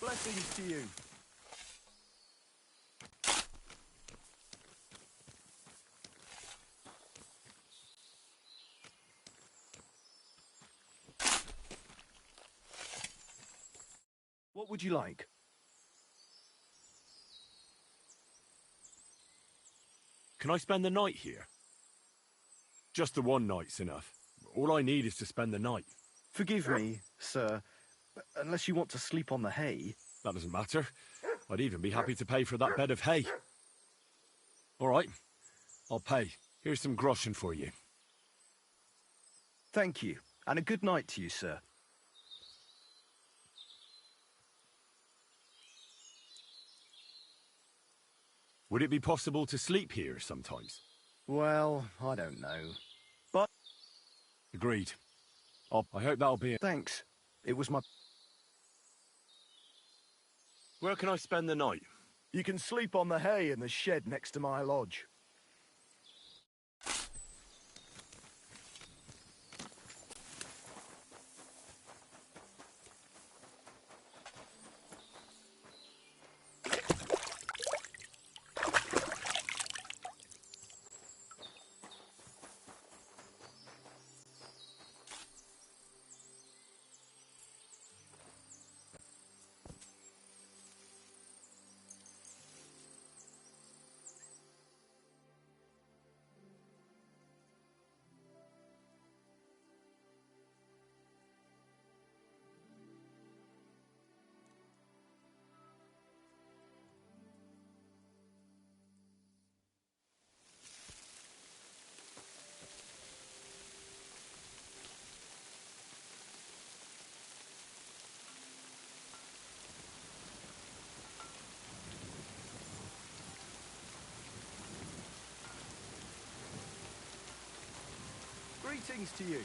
Blessings to you. What would you like? Can I spend the night here? Just the one night's enough. All I need is to spend the night. Forgive me, sir, unless you want to sleep on the hay. That doesn't matter. I'd even be happy to pay for that bed of hay. All right, I'll pay. Here's some groschen for you. Thank you, and a good night to you, sir. Would it be possible to sleep here sometimes? Well, I don't know. But... Agreed. I hope that'll be it. Thanks. It was my... Where can I spend the night? You can sleep on the hay in the shed next to my lodge. Greetings to you.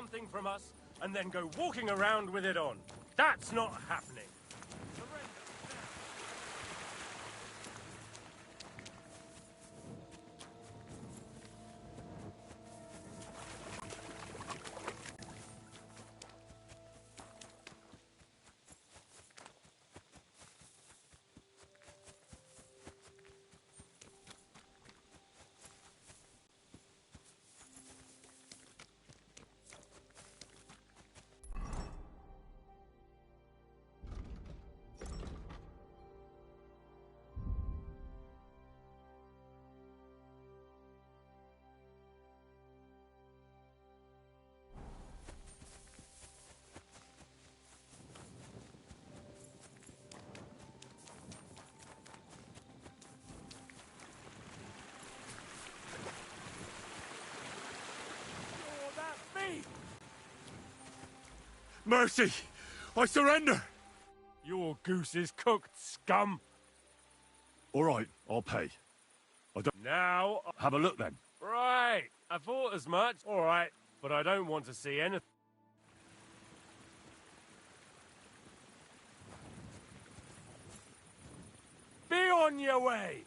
something from us and then go walking around with it on. That's not happening. Mercy! I surrender! Your goose is cooked, scum! All right, I'll pay. I don't... Now... Have a look, then. Right, I thought as much. All right, but I don't want to see anything. Be on your way!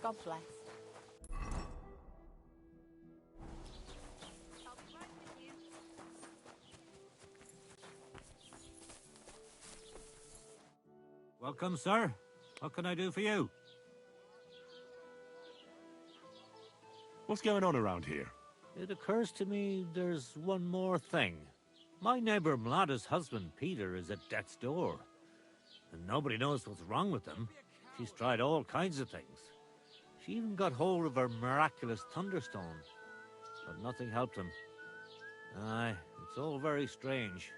God bless. Welcome, sir. What can I do for you? What's going on around here? It occurs to me there's one more thing. My neighbor Mlada's husband, Peter, is at death's door. And nobody knows what's wrong with him. She's tried all kinds of things. She even got hold of her miraculous thunderstone. But nothing helped him. Aye, it's all very strange.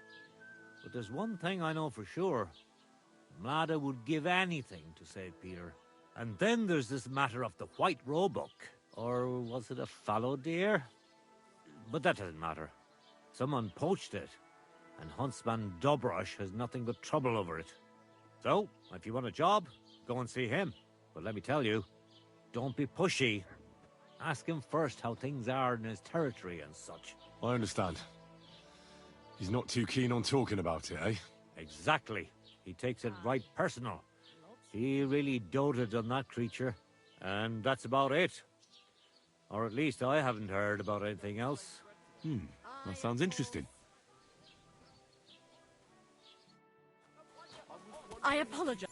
But there's one thing I know for sure. Mlada would give anything to save Peter. And then there's this matter of the White Roebuck. Or was it a fallow deer? But that doesn't matter. Someone poached it, and Huntsman Dobrush has nothing but trouble over it. So, if you want a job, go and see him. But let me tell you, don't be pushy, Ask him first how things are in his territory and such. I understand. He's not too keen on talking about it, eh? Exactly. He takes it right personal. He really doted on that creature, and that's about it. Or at least I haven't heard about anything else. That sounds interesting. I apologize.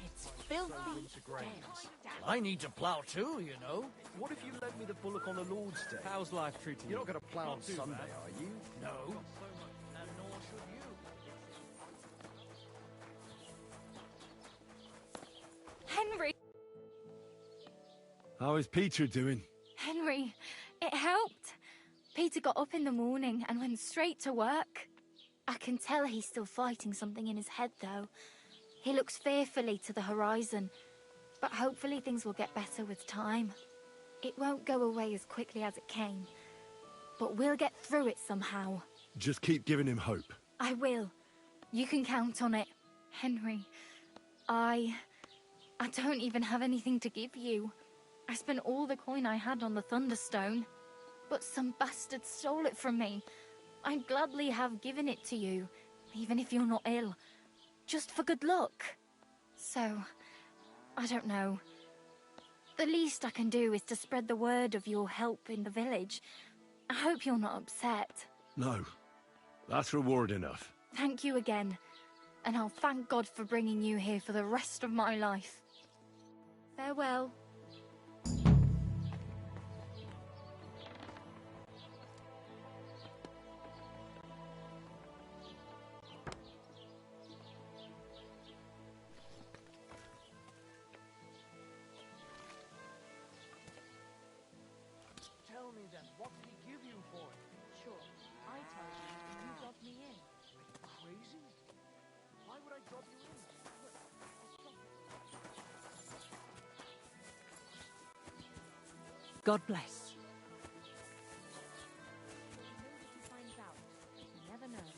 It's filthy. I need to plough too, you know. What if you lent me the bullock on the Lord's Day? How's life treating you? You're not going to plough on Sunday, are you? No. Henry! How is Peter doing? Henry, it helped. Peter got up in the morning and went straight to work. I can tell he's still fighting something in his head, though. He looks fearfully to the horizon, but hopefully things will get better with time. It won't go away as quickly as it came, but we'll get through it somehow. Just keep giving him hope. I will. You can count on it. Henry, I don't even have anything to give you. I spent all the coin I had on the Thunderstone, but some bastard stole it from me. I'd gladly have given it to you, even if you're not ill, just for good luck. So, I don't know. The least I can do is to spread the word of your help in the village. I hope you're not upset. No, that's reward enough. Thank you again, and I'll thank God for bringing you here for the rest of my life. Farewell. Tell me then, what did he give you for it? Sure, I tell you, and you drop me in. Crazy? Why would I drop you in? God bless. Nobody finds out. You never know.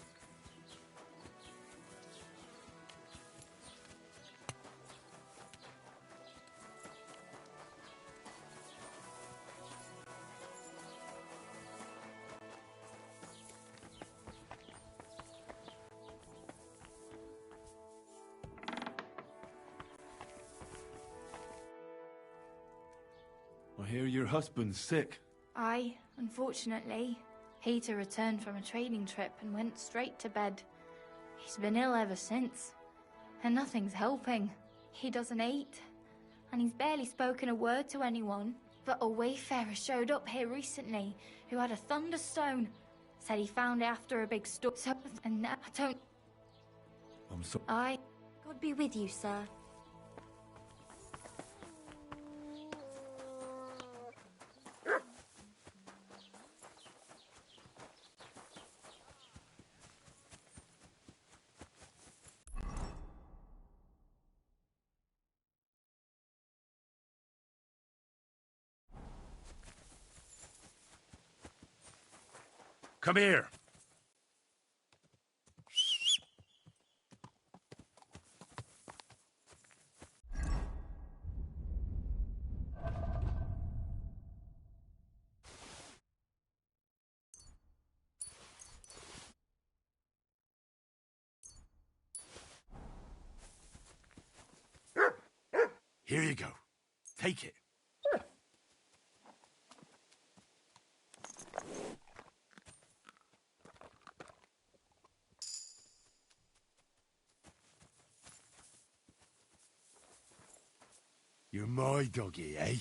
I hear your husband's sick. Aye, unfortunately. Peter returned from a trading trip and went straight to bed. He's been ill ever since, and nothing's helping. He doesn't eat, and he's barely spoken a word to anyone. But a wayfarer showed up here recently who had a Thunderstone. Said he found it after a big storm, and I don't... I'm so... God be with you, sir. Come here. Here you go. Take it. You're my doggy, eh?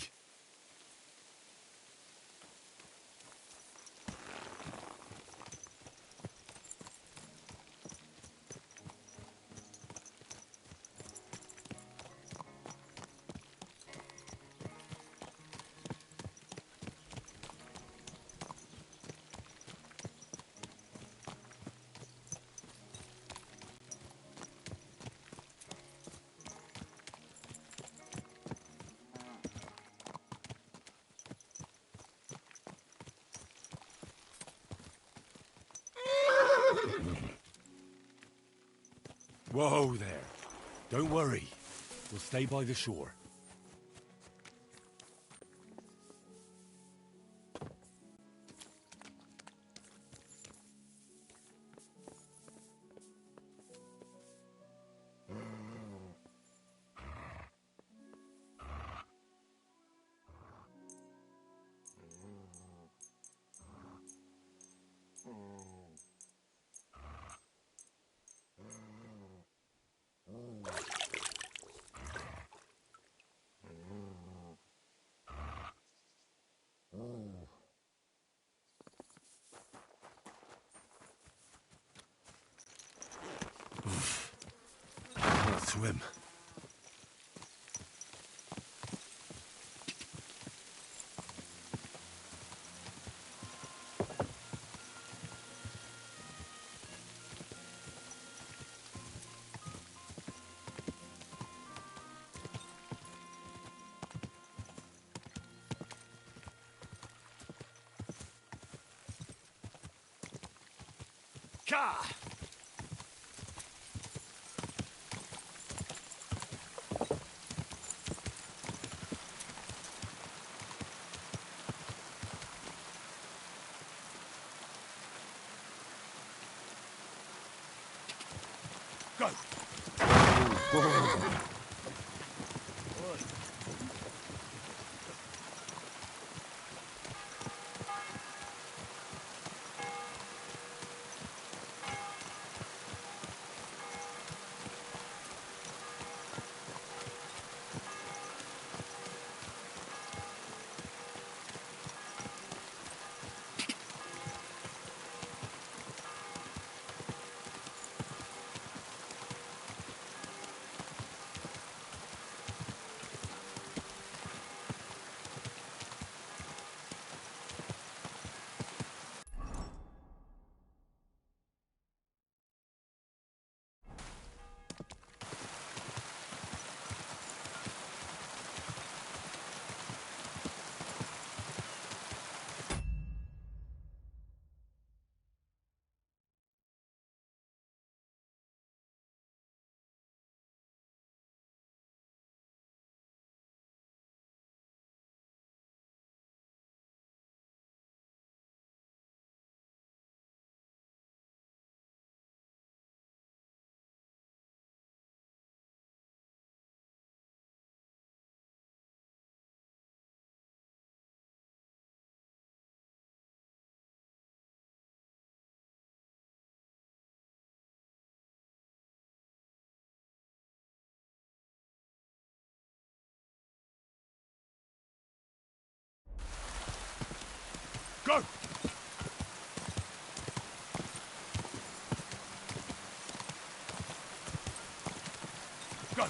Whoa there. Don't worry. We'll stay by the shore. to him. Ka! Go! Go! Go!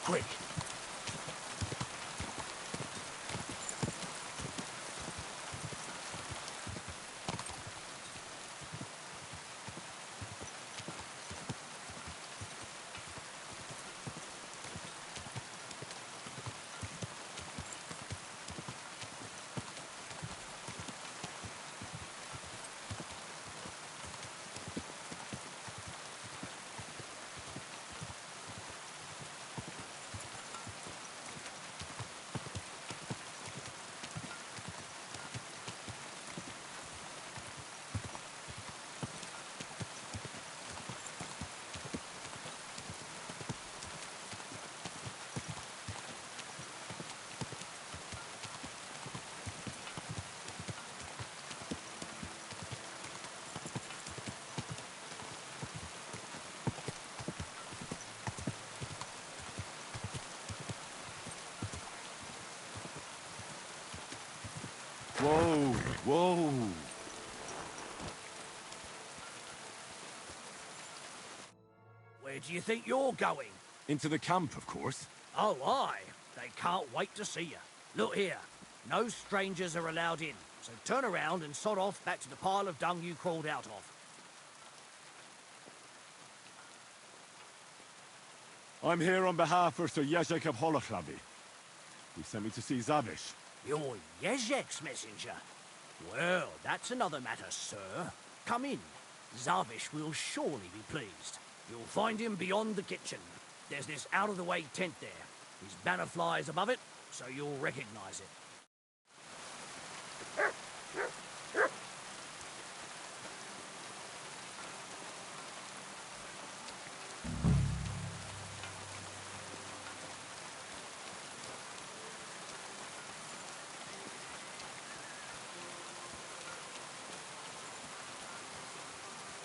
Quick! Whoa, whoa. Where do you think you're going? Into the camp, of course. Oh, aye. They can't wait to see you. Look here. No strangers are allowed in, so turn around and sod off back to the pile of dung you crawled out of. I'm here on behalf of Sir Jezek of Holochlabi. He sent me to see Zavish. You're Jezek's messenger? Well, that's another matter, sir. Come in. Zavish will surely be pleased. You'll find him beyond the kitchen. There's this out-of-the-way tent there. His banner flies above it, so you'll recognize it.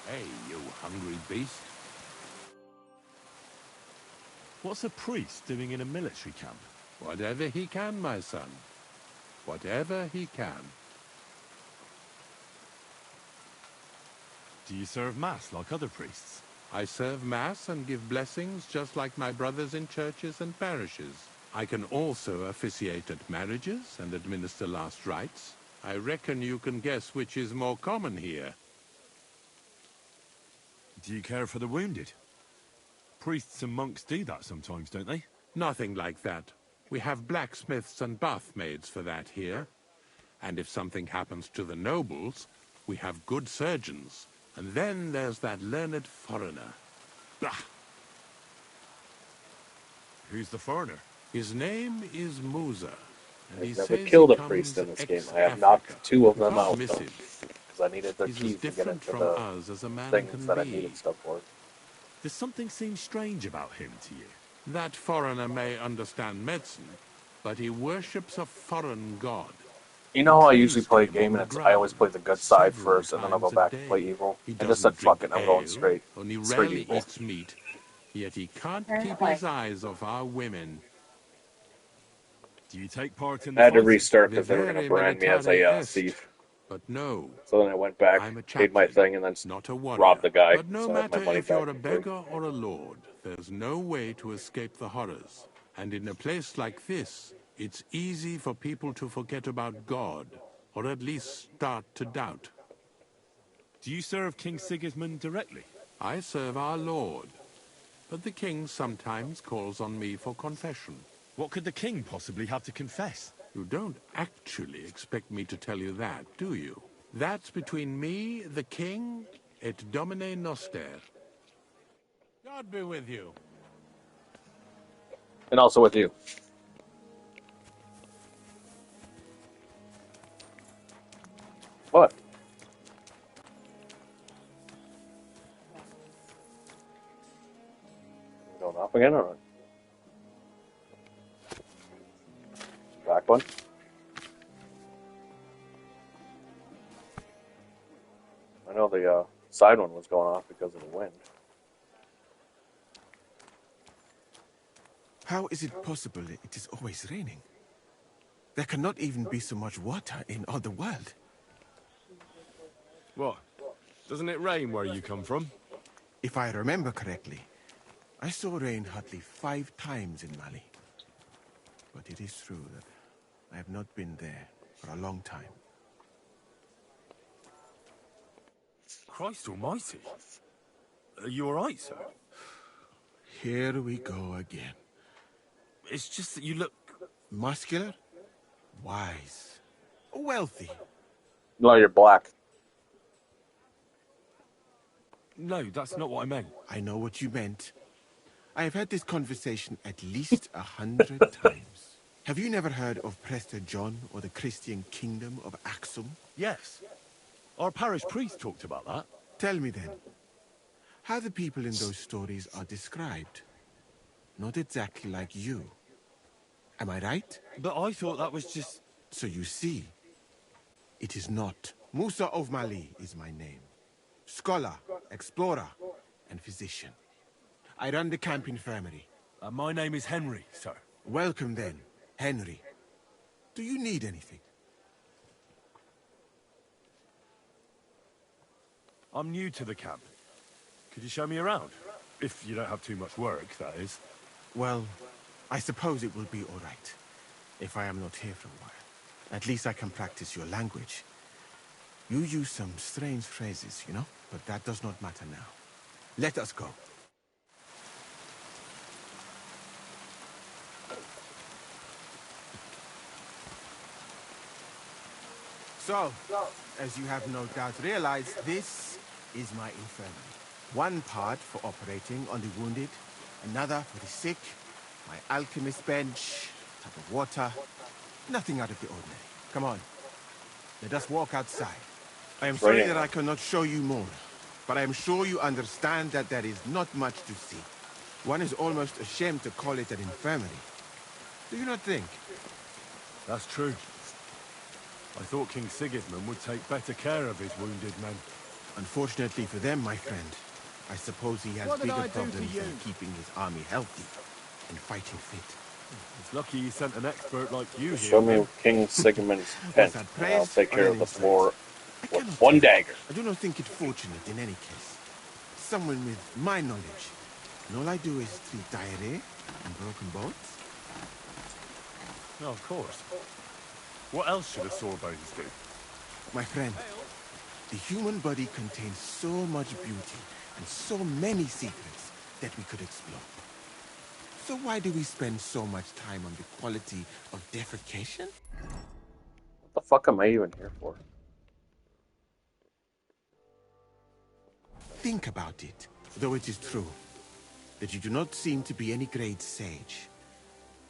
Hey, you hungry beast. What's a priest doing in a military camp? Whatever he can, my son. Whatever he can. Do you serve mass like other priests? I serve mass and give blessings just like my brothers in churches and parishes. I can also officiate at marriages and administer last rites. I reckon you can guess which is more common here. Do you care for the wounded? Priests and monks do that sometimes, don't they? Nothing like that. We have blacksmiths and bathmaids for that here. And if something happens to the nobles, we have good surgeons. And then there's that learned foreigner. Bah! Who's the foreigner? His name is Musa. And he I've never says killed he a priest comes in this game. I have ex-Africa. knocked 2 of You them can't out, miss though. him. Because I needed their He's as keys to get different into from the us as a man things can that I be. needed stuff for. Does something seem strange about him to you? That foreigner may understand medicine, but he worships a foreign god. You know how I usually Praise play a him game on and the I always play ground the good side several first and then I'll go times a back and day. play evil? He I just said doesn't fuck drink it, I'm going ale, straight only straight rarely evil. eats meat, yet he can't keep his eyes off our women. Do you take part in I the had to fighting? restart because they were going to brand me as a Est, thief. but no. So then I went back, I'm a paid my chaplain, thing, and then not a warrior. robbed the guy. But no So I had my matter money if back you're a for free. beggar or a lord, there's no way to escape the horrors. And in a place like this, it's easy for people to forget about God, or at least start to doubt. Do you serve King Sigismund directly? I serve our Lord, but the king sometimes calls on me for confession. What could the king possibly have to confess? You don't actually expect me to tell you that, do you? That's between me, the king, et Domine Noster. God be with you. And also with you. What? Going off again or what? Back one? I know the side one was going off because of the wind. How is it possible it is always raining? There cannot even be so much water in all the world. What? Doesn't it rain where you come from? If I remember correctly, I saw rain hardly 5 times in Mali. But it is true that I have not been there for a long time. Christ almighty. Are you alright, sir? Here we go again. It's just that you look... Muscular, wise, wealthy. No, you're black. No, that's not what I meant. I know what you meant. I have had this conversation at least 100 times. Have you never heard of Prester John or the Christian Kingdom of Axum? Yes. Our parish priest talked about that. Tell me then, how the people in those stories are described. Not exactly like you. Am I right? But I thought that was just... So you see, it is not. Musa of Mali is my name. Scholar, explorer, and physician. I run the camp infirmary. My name is Henry, sir. Welcome then, Henry. Do you need anything? I'm new to the camp. Could you show me around? If you don't have too much work, that is. Well, I suppose it will be all right. If I am not here for a while. At least I can practice your language. You use some strange phrases, you know? But that does not matter now. Let us go. So, as you have no doubt realized, this is my infirmary. One part for operating on the wounded, another for the sick, my alchemist bench, tap of water, nothing out of the ordinary. Come on, let us walk outside. I am sorry that I cannot show you more, but I am sure you understand that there is not much to see. One is almost ashamed to call it an infirmary. Do you not think? That's true. I thought King Sigismund would take better care of his wounded men. Unfortunately for them, my friend, I suppose he has What did bigger I do to problems you? than keeping his army healthy and fighting fit. It's lucky he sent an expert like you Show here, me then. King Sigmund's Was tent, that and I'll praise take or care an of the insult? floor I with cannot one tell. dagger. I do not think it fortunate in any case. Someone with my knowledge. And all I do is treat diarrhea and broken bones. No, of course. What else should a sore bones do? My friend, the human body contains so much beauty and so many secrets that we could explore. So why do we spend so much time on the quality of defecation? What the fuck am I even here for? Think about it, though it is true that you do not seem to be any great sage.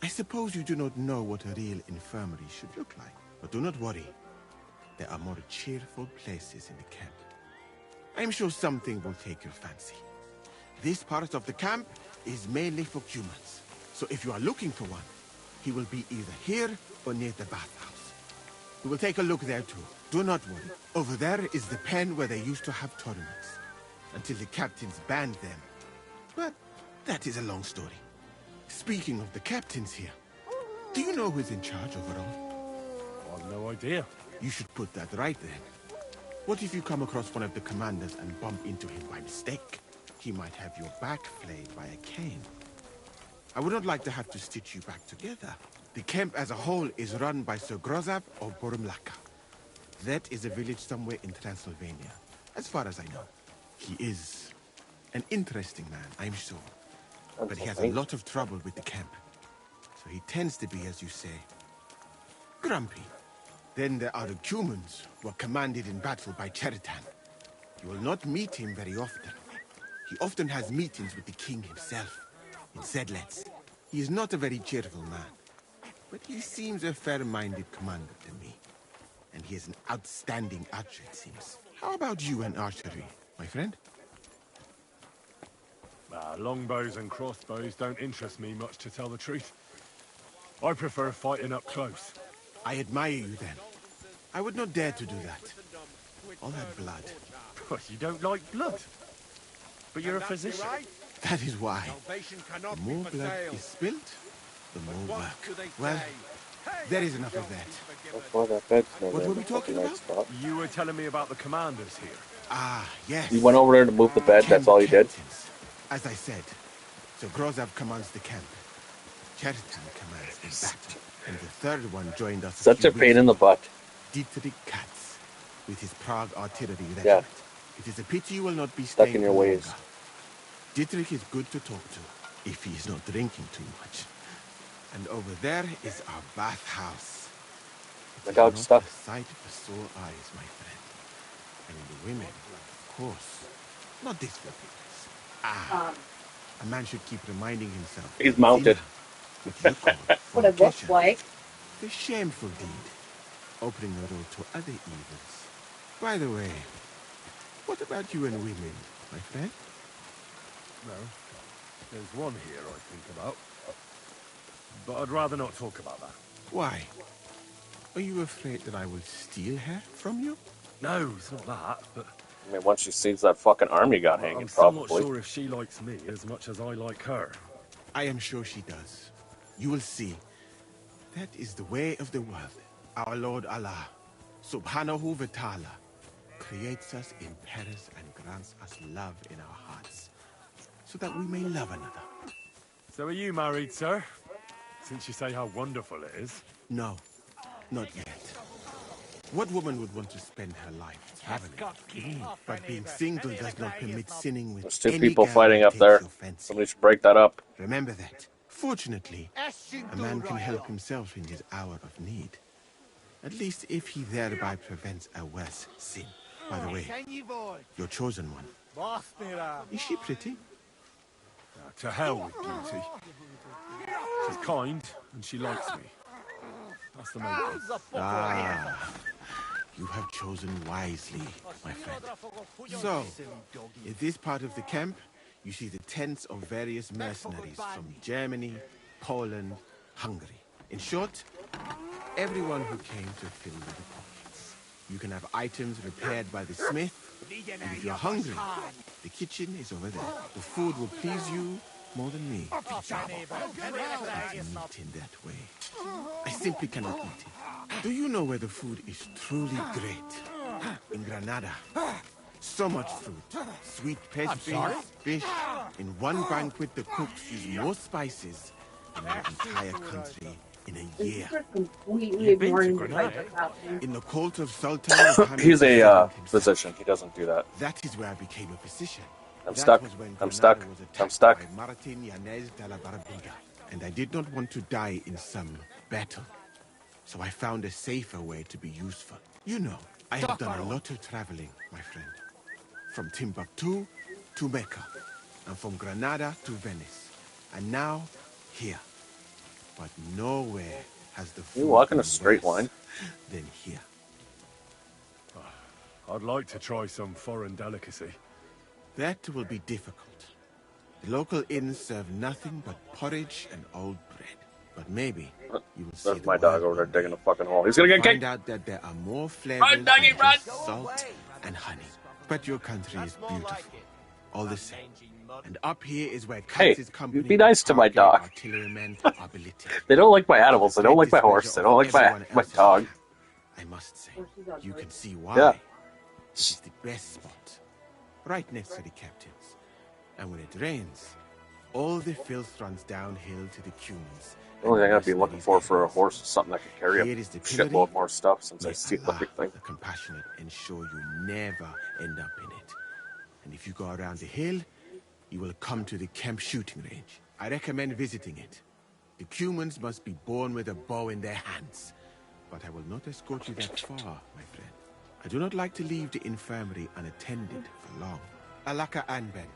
I suppose you do not know what a real infirmary should look like. But do not worry. There are more cheerful places in the camp. I am sure something will take your fancy. This part of the camp is mainly for humans. So if you are looking for one, he will be either here or near the bathhouse. We will take a look there too. Do not worry. Over there is the pen where they used to have tournaments. Until the captains banned them. But that is a long story. Speaking of the captains here, do you know who's in charge overall? I've no idea. You should put that right then. What if you come across one of the commanders and bump into him by mistake? He might have your back flayed by a cane. I would not like to have to stitch you back together. The camp as a whole is run by Sir Grozab of Borumlaka. That is a village somewhere in Transylvania, as far as I know. He is an interesting man, I'm sure. But he has a lot of trouble with the camp. So he tends to be, as you say, grumpy. Then there are the Cumans, who are commanded in battle by Cheritan. You will not meet him very often. He often has meetings with the king himself, in Zedlets. He is not a very cheerful man, but he seems a fair-minded commander to me. And he is an outstanding archer, it seems. How about you and archery, my friend? Longbows and crossbows don't interest me much, to tell the truth. I prefer fighting up close. I admire you, then. I would not dare to do that. All that blood. But you don't like blood. But you're a physician. That is why. The more blood is spilt, the more work. Well, there is enough of that. That's why that bed's never What in were the we talking fucking about? right spot. You were telling me about the commanders here. Ah, yes. You went over there to move the bed, that's all you did? As I said, so Grozab commands the camp. Cheritan commands the battle. And the third one joined us. Such a pain in the butt. Dietrich Katz, with his Prague artillery regiment. Yeah. It is a pity you will not be Stuck staying in your for ways. longer. Dietrich is good to talk to, if he is not drinking too much. And over there is our bathhouse. Look how it's stuck. A sight for sore eyes, my friend. And the women, of course. Not this filthiness. A man should keep reminding himself. He's mounted. What it looks like. The shameful deed. Opening the road to other evils. By the way, what about you and women, my friend? No. There's one here I think about. But I'd rather not talk about that. Why? Are you afraid that I will steal her from you? No, it's not that, but... I mean, once she sees that fucking arm you got hanging, I'm still not probably. sure if she likes me as much as I like her. I am sure she does. You will see. That is the way of the world. Our Lord Allah, Subhanahu wa Ta'ala, creates us in Paris and grants us love in our hearts, so that we may love another. So are you married, sir? Since you say how wonderful it is. No, not yet. What woman would want to spend her life traveling? But being single does not permit sinning with There's two any people girl fighting who up takes there. your fancy. Somebody should break that up. Remember that. Fortunately, a man can help himself in his hour of need. At least if he thereby prevents a worse sin. By the way, your chosen one. Is she pretty? To hell with beauty. She's kind, and she likes me. That's the main thing. Ah, you have chosen wisely, my friend. So, in this part of the camp, you see the tents of various mercenaries from Germany, Poland, Hungary. In short, everyone who came to fill the pockets. You can have items repaired by the smith, And if you're hungry, the kitchen is over there. The food will please you more than me. It's meat in that way. I simply cannot eat it. Do you know where the food is truly great? In Granada. So much fruit, sweet pastries, fish. In one banquet, the cooks use more spices than the entire country in a year. Completely You've been to ignoring the Granada, fight eh? that's happening. In the court of Sultan Muhammad He's VII a himself. physician. He doesn't do that. That is where I became a physician. I'm That stuck. was when I'm Granada stuck. was I'm attacked stuck. by Martin Yanez de la Barbuda. And I did not want to die in some battle. So I found a safer way to be useful. You know, I have done a lot of traveling, my friend. From Timbuktu to Mecca. And from Granada to Venice. And now, here. But nowhere has the You food walk in a been straight worse line. than here. I'd like to try some foreign delicacy. That will be difficult. The local inns serve nothing but porridge and old bread. But maybe you will see There's my dog over there digging a fucking hole. He's gonna get find kicked. out that there are more flavors Run, doggy, than run! just salt and honey. But your country is beautiful, all the same. And up here is where Hey, Katz's company be nice to my of dog. artillerymen are billeted. They don't like my animals. They don't like my horse. They don't like my dog. I must say, you can see why. Yeah. It is the best spot, right next to the captain's. And when it rains, all the filth runs downhill to the Cumans. The only thing I'd be looking for a horse is something that can carry Here a is the pillory. shitload more stuff since I May see the Allah, big thing. the compassionate, ensure you never end up in it. And if you go around the hill, you will come to the camp shooting range. I recommend visiting it. The Cumans must be born with a bow in their hands. But I will not escort you that far, my friend. I do not like to leave the infirmary unattended for long. Alaka Anben.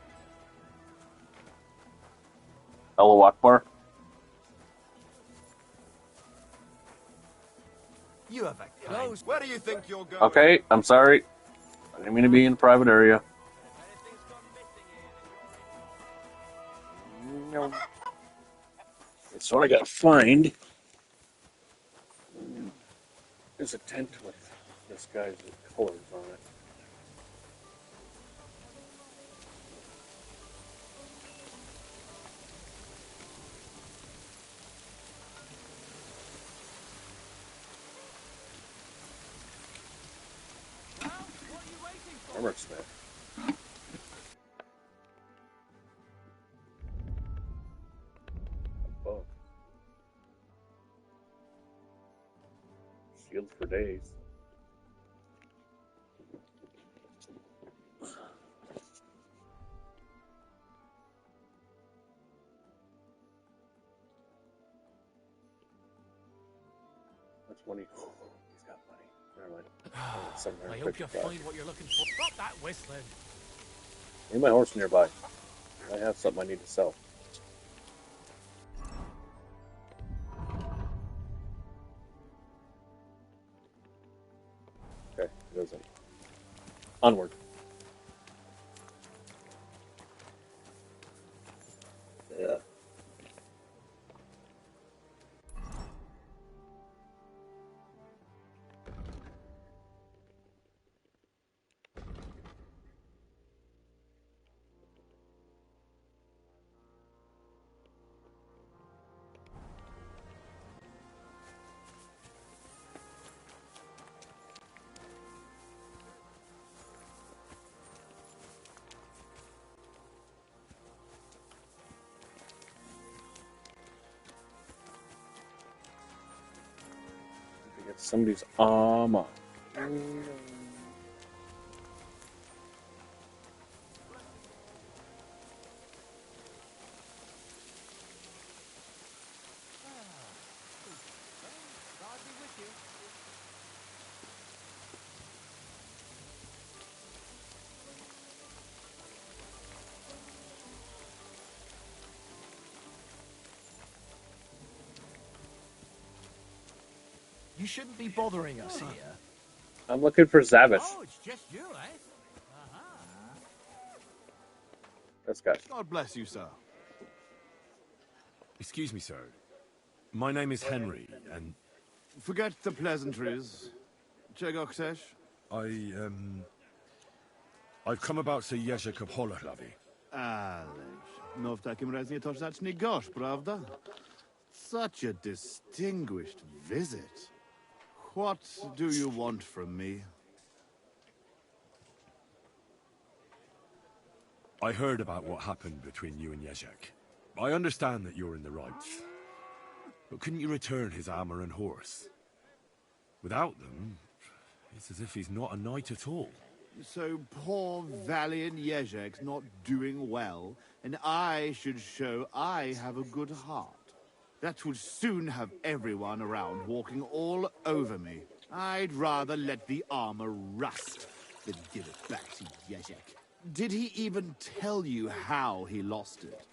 Hello, Akbar. You have a close. Where do you think you're going? Okay, I'm sorry. I didn't mean to be in a private area. No. So what I gotta find is a tent with this guy's colors on it. Armor Smith. Oh. Shields for days. That's money. Oh, he's got money. Never mind. I hope you find what you're looking for. Stop that whistling. Need my horse nearby. I have something I need to sell. Okay, it doesn't. Onward. Yeah. Get somebody's armor. You shouldn't be bothering us here. I'm looking for Zavish. Oh, it's just you, eh? This guy. God bless you, sir. Excuse me, sir. My name is Henry, and... Forget the pleasantries. Czego chcesz? I I've come about Sir Jerzek of Holoclawy. Ależ, no w takim razie to zacznij gość, prawda? Such a distinguished visit. What do you want from me? I heard about what happened between you and Jerzek. I understand that you're in the right. But couldn't you return his armor and horse? Without them, it's as if he's not a knight at all. So poor valiant Jerzek's not doing well, and I should show I have a good heart. That would soon have everyone around walking all over me. I'd rather let the armor rust than give it back to Jerzek. Did he even tell you how he lost it?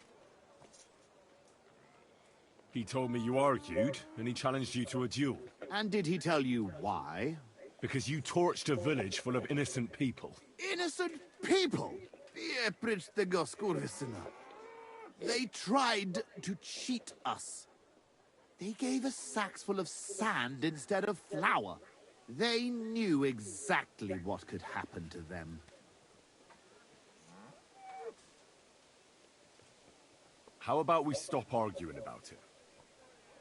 He told me you argued, and he challenged you to a duel. And did he tell you why? Because you torched a village full of innocent people. Innocent people? Precz tego skurwysyna. They tried to cheat us. They gave us sacks full of sand instead of flour. They knew exactly what could happen to them. How about we stop arguing about it?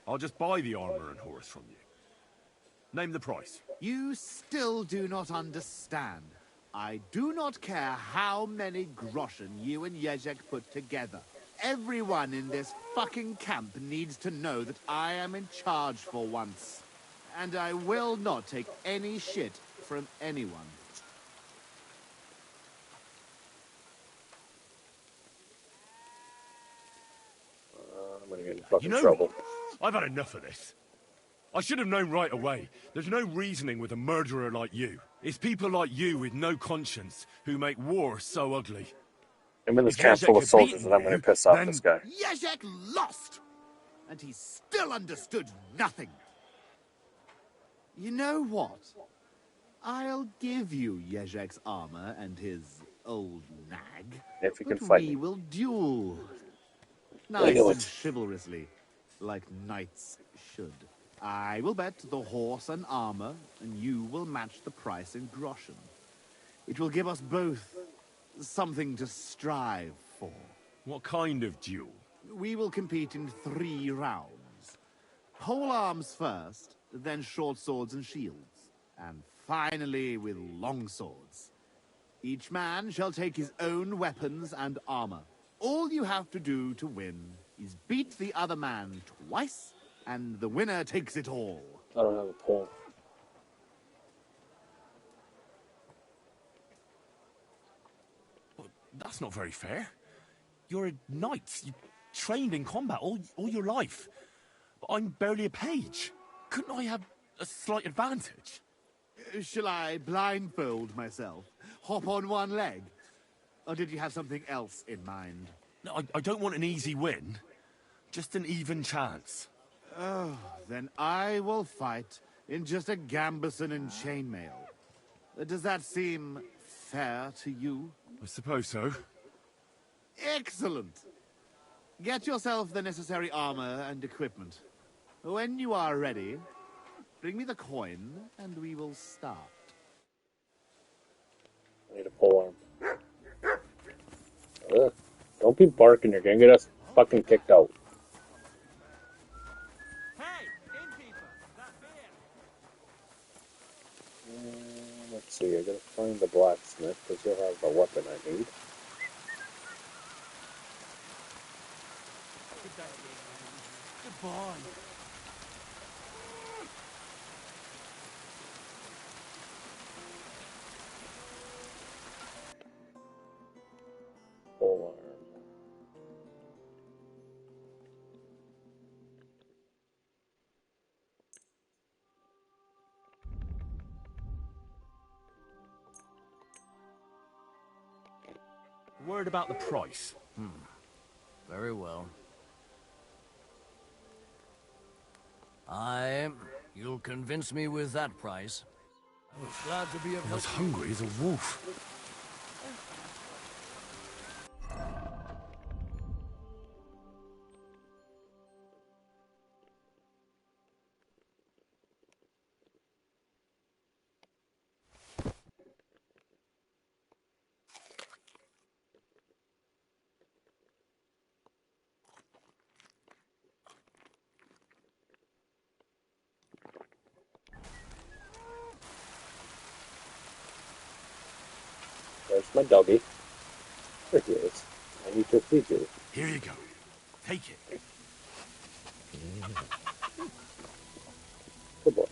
I'll just buy the armor and horse from you. Name the price. You still do not understand. I do not care how many groschen you and Jerzek put together. Everyone in this fucking camp needs to know that I am in charge for once. And I will not take any shit from anyone. I'm gonna get in fucking trouble. I've had enough of this. I should have known right away. There's no reasoning with a murderer like you. It's people like you with no conscience who make war so ugly. I'm in this If camp Jerzek full of had soldiers beaten and I'm you, gonna piss off then- this guy. Jerzek lost! And he still understood nothing. You know what? I'll give you Jerzek's armor and his old nag. If you can but fight we me. will duel. We'll Nice do and it. chivalrously, like knights should. I will bet the horse and armor, and you will match the price in groschen. It will give us both something to strive for. What kind of duel? We will compete in 3 rounds. Pole arms first, then short swords and shields, and finally with long swords. Each man shall take his own weapons and armor. All you have to do to win is beat the other man twice, and the winner takes it all. I don't have a pole. That's not very fair. You're a knight. You trained in combat all your life. But I'm barely a page. Couldn't I have a slight advantage? Shall I blindfold myself? Hop on one leg? Or did you have something else in mind? No, I don't want an easy win. Just an even chance. Oh, then I will fight in just a gambeson and chainmail. Does that seem fair to you? I suppose so. Excellent! Get yourself the necessary armor and equipment. When you are ready, bring me the coin and we will start. I need a pole arm. Don't be barking, you're gonna get us fucking kicked out. Let's see, I gotta find the blacksmith, because he'll have the weapon I need. Goodbye. Pole arm. Word about the price. Very well. You'll convince me with that price. I was glad to be of I'm as help. hungry as a wolf. My doggy. There he is. I need to feed you. Here you go. Take it. Good boy.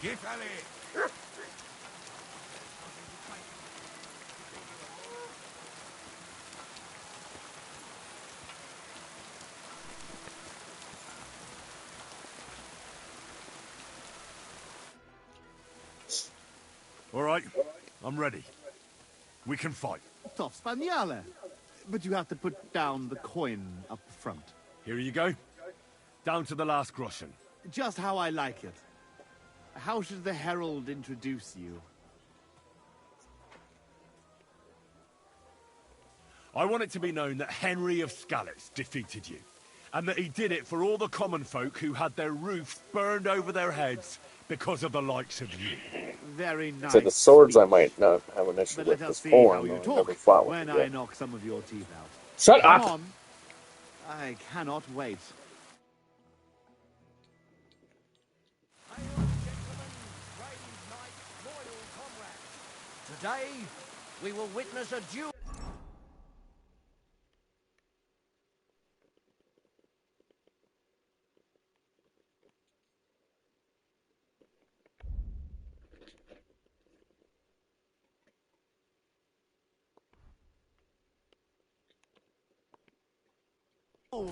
Get Ali! All right, I'm ready. We can fight. Tough Spaniale. But you have to put down the coin up front. Here you go. Down to the last groschen. Just how I like it. How should the herald introduce you? I want it to be known that Henry of Skalitz defeated you, and that he did it for all the common folk who had their roofs burned over their heads because of the likes of you. Very nice. So the swords I might not have an issue But with. let us The see how form, you I never talk fought with when it I yet. knock some of your teeth out. Shut Come up! on. I cannot wait. Today, we will witness a duel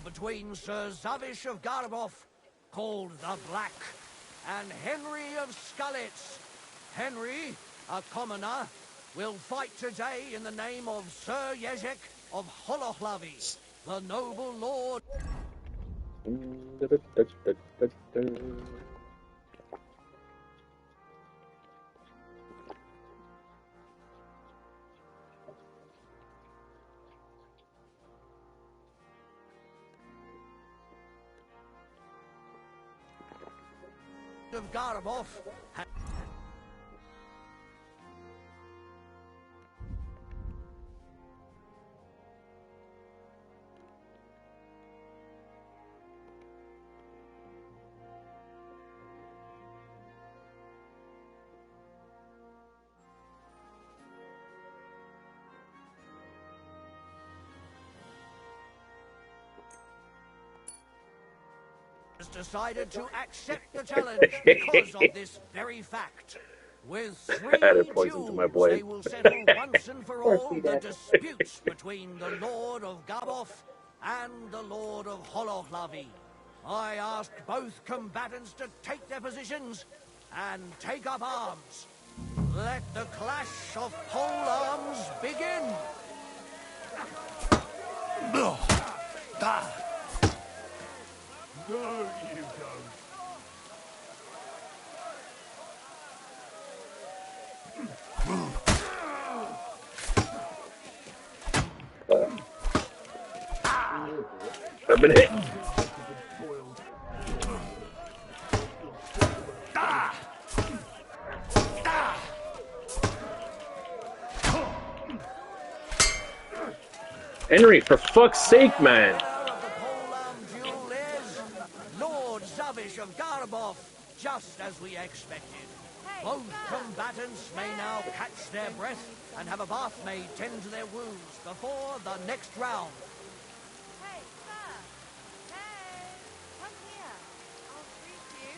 between Sir Zavish of Garabov, called the Black, and Henry of Skalitz. Henry, a commoner, will fight today in the name of Sir Jezek of Holohlavi, the noble lord. Of Garabov. Has decided to accept the challenge because of this very fact. With 3 Added poison to my duels, blade. they will settle once and for all the disputes between the Lord of Gabov and the Lord of Holohlavi. I ask both combatants to take their positions and take up arms. Let the clash of pole arms begin. No, you don't. I've been hit. Henry, for fuck's sake, man! Lord Zavish of Garabov, just as we expected. Both combatants may now catch their breath and have a bath maid tend to their wounds before the next round. Hey, sir! Hey! Come here. I'll treat you.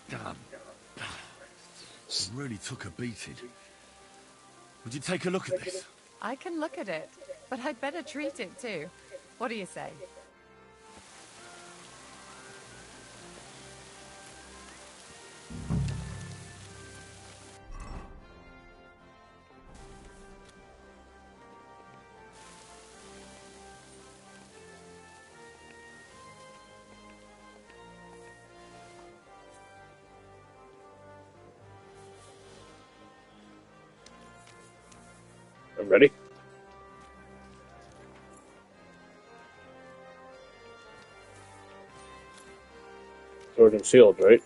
Damn. It really took a beating. Would you take a look at this? I can look at it, but I'd better treat it too. What do you say? I'm ready. Sword and shield, right?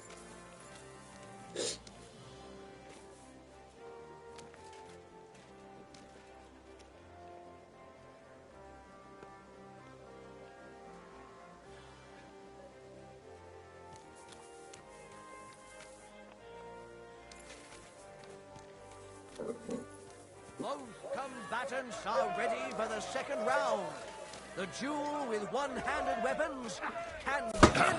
Both combatants are ready for the second round. The duel with one-handed weapons can begin.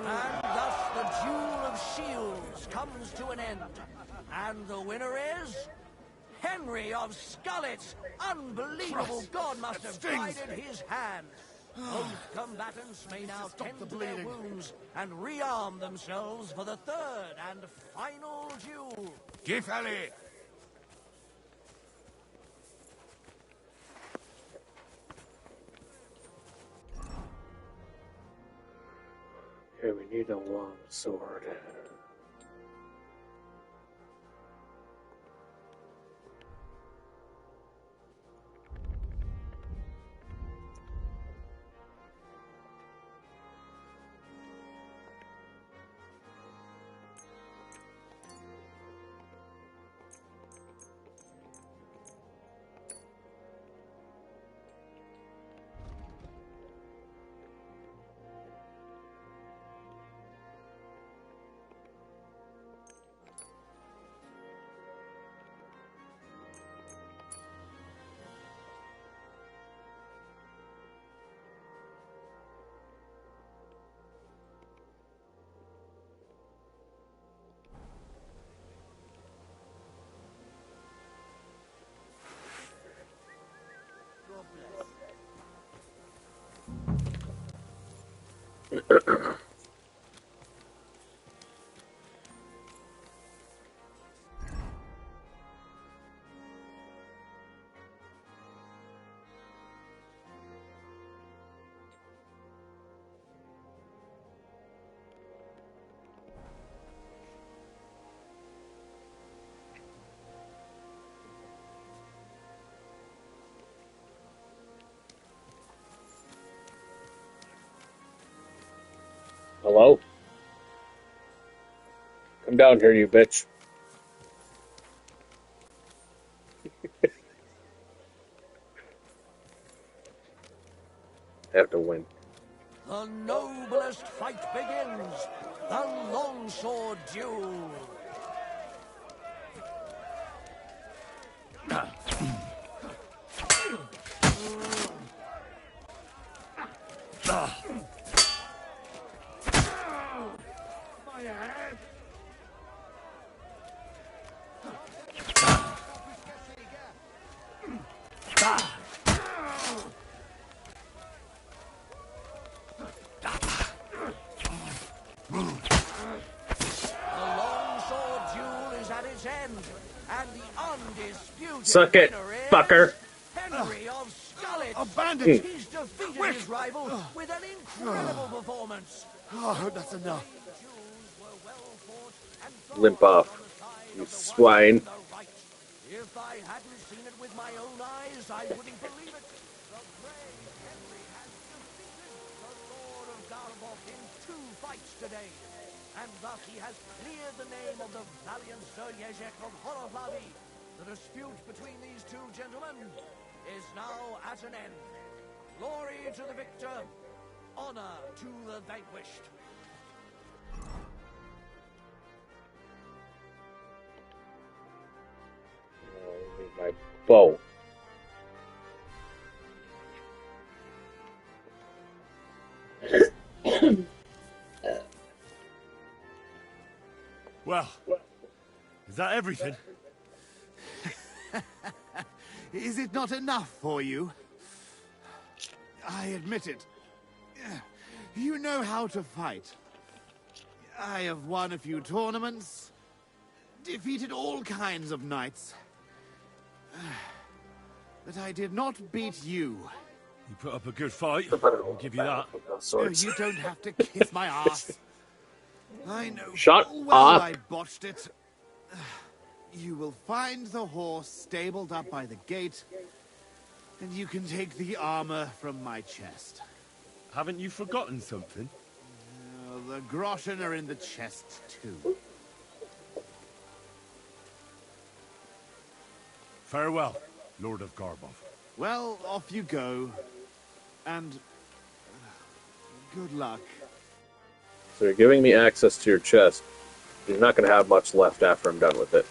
And thus the duel of shields comes to an end. And the winner is... Henry of Skullet! Unbelievable Christ, God must that have stings. guided his hand. Both combatants may now tend to their wounds and rearm themselves for the third and final duel. Gifali! Okay, we need a long sword. Hello? Come down here, you bitch. I have to win. The noblest fight begins. The longsword duel. My head! The longsword duel is at its end, and the undisputed Suck it, winner is fucker. Henry of Skullet. A bandage! He's defeated his rival with an incredible performance. Oh, that's enough. Limp off, you swine. If I hadn't seen it with my own eyes, I wouldn't believe it. The brave Henry has defeated the Lord of Garbok in 2 fights today. And thus he has cleared the name of the valiant Sir Jezek of Horoflavi. The dispute between these two gentlemen is now at an end. Glory to the victor, honor to the vanquished. My bow. Well, is that everything? Is it not enough for you? I admit it. You know how to fight. I have won a few tournaments, defeated all kinds of knights. But I did not beat you. You put up a good fight. I'll give you that. You don't have to kiss my ass. I know Shut full well up. I botched it. You will find the horse stabled up by the gate, and you can take the armor from my chest. Haven't you forgotten something? The groschen are in the chest, too. Farewell, Lord of Garbov. Well, off you go. And good luck. So you're giving me access to your chest. You're not going to have much left after I'm done with it.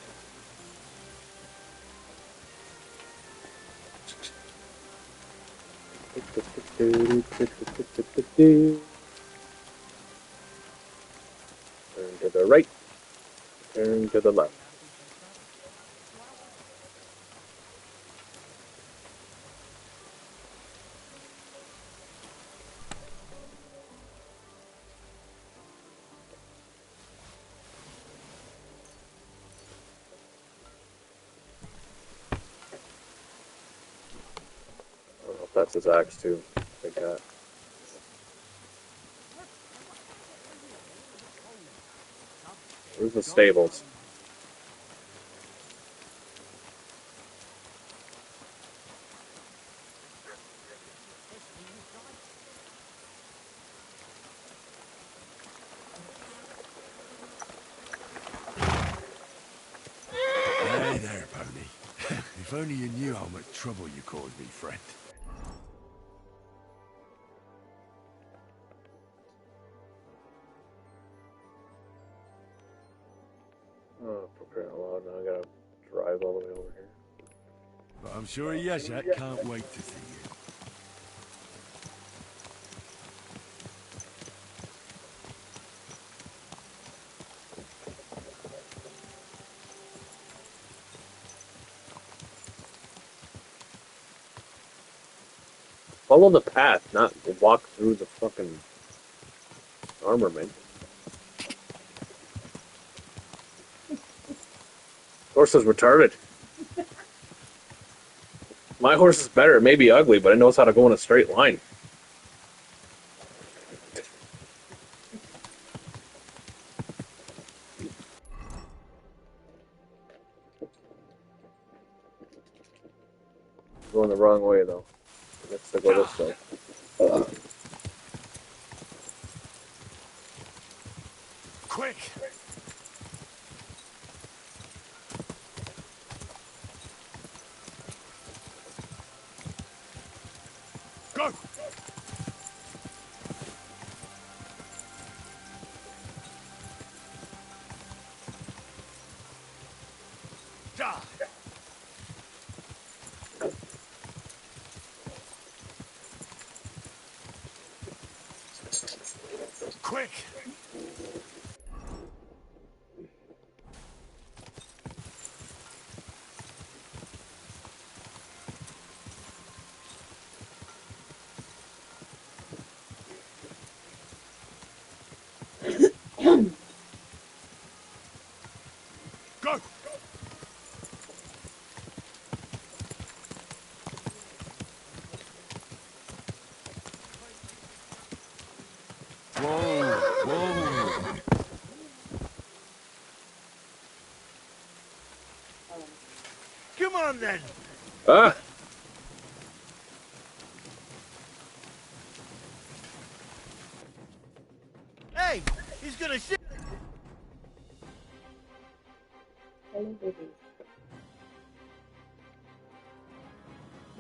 Turn to the right. Turn to the left. I don't know if that's his axe too. Like that. Where's the stables? Hey there, pony. If only you knew how much trouble you caused me, friend. Oh, for crying out loud, now I gotta drive all the way over here. But I'm sure Yezhak can't wait to see you. Follow the path, not walk through the fucking armament. Horse is retarded. My horse is better. It may be ugly, but it knows how to go in a straight line. Going the wrong way, though. Let's go this way. Quick! Go! Da! Quick! Go! Whoa, whoa. Come on, then! Ah! Hey! He's gonna shoot!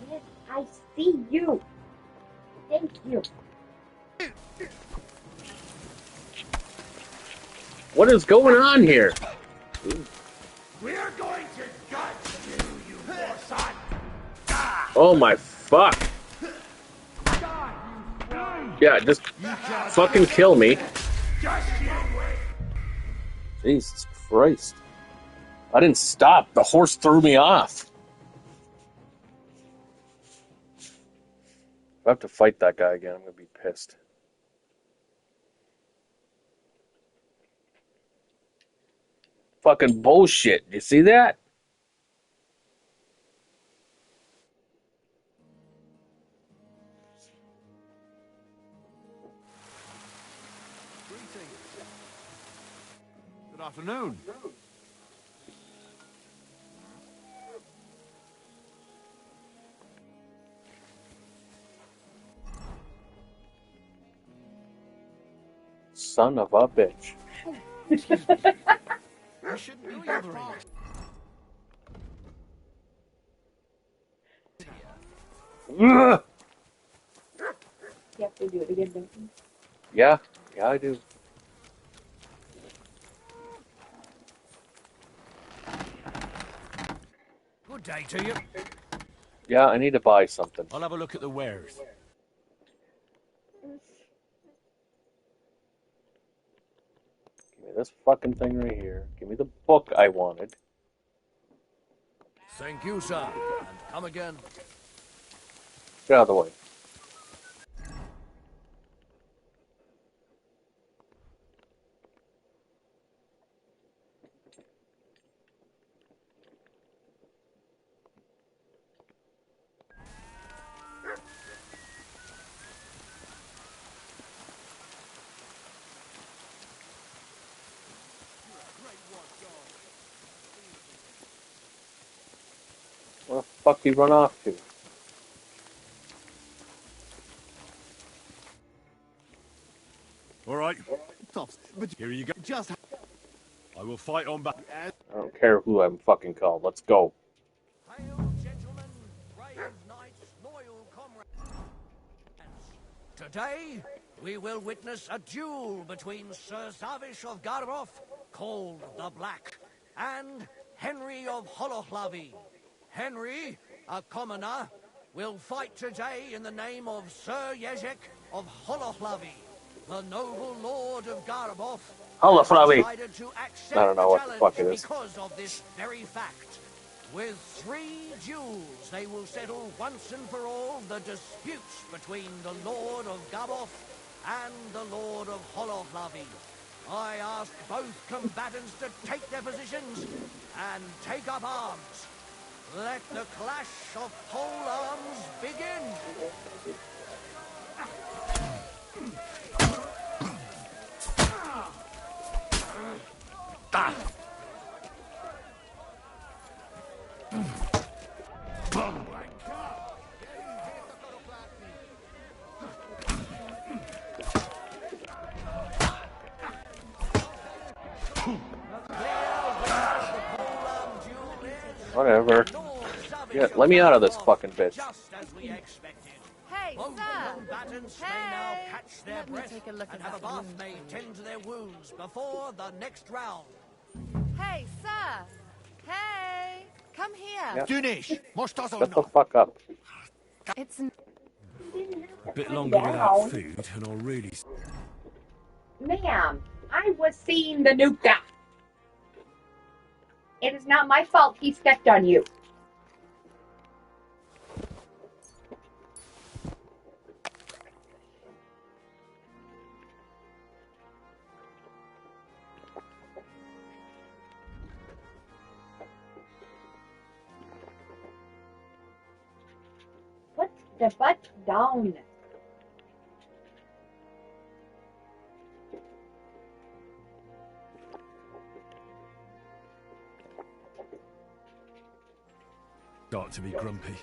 Yes, I see you. Thank you. What is going on here? We're going to gut you, you poor son. Oh my fuck. Yeah, just fucking kill me. Just you wait. Jesus Christ. I didn't stop. The horse threw me off. If I have to fight that guy again, I'm gonna be pissed. Fucking bullshit. You see that? Good afternoon. Son of a bitch. Excuse me. You shouldn't be bothering us. Ugh! You have to do it again, don't you? Yeah, I do. Good day to you. Yeah, I need to buy something. I'll have a look at the wares. Give me this fucking thing right here. Give me the book I wanted. Thank you, sir. And come again. Get out of the way. Where the fuck you run off to? All right, tops. But here you go. Just, I will fight on back. I don't care who I'm fucking called. Let's go. Hail, gentlemen, brave knights, loyal comrades. Today, we will witness a duel between Sir Zavish of Garboff, called the Black, and Henry of Holohlavi. Henry, a commoner, will fight today in the name of Sir Jezek of Holohlavi, the noble lord of Garboff. Holohlavi. Decided to accept I don't know the what the fuck it challenge is. because of this very fact. With 3 duels, they will settle once and for all the disputes between the Lord of Garboff and the Lord of Holohlavi. I ask both combatants to take their positions and take up arms. Let the clash of pole arms begin. Whatever. Yeah, let me out of this fucking bitch. Just as we expected. Hey, Both sir! combatants may Hey! now catch their Let me breath take a look and at have a that bath wound made for you. tend to their wounds before the next round. Hey, sir! Hey! Come here! Yeah. Finish! Shut the fuck up. It's A bit Calm longer without down. food, and I'll really. Ma'am, I was seeing the Nuka. It is not my fault he stepped on you. Put the butt down. Start to be grumpy.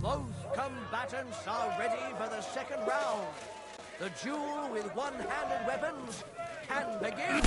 Both combatants are ready for the second round. The duel with one-handed weapons can begin.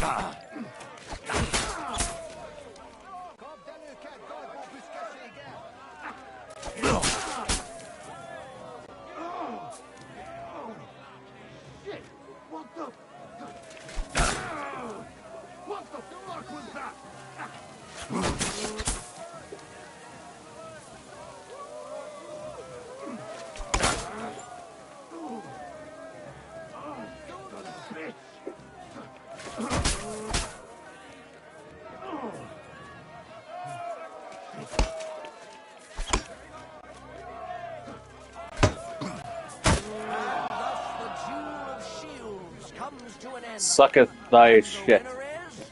comes to an end. Sucketh thy And the shit. winner is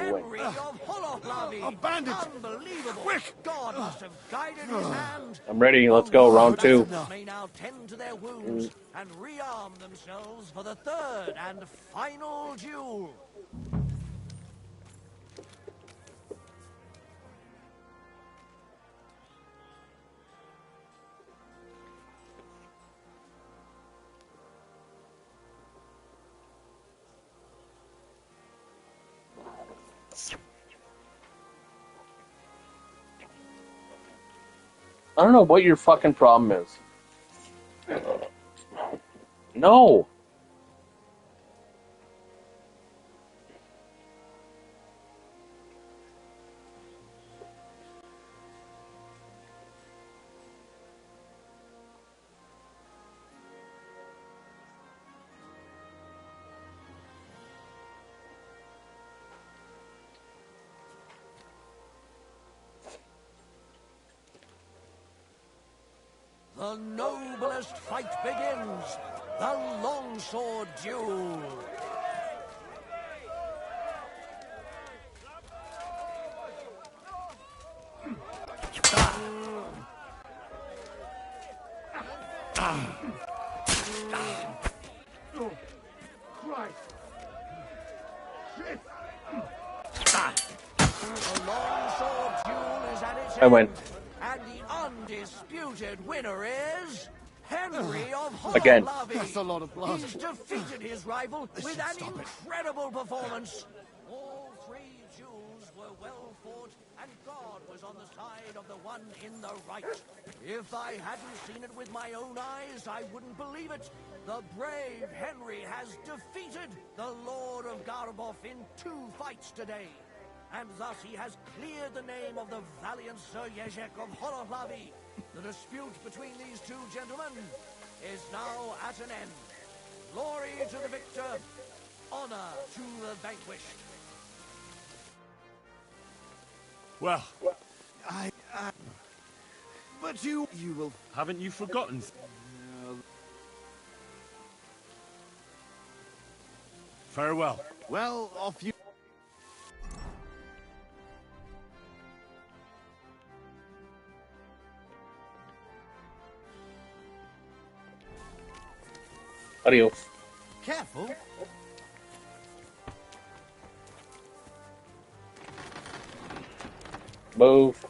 Away. Henry of Holoclavi. A bandit! Unbelievable. Quick! God must have guided his hand. I'm ready. Let's go. Round two. Combatants may now tend to their wounds and rearm themselves for the third and final duel. I don't know what your fucking problem is. No. The noblest fight begins. The longsword duel. Oh, Christ. Shit. The longsword duel is at its I win. end. And the undisputed winner is Henry of Again. Holoclavi. That's a lot of blood. He's defeated his rival with an incredible performance. All three duels were well fought, and God was on the side of the one in the right. If I hadn't seen it with my own eyes, I wouldn't believe it. The brave Henry has defeated the Lord of Garboff in 2 fights today. And thus he has cleared the name of the valiant Sir Jezek of Holoclavi. The dispute between these two gentlemen is now at an end. Glory to the victor, honor to the vanquished. Well, But you will... haven't you forgotten? Farewell. Well, off you... Adios. Careful. Move.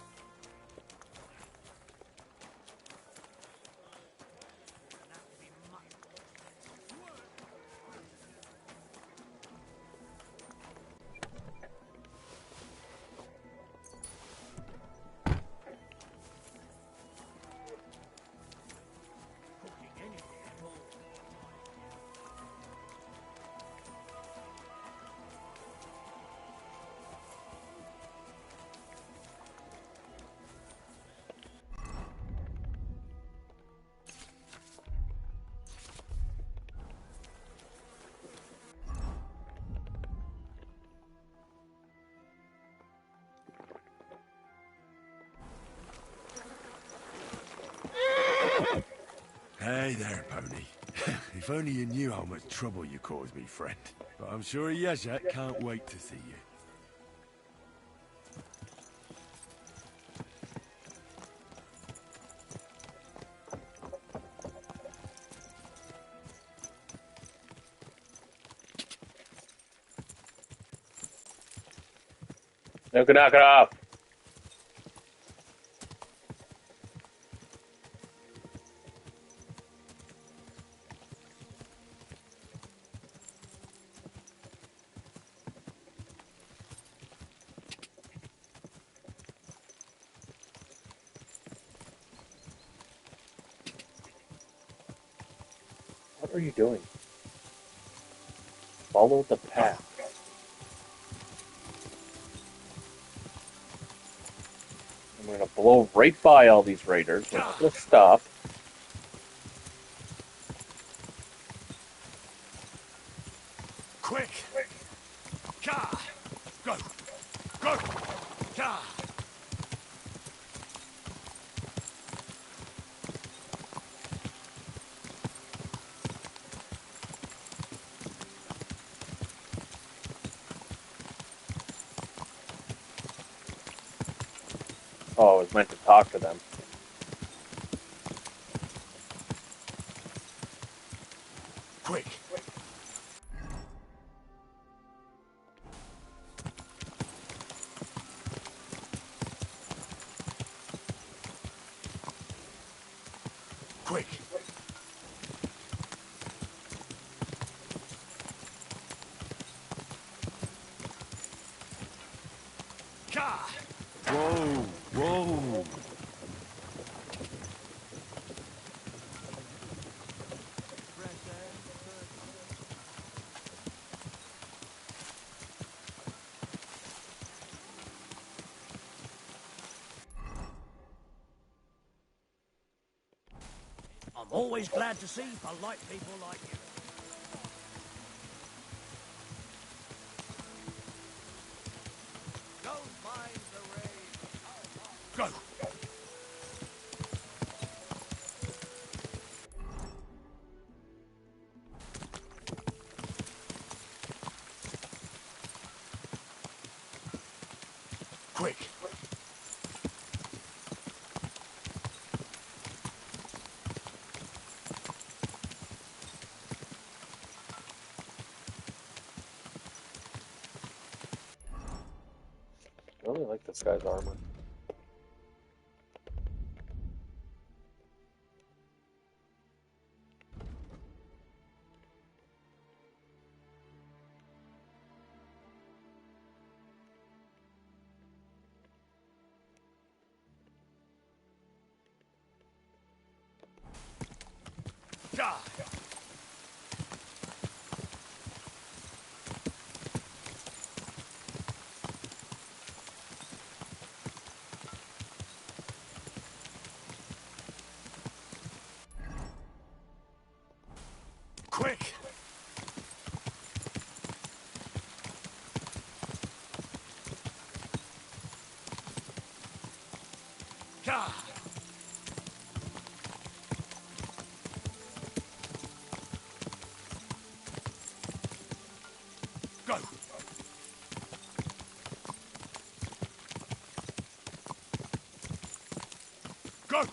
Hey there, pony. If only you knew how much trouble you caused me, friend. But I'm sure Jezek can't wait to see you. Knock it off. What are you doing? Follow the path. I'm gonna blow right by all these raiders. We're not gonna stop. Quick! Ka! Go! Go! Ka! Oh, I was meant to talk to them. Quick! Quick! Gah! Whoa, whoa. I'm always glad to see polite people like you. Don't mind the rain. Go! Quick! I really like this guy's armor. Gah! Quick! Gah! Go! Go!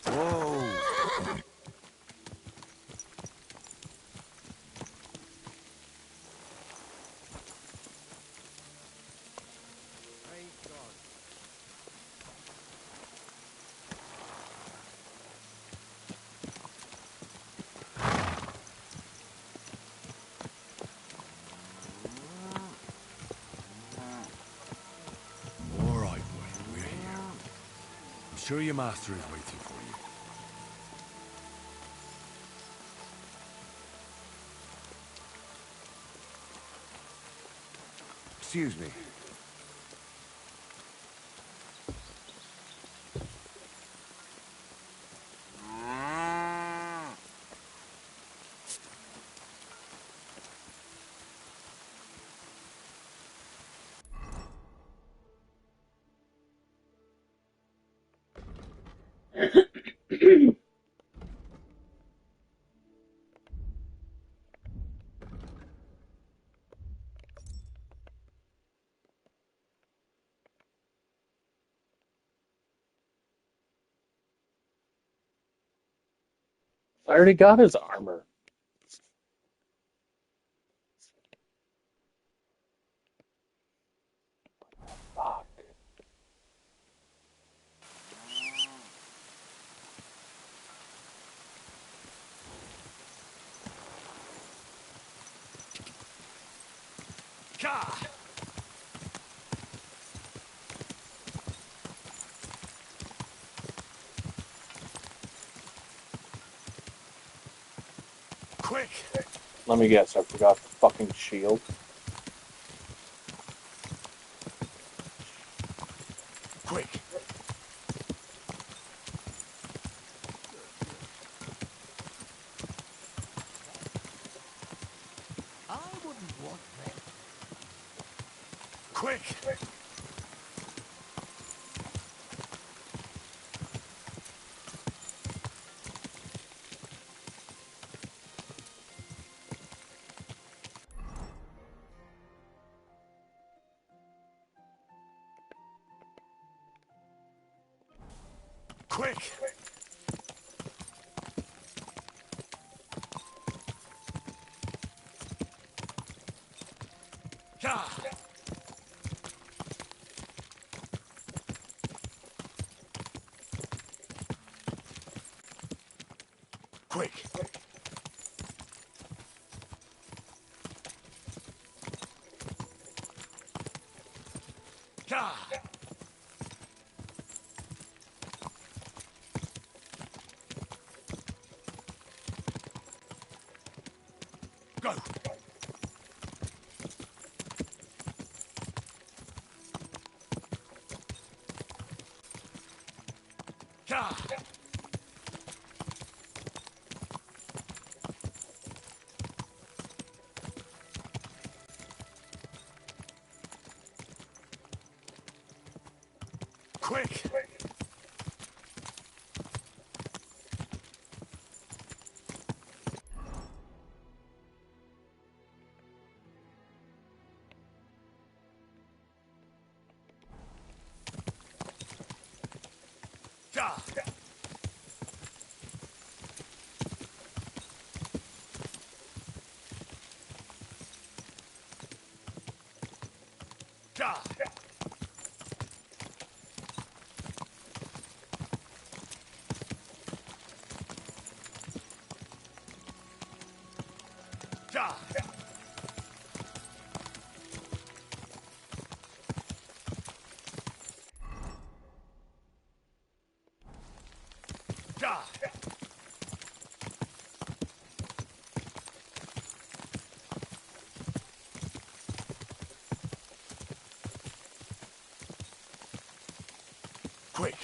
Whoa. All right, boy, we're here. I'm sure your master is waiting for you. Excuse me. I already got his armor. Fuck. Gah! Quick! Let me guess, I forgot the fucking shield. Quick! I wouldn't want that. Quick! Quick! Yeah. Quick! Yeah. Go! Yeah. Quick! Yeah. Yeah. Yeah. Yeah. Quick!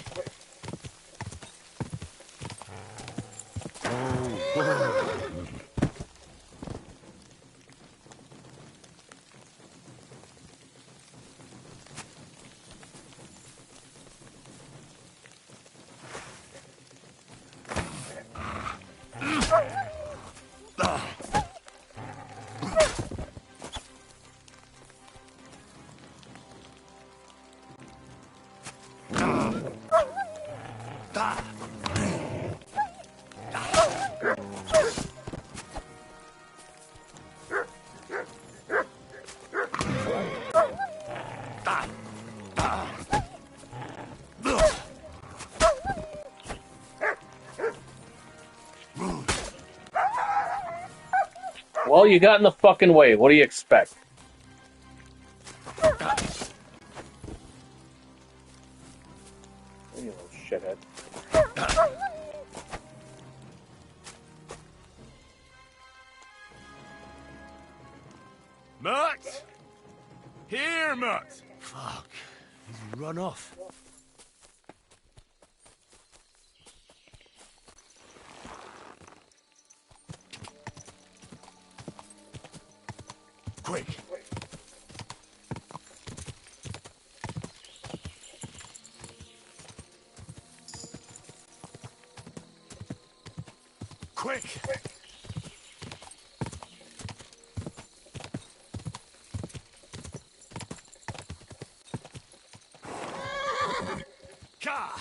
Well, you got in the fucking way. What do you expect? You little shithead. Mutt! Here, Mutt! Fuck. He's run off. Quick! Quick! Ka!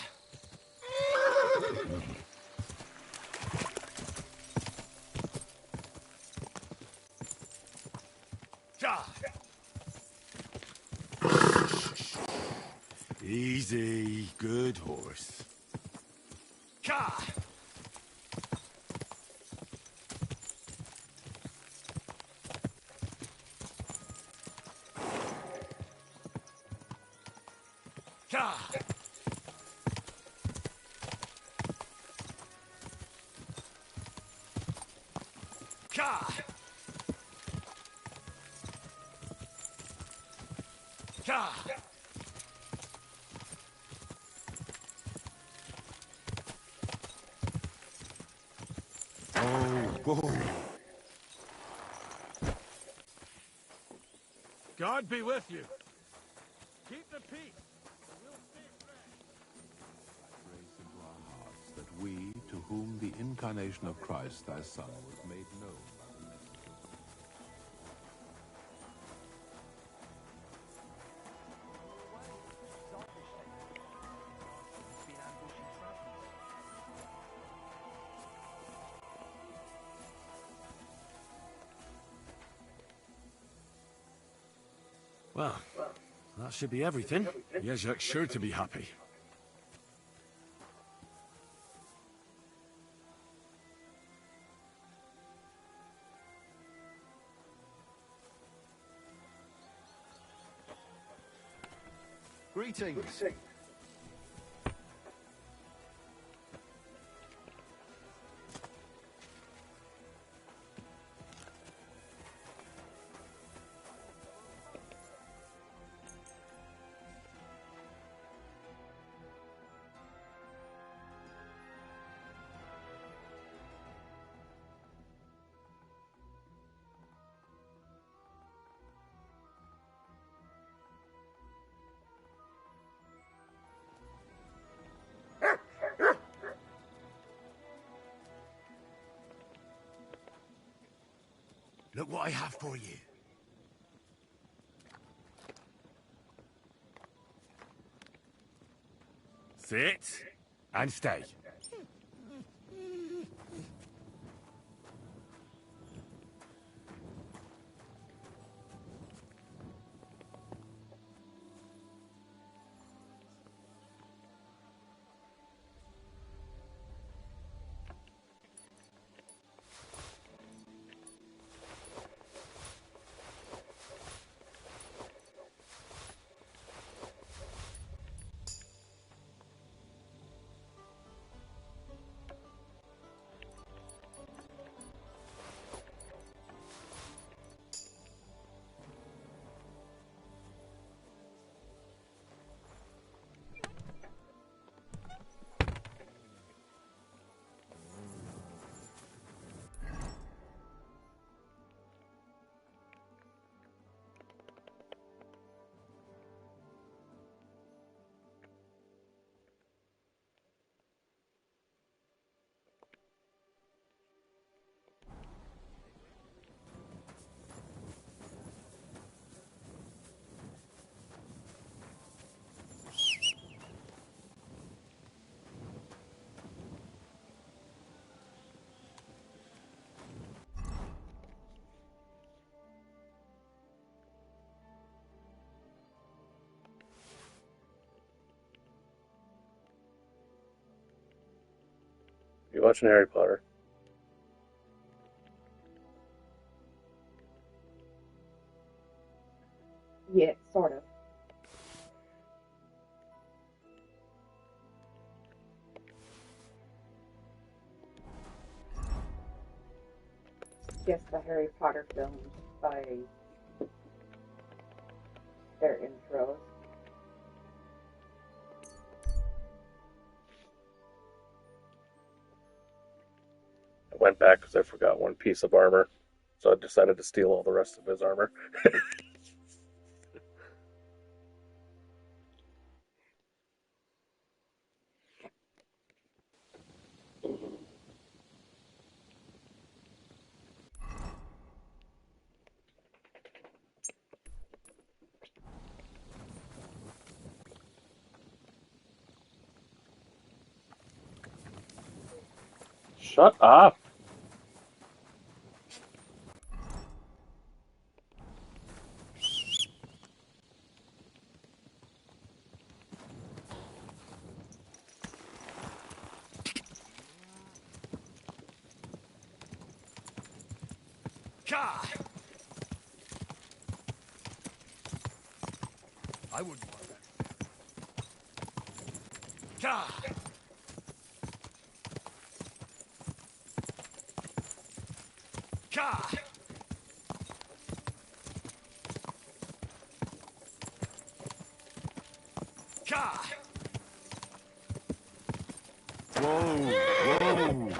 Ja! Easy, good horse. Ka! Ka! Ka! Ka! Whoa. God be with you. Keep the peace. Grace into our hearts that we, to whom the incarnation of Christ, thy Son, was made known by the message Well, that should be everything. Yezhek's sure to be happy. Greetings. Look what I have for you. Sit and stay. You watching Harry Potter? Yeah, sort of. Yes, the Harry Potter films by their intros. I went back because I forgot one piece of armor, so I decided to steal all the rest of his armor. Shut up! Ka! I wouldn't want that. Ka! Ka! Ka! Whoa, whoa.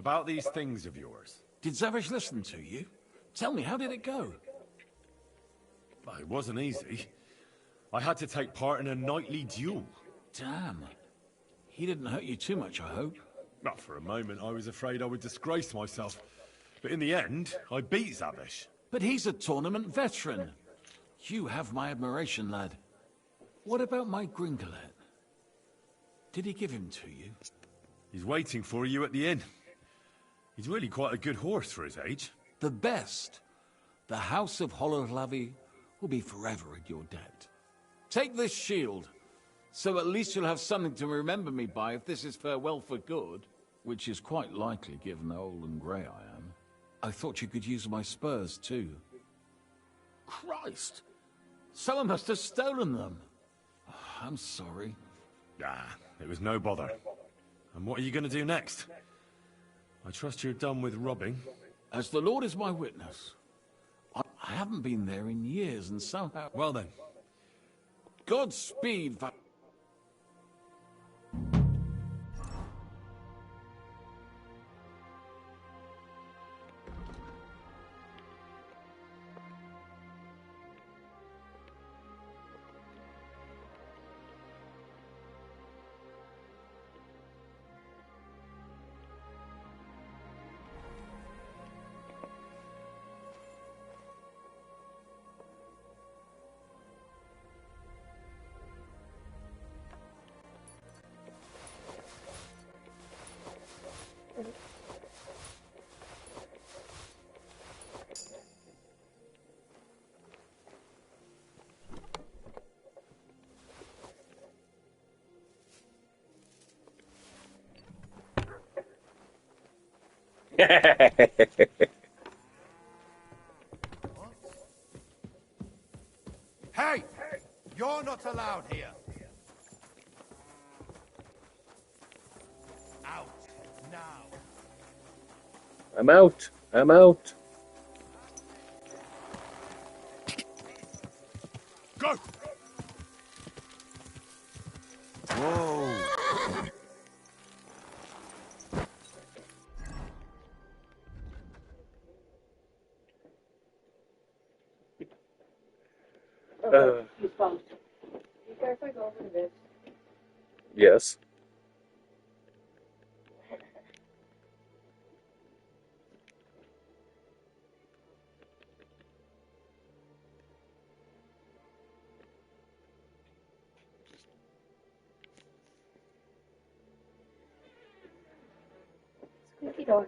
about these things of yours. Did Zavish listen to you? Tell me, how did it go? Well, it wasn't easy. I had to take part in a nightly duel. Damn. He didn't hurt you too much, I hope. Not for a moment, I was afraid I would disgrace myself. But in the end, I beat Zavish. But he's a tournament veteran. You have my admiration, lad. What about my Gringolet? Did he give him to you? He's waiting for you at the inn. He's really quite a good horse for his age. The best. The House of Hololavi will be forever in your debt. Take this shield, so at least you'll have something to remember me by if this is farewell for good. Which is quite likely, given how old and grey I am. I thought you could use my spurs, too. Christ! Someone must have stolen them. I'm sorry. Ah, it was no bother. And what are you going to do next? I trust you're done with robbing. As the Lord is my witness, I haven't been there in years, and somehow... Well then. Godspeed, Hey! You're not allowed here. Out now. I'm out. I'm out. Go! Whoa! He's bumped. You care if I go over to this? Yes. Squeaky door.